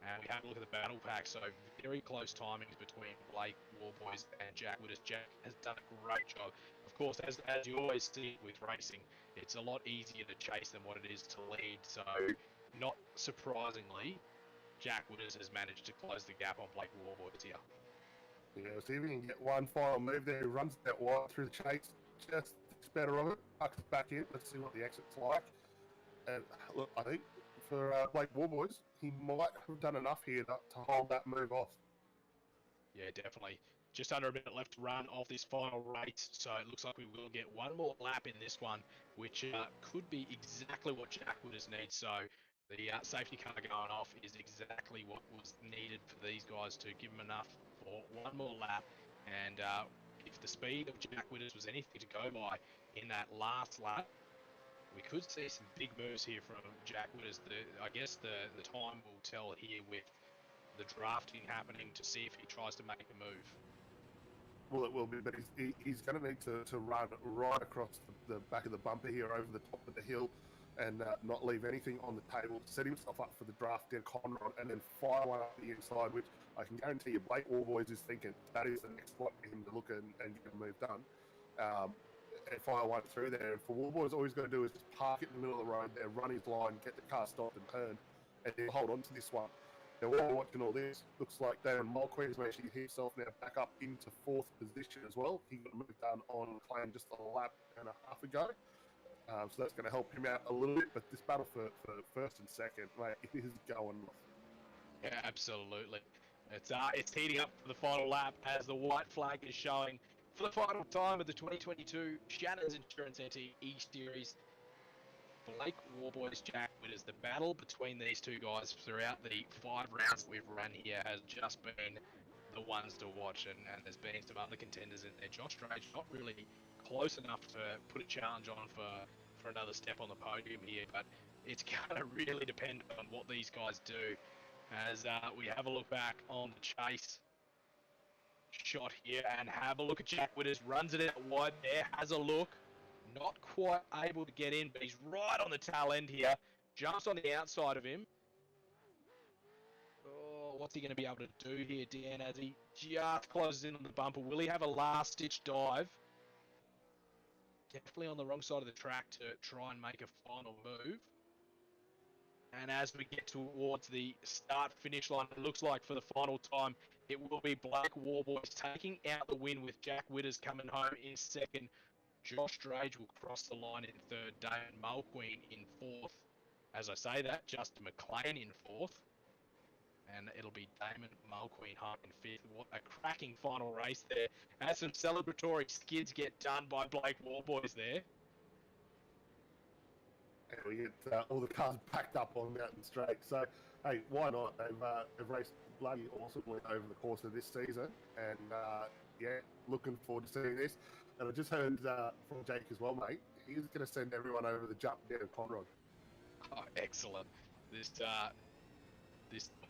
And we have a look at the battle pack, so very close timings between Blake Warboys and Jack Witters. Jack has done a great job. Of course, as you always see with racing, it's a lot easier to chase than what it is to lead. So, not surprisingly, Jack Witters has managed to close the gap on Blake Warboys here. Yeah, so if he can get one final move there, he runs that wide through the chase, just thinks better of it, pucks it back in. Let's see what the exit's like. And look, I think for Blake Warboys, he might have done enough here to hold that move off. Yeah, definitely. Just under a minute left to run of this final race, so it looks like we will get one more lap in this one, which could be exactly what Jack Witters needs. So the safety car going off is exactly what was needed for these guys to give them enough for one more lap. And if the speed of Jack Witters was anything to go by in that last lap, we could see some big moves here from Jack Witters. I guess the time will tell here with the drafting happening to see if he tries to make a move. Well, it will be, but he's going to need to run right across the back of the bumper here over the top of the hill and not leave anything on the table, set himself up for the draft down Conrod, and then fire one up the inside, which I can guarantee you Blake Warboys is thinking that is the next spot for him to look and get a move done. And fire one through there. And for Warboys, all he's got to do is just park it in the middle of the road there, run his line, get the car stopped and turned, and he'll hold on to this one. Now, while we're watching all this, looks like Darren Mulqueen's actually himself now back up into 4th position as well. He got a move done on claim just a lap and a half ago. So that's going to help him out a little bit. But this battle for first and second, mate, it is going off. Yeah, absolutely. It's heating up for the final lap as the white flag is showing for the final time of the 2022 Shannons Insurance NT E-Series. Blake Warboys, Jack Witters. The battle between these two guys throughout the 5 rounds that we've run here has just been the ones to watch, and there's been some other contenders in there. Josh Drage not really close enough to put a challenge on for another step on the podium here, but it's going to really depend on what these guys do as we have a look back on the chase shot here and have a look at Jack Witters. Runs it out wide there, has a look. Not quite able to get in, but he's right on the tail end here. Jumps on the outside of him. Oh, what's he going to be able to do here, Dan, as he just closes in on the bumper? Will he have a last-ditch dive? Definitely on the wrong side of the track to try and make a final move. And as we get towards the start-finish line, it looks like for the final time, it will be Blake Warboys taking out the win with Jack Witters coming home in second. Josh Drage will cross the line in third, Damon Mulqueen in fourth. As I say that, Justin McLean in fourth. And it'll be Damon Mulqueen home in fifth. What a cracking final race there. As some celebratory skids get done by Blake Warboys there. And we get all the cars packed up on Mountain Straight. So, hey, why not? They've raced bloody awesomely over the course of this season. And, yeah, looking forward to seeing this. And I just heard from Jake as well, mate. He's going to send everyone over the jump down Conrod. Oh, excellent. This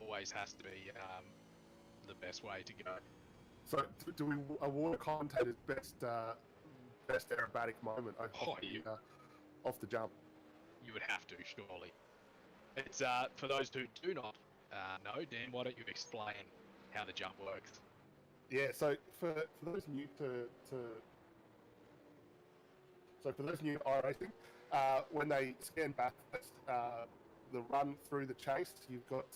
always has to be the best way to go. So, do we award a commentator's best aerobatic moment off the jump? You would have to, surely. It's for those who do not know, Dan, why don't you explain how the jump works? Yeah, so for those new for those new iRacing, when they scan Bathurst, the run through the chase, you've got,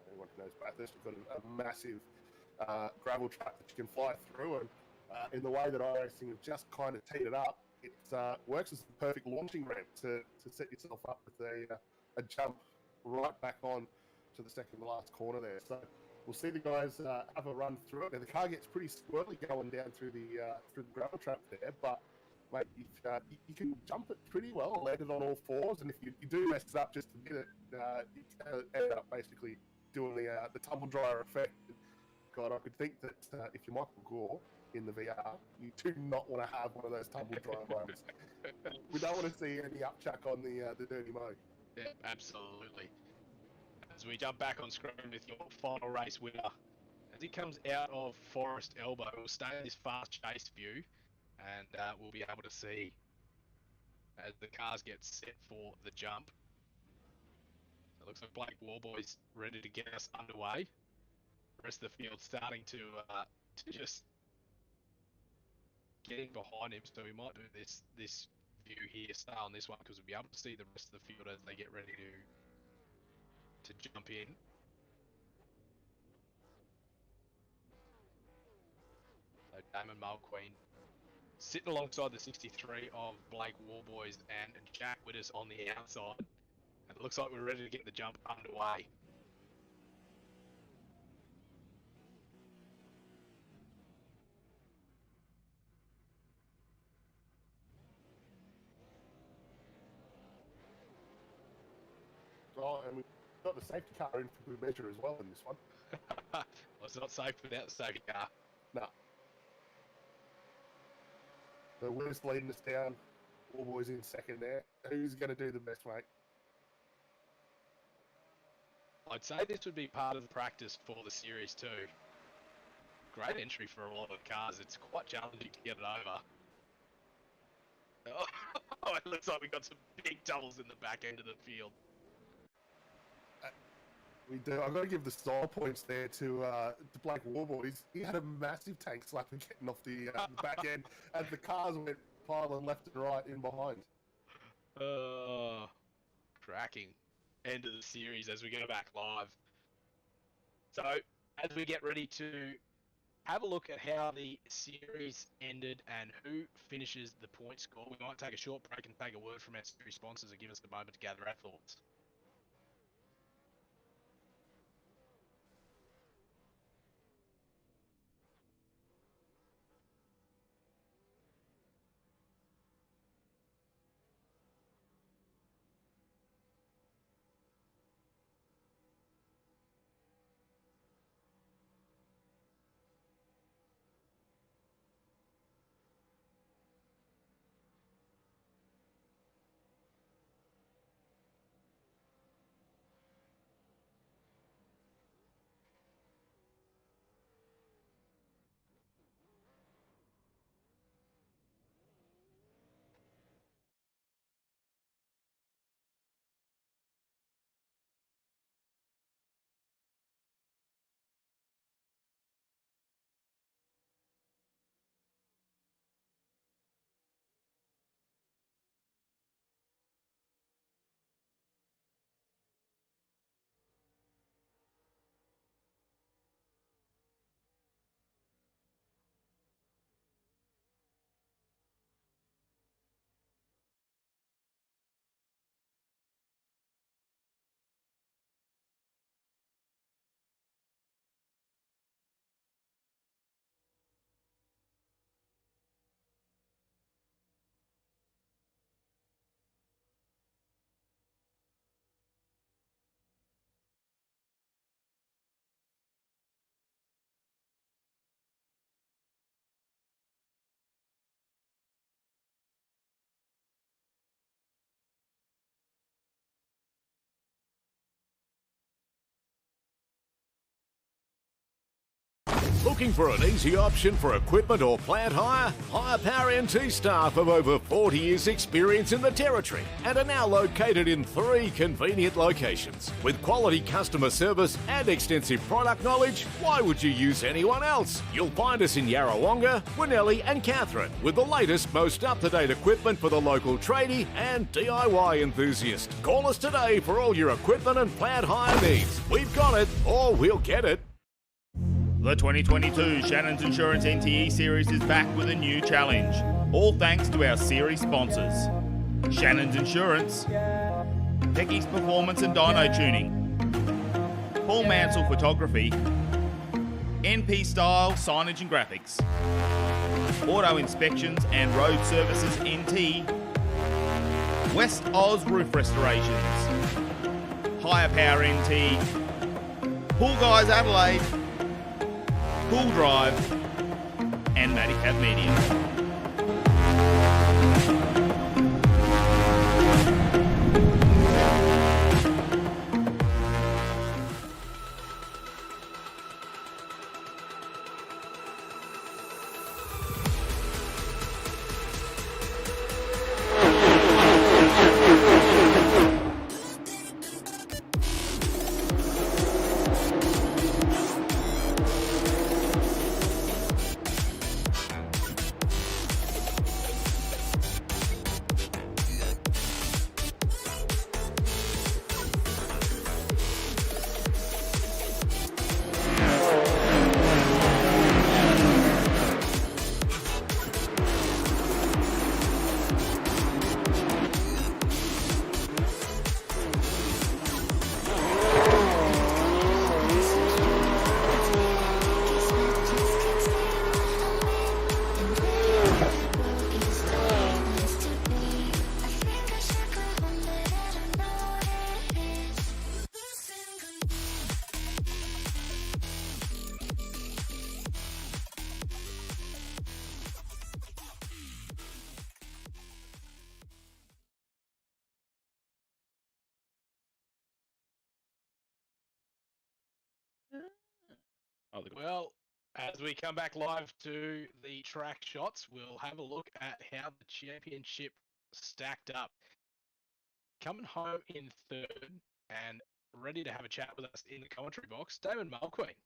everyone who knows Bathurst, you've got a massive gravel track that you can fly through, and in the way that iRacing have just kind of teed it up, it works as the perfect launching ramp to set yourself up with a jump right back on to the second to last corner there. So we'll see the guys have a run through it. Now the car gets pretty squirrely going down through the gravel trap there, but mate, you can jump it pretty well, land it on all fours, and if you do mess it up just a bit, you end up basically doing the tumble dryer effect. God, I could think that if you're Michael Gore in the VR, you do not want to have one of those tumble dryer moments. We don't want to see any upchuck on the dirty mode. Yeah, absolutely. As we jump back on screen with your final race winner, as he comes out of Forest Elbow, we'll stay in this fast chase view, and we'll be able to see as the cars get set for the jump. It looks like Blake Warboy's ready to get us underway. The rest of the field starting to just getting behind him, so we might do this view here, stay on this one, because we'll be able to see the rest of the field as they get ready to jump in. So Damon Mulqueen sitting alongside the 63 of Blake Warboys and Jack Witters on the outside. And it looks like we're ready to get the jump underway. Oh, and we've got the safety car in for good measure as well in this one. Well, it's not safe without the safety car. No. So Witters leading us down. Warboys in second there. Who's going to do the best, mate? I'd say this would be part of the practice for the series too. Great entry for a lot of cars. It's quite challenging to get it over. Oh, it looks like we got some big doubles in the back end of the field. We do. I've got to give the style points there to Blake Warboys. He had a massive tank slapper getting off the back end, as the cars went piling left and right in behind. Cracking end of the series as we go back live. So, as we get ready to have a look at how the series ended and who finishes the point score, we might take a short break and take a word from our series sponsors and give us a moment to gather our thoughts. Looking for an easy option for equipment or plant hire? Hire Power NT staff have over 40 years experience in the territory and are now located in 3 convenient locations. With quality customer service and extensive product knowledge, why would you use anyone else? You'll find us in Yarrawonga, Winnelli and Katherine with the latest, most up-to-date equipment for the local tradie and DIY enthusiast. Call us today for all your equipment and plant hire needs. We've got it, or we'll get it. The 2022 Shannons Insurance NTE Series is back with a new challenge, all thanks to our series sponsors. Shannons Insurance, Pecky's Performance and Dyno Tuning, Paul Mansell Photography, NP Style Signage and Graphics, Auto Inspections and Road Services NT, West Oz Roof Restorations, Higher Power NT, Pool Guys Adelaide, Pool Drive, and Maddicap Media. Well, as we come back live to the track shots, we'll have a look at how the championship stacked up. Coming home in third and ready to have a chat with us in the commentary box, Damon Mulqueen.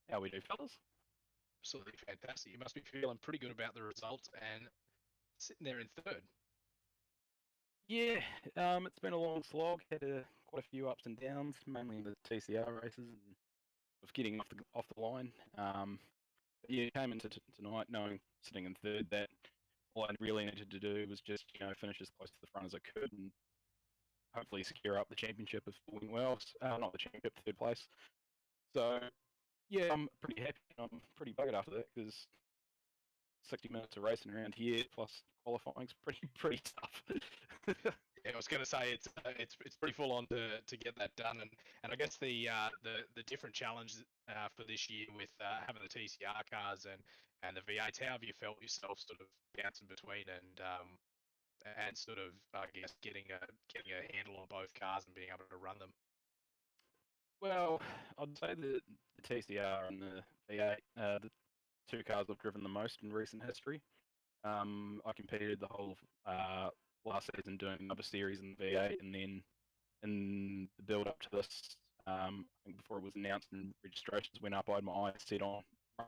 How we do, fellas? Absolutely fantastic. You must be feeling pretty good about the results and sitting there in third. Yeah, it's been a long slog. Had quite a few ups and downs, mainly in the TCR races and of getting off the line. Yeah, came into tonight knowing sitting in third that all I really needed to do was just finish as close to the front as I could and hopefully secure up the championship if all went well. Not the championship, third place. So yeah, I'm pretty happy. I'm pretty buggered after that because 60 minutes of racing around here plus qualifying's pretty tough. Yeah, I was going to say it's pretty full on to get that done, and I guess the different challenges for this year with having the TCR cars and the V8s. How have you felt yourself sort of bouncing between and sort of I guess getting a handle on both cars and being able to run them? Well, I'd say the TCR and the V8, the two cars I've driven the most in recent history. I competed the whole of last season doing another series in the V8, and then in the build up to this, I think before it was announced and registrations went up, I had my eyes set on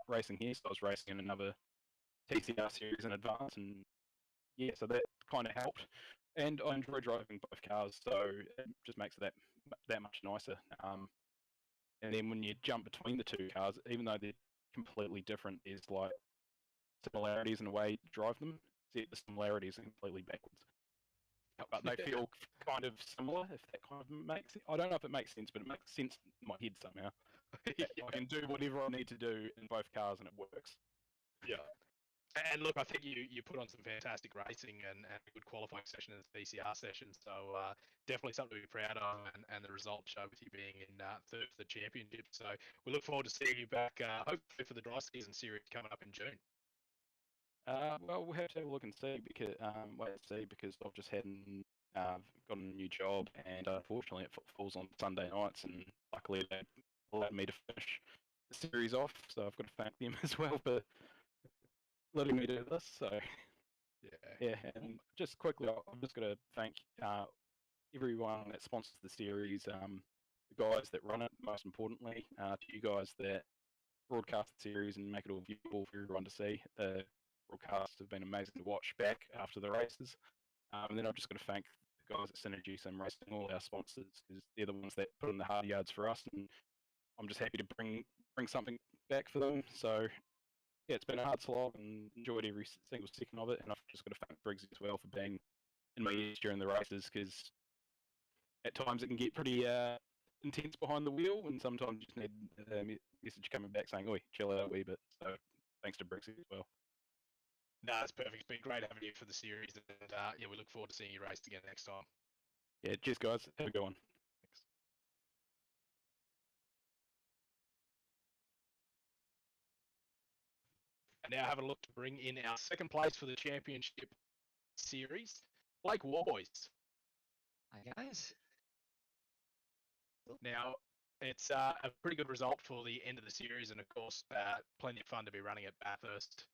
racing here, so I was racing in another TCR series in advance, and yeah, so that kind of helped. And I enjoy driving both cars, so it just makes it that much nicer. And then when you jump between the two cars, even though they're completely different, there's like similarities in the way you drive them. See, the similarities are completely backwards. But they feel kind of similar, if that kind of makes sense. I don't know if it makes sense, but it makes sense in my head somehow. Yeah. I can do whatever I need to do in both cars and it works. Yeah. And look, I think you put on some fantastic racing and a good qualifying session in the TCR session. So definitely something to be proud of, and the results show with you being in third for the championship. So we look forward to seeing you back, hopefully for the dry season series coming up in June. Well, we'll have to have a look and see because I've just got a new job, and unfortunately it falls on Sunday nights, and luckily they allowed me to finish the series off. So I've got to thank them as well for letting me do this. So yeah, and just quickly, I'm just going to thank everyone that sponsors the series, the guys that run it, most importantly, to you guys that broadcast the series and make it all viewable for everyone to see. The broadcasts have been amazing to watch back after the races. And then I've just got to thank the guys at Signage Sim Racing, all our sponsors, because they're the ones that put in the hard yards for us, and I'm just happy to bring something back for them. So yeah, it's been a hard slog and enjoyed every single second of it. And I've just got to thank Briggs as well for being in my ears during the races, because at times it can get pretty intense behind the wheel, and sometimes you just need a message coming back saying, "Oi, chill out a wee bit." So thanks to Briggs as well. No, that's perfect. It's been great having you for the series, and yeah, we look forward to seeing you race again next time. Yeah, cheers guys. Have a good one. Thanks. And now having a look to bring in our second place for the championship series, Blake Warboys. Hi guys. Now, it's a pretty good result for the end of the series, and of course, plenty of fun to be running at Bathurst,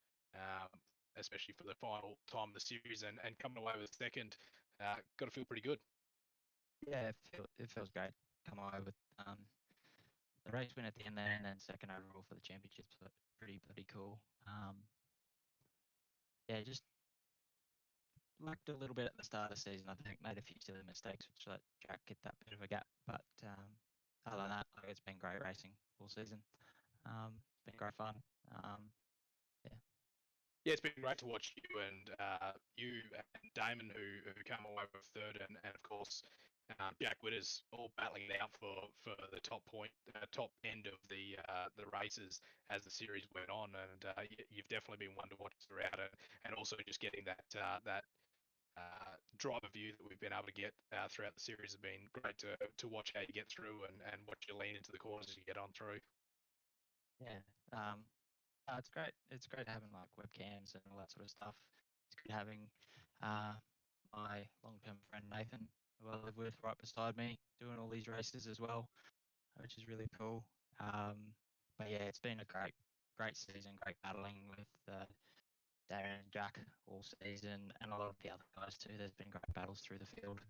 especially for the final time of the series, and coming away with second. Got to feel pretty good. Yeah, it feels great. Come away with the race win at the end there, and then second overall for the championship. So pretty cool. Yeah, just lacked a little bit at the start of the season. I think made a few silly mistakes, which let Jack get that bit of a gap. But other than that, it's been great racing all season. It's been great fun. Yeah, it's been great to watch you and Damon who come away with third, and of course Jack Witters all battling it out for the top end of the races as the series went on, and you've definitely been one to watch throughout it, and also just getting that driver view that we've been able to get throughout the series has been great to watch how you get through and watch you lean into the corners as you get on through. Yeah. It's great. It's great having like webcams and all that sort of stuff. It's good having my long-term friend Nathan, who I live with, right beside me, doing all these races as well, which is really cool. But yeah, it's been a great season, great battling with Darren and Jack all season, and a lot of the other guys too. There's been great battles through the field.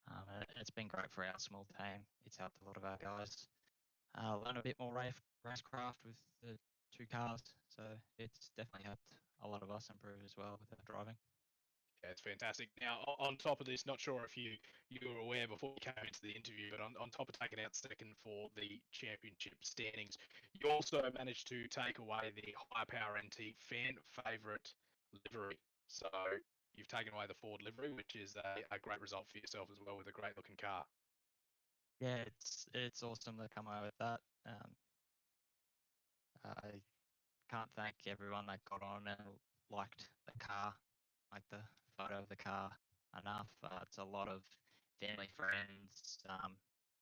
And it's been great for our small team. It's helped a lot of our guys learn a bit more racecraft with the 2 cars. So it's definitely helped a lot of us improve as well with our driving. Yeah, it's fantastic. Now, on top of this, not sure if you were aware before you came into the interview, but on top of taking out second for the championship standings, you also managed to take away the High Power NT fan favourite livery. So you've taken away the Ford livery, which is a great result for yourself as well with a great looking car. Yeah, it's awesome to come away with that. I can't thank everyone that got on and liked the car, like the photo of the car enough. It's a lot of family, friends,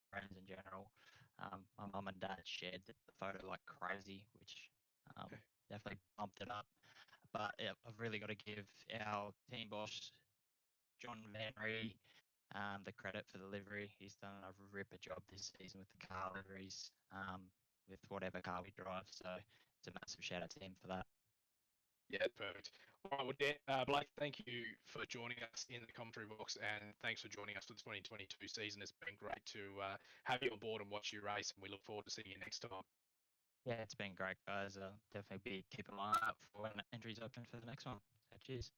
friends in general. My mum and dad shared the photo like crazy, which definitely bumped it up. But yeah, I've really got to give our team boss, John Van Ree, the credit for the livery. He's done a ripper job this season with the car liveries, with whatever car we drive. So it's a massive shout out to him for that. Yeah, perfect. All right, well, Dan, Blake, thank you for joining us in the commentary box, and thanks for joining us for the 2022 season. It's been great to have you on board and watch you race, and we look forward to seeing you next time. Yeah, it's been great, guys. Definitely be keeping an eye out for when entries open for the next one. So cheers.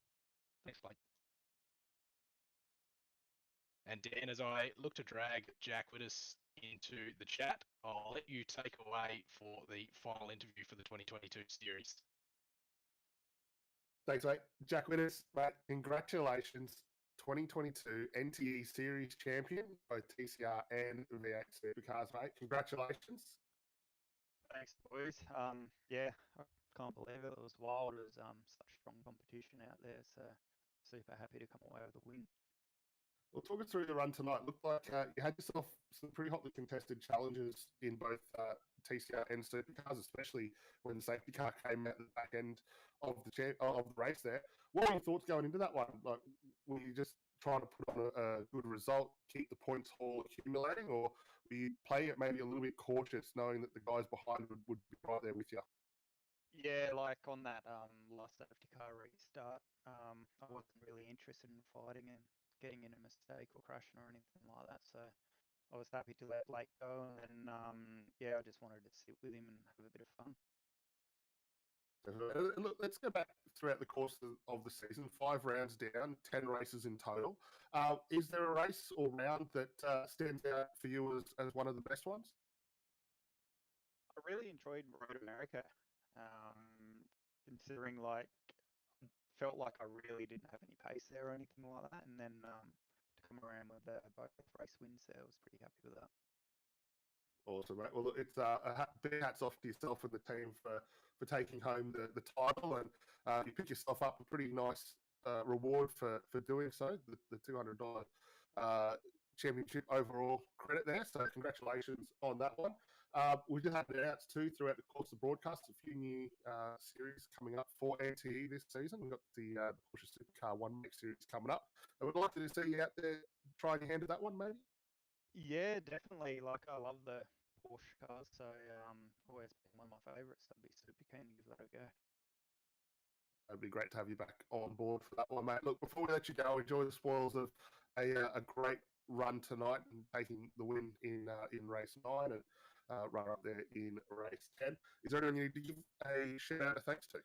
Thanks, Blake. And Dan, as I look to drag Jack with us into the chat, I'll let you take away for the final interview for the 2022 series. Thanks, mate. Jack Winners, mate, congratulations. 2022 NTE Series champion, both TCR and V8 Supercars, mate. Congratulations. Thanks, boys. Yeah, I can't believe it. It was wild. It was such strong competition out there. So super happy to come away with a win. Well, talk us through the run tonight. Looked like you had yourself some pretty hotly contested challenges in both TCR and Supercars, especially when the safety car came out the back end of the race there. What were your thoughts going into that one? Like, were you just trying to put on a good result, keep the points haul accumulating, or were you playing it maybe a little bit cautious, knowing that the guys behind would be right there with you? Yeah, like on that last safety car restart, I wasn't really interested in fighting and getting in a mistake or crashing or anything like that. So I was happy to let Blake go, and then yeah, I just wanted to sit with him and have a bit of fun. Look, let's go back throughout the course of the season. 5 rounds down, 10 races in total. Is there a race or round that stands out for you as one of the best ones? I really enjoyed Road America, considering like felt like I really didn't have any pace there or anything like that, and then to come around with both race wins there, I was pretty happy with that. Awesome, mate. Well, look, it's big hats off to yourself and the team for taking home the title, and you pick yourself up a pretty nice reward for doing so, the $200 championship overall credit there. So congratulations on that one. We did have announced too throughout the course of broadcast a few new series coming up for NTE this season. We've got the Porsche Supercar 1 Make Series coming up. I would like to see you out there trying your hand at that one, maybe. Yeah, definitely. Like I love the Porsche cars, so always been one of my favourites. I'd be super keen to give that a go. It'd be great to have you back on board for that one, mate. Look, before we let you go, enjoy the spoils of a great run tonight and taking the win in race 9 and run up there in race 10. Is there anyone you need to give a shout out of thanks to?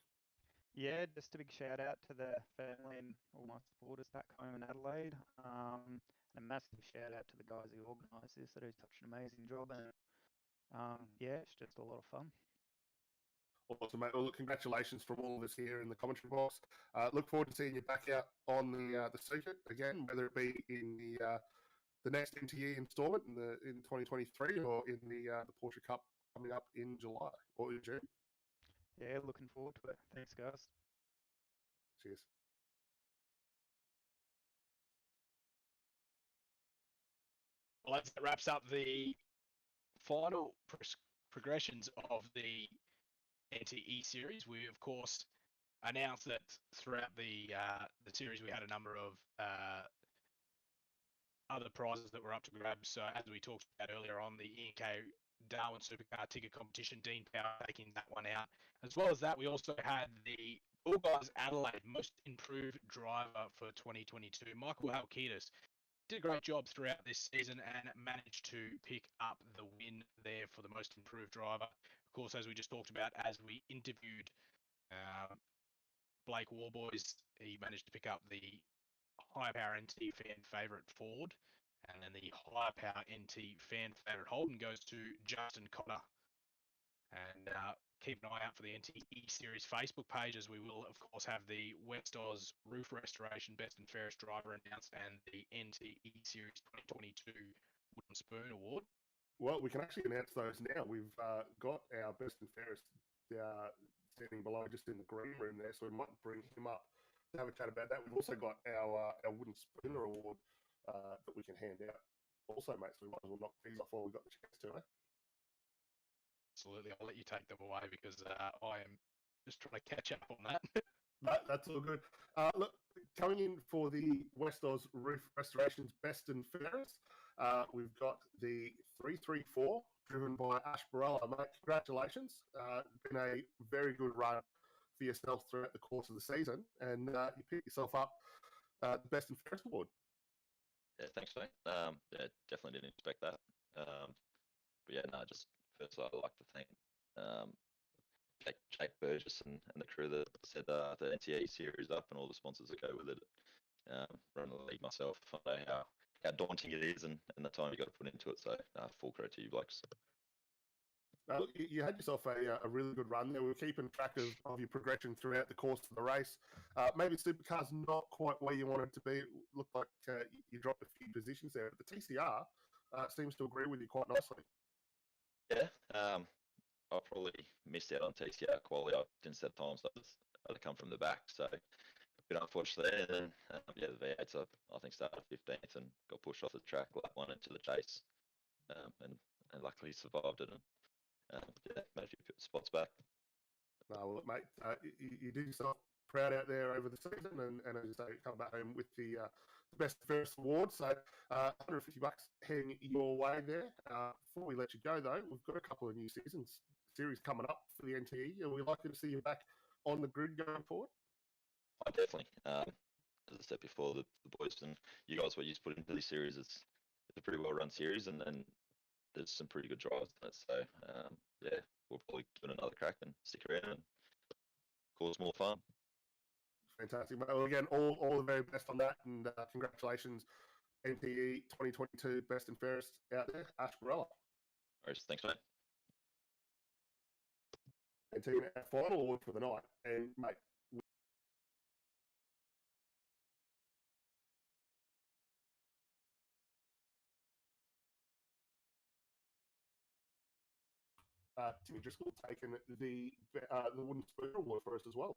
Yeah, just a big shout out to the family and all my supporters back home in Adelaide. And a massive shout out to the guys who organised this. They do such an amazing job, and yeah, it's just a lot of fun. Awesome, mate. Well, look, congratulations from all of us here in the commentary box. Look forward to seeing you back out on the circuit again, whether it be in the next NTE instalment in 2023 or in the Porsche Cup coming up in July or in June. Yeah, looking forward to it. Thanks, guys. Cheers. Well, that wraps up the final progressions of the NTE series. We, of course, announced that throughout the series we had a number of other prizes that were up to grabs. So as we talked about earlier on, the EK Darwin Supercar ticket competition, Dean Power taking that one out. As well as that, we also had the All Guys Adelaide Most Improved Driver for 2022, Michael Halkitis. Did a great job throughout this season and managed to pick up the win there for the Most Improved Driver. Of course, as we just talked about, as we interviewed Blake Warboys, he managed to pick up the High Power NT fan favourite Ford, and then the High Power NT fan favourite Holden goes to Justin Cotter. And keep an eye out for the NTE Series Facebook page, as we will, of course, have the West Oz Roof Restoration Best and Fairest Driver announced and the NTE Series 2022 Wooden Spoon Award. Well, we can actually announce those now. We've got our best and fairest standing below, just in the green room there, so we might bring him up to have a chat about that. We've also got our Wooden Spooner Award that we can hand out also, mate, so we might as well knock these off while we've got the chance to, eh? Absolutely, I'll let you take them away because I am just trying to catch up on that. That's all good. Look, coming in for the West Oz Roof Restoration's Best and Fairest, we've got the 334 driven by Ash Barella. Mate, congratulations. Been a very good run for yourself throughout the course of the season, and you picked yourself up the Best and Fairest award. Yeah, thanks, mate. Yeah, definitely didn't expect that. But yeah, no, just first I'd like to thank Jake Burgess and the crew that set the NTA series up and all the sponsors that go with it. Running the league myself, I know how daunting it is and the time you got to put into it. So full credit to you blokes. Look, you had yourself a really good run there. We were keeping track of your progression throughout the course of the race. Maybe Supercar's not quite where you wanted to be. It looked like you dropped a few positions there. But the TCR seems to agree with you quite nicely. Yeah, I probably missed out on TCR quality. I didn't set times. I had to come from the back. So a bit unfortunate there. And then, yeah, the V8s, I think, started 15th and got pushed off the track, lap one into the chase. And luckily survived it. And yeah, made a few spots back. No, well, mate, you did yourself proud out there over the season, and as you say, come back home with the Best and Fairest award. So $150 heading your way there. Before we let you go, though, we've got a couple of new series coming up for the NTE, and we'd like to see you back on the grid going forward. Oh, definitely. As I said before, the boys and you guys, what you put into this series, it's a pretty well run series, and there's some pretty good drives in it. So yeah, we'll probably give it another crack and stick around and cause more fun. Fantastic. Well, again, all the very best on that, and congratulations, NTE 2022 Best and Fairest out there, Ash Barella. Thanks, mate. And team our final award for the night, and mate, Timmy Driscoll taking the Wooden Spoon Award for us as well.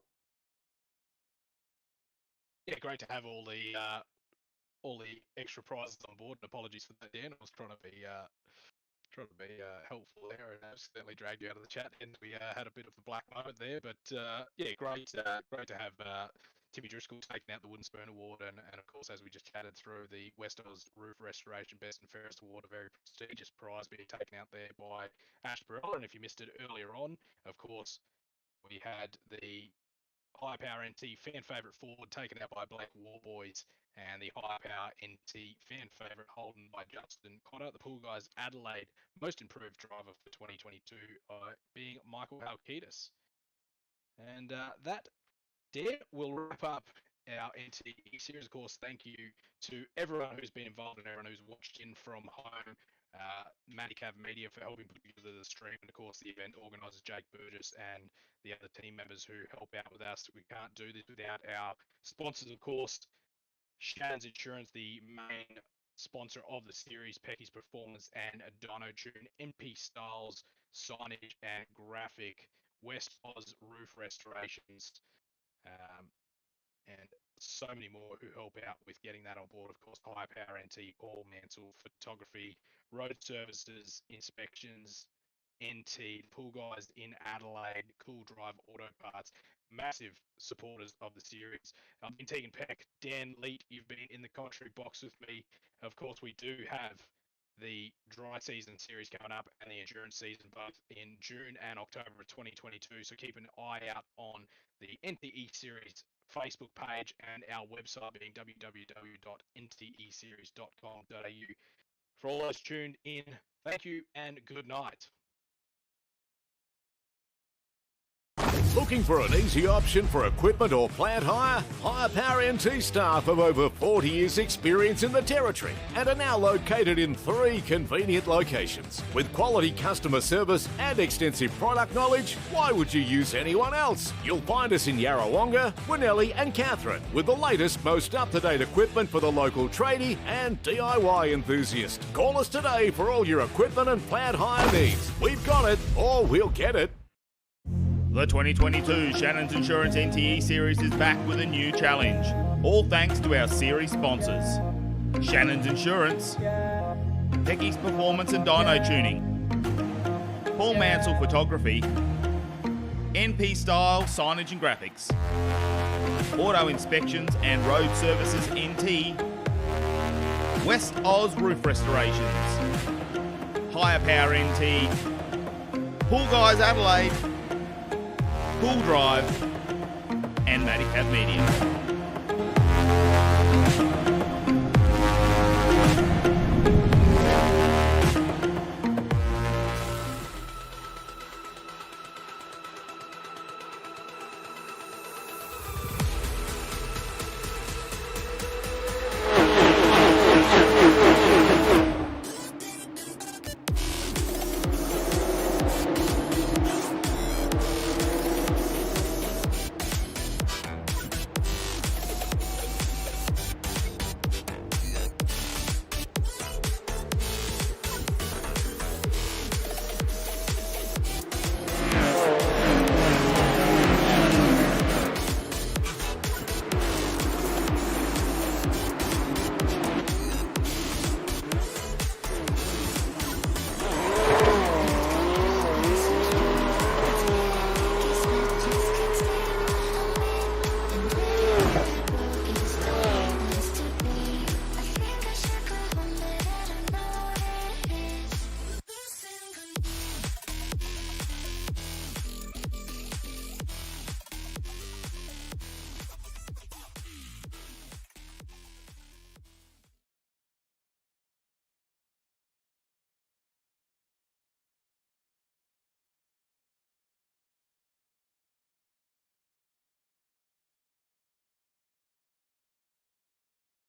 Yeah, great to have all the extra prizes on board. And apologies for that, Dan. I was trying to be helpful there and accidentally dragged you out of the chat, and we had a bit of a black moment there. But yeah, great to have Timmy Driscoll taking out the Wooden Spoon Award, and of course, as we just chatted through, the West Oz Roof Restoration Best and Fairest Award, a very prestigious prize being taken out there by Ash Barella. And if you missed it earlier on, of course, we had the High Power NT fan favourite Ford taken out by Blake Warboys, and the High Power NT fan favourite Holden by Justin Cotter. The Pool Guys Adelaide Most Improved Driver for 2022 being Michael Halkitis. And that there will wrap up our NTE series. Of course, thank you to everyone who's been involved and everyone who's watched in from home. Manicav Media for helping put together the stream, and of course the event organisers Jake Burgess and the other team members who help out with us. We can't do this without our sponsors, of course. Shannons Insurance, the main sponsor of the series, Pecky's Performance and Dyno Tune, MP Styles, Signage and Graphic, West Oz Roof Restorations, and so many more who help out with getting that on board. Of course, High Power NT, Mansell Photography, Road Services, Inspections, NT, Pool Guys in Adelaide, Cool Drive Auto Parts, massive supporters of the series. I've been Tegan Peck, Dan Leet, you've been in the commentary box with me. Of course, we do have the dry season series coming up and the endurance season both in June and October of 2022. So keep an eye out on the NTE series Facebook page and our website being www.nteseries.com.au. For all those tuned in, thank you and good night. Looking for an easy option for equipment or plant hire? Hire Power NT staff have over 40 years experience in the territory and are now located in 3 convenient locations. With quality customer service and extensive product knowledge, why would you use anyone else? You'll find us in Yarrawonga, Winnelli and Katherine with the latest, most up-to-date equipment for the local tradie and DIY enthusiast. Call us today for all your equipment and plant hire needs. We've got it, or we'll get it. The 2022 Shannons Insurance NTE Series is back with a new challenge, all thanks to our series sponsors. Shannons Insurance, Pecky's Performance and Dyno Tuning, Paul Mansell Photography, NP Style Signage and Graphics, Auto Inspections and Road Services NT, West Oz Roof Restorations, Higher Power NT, Pool Guys Adelaide, Cool Drive, and Matty Cat Media.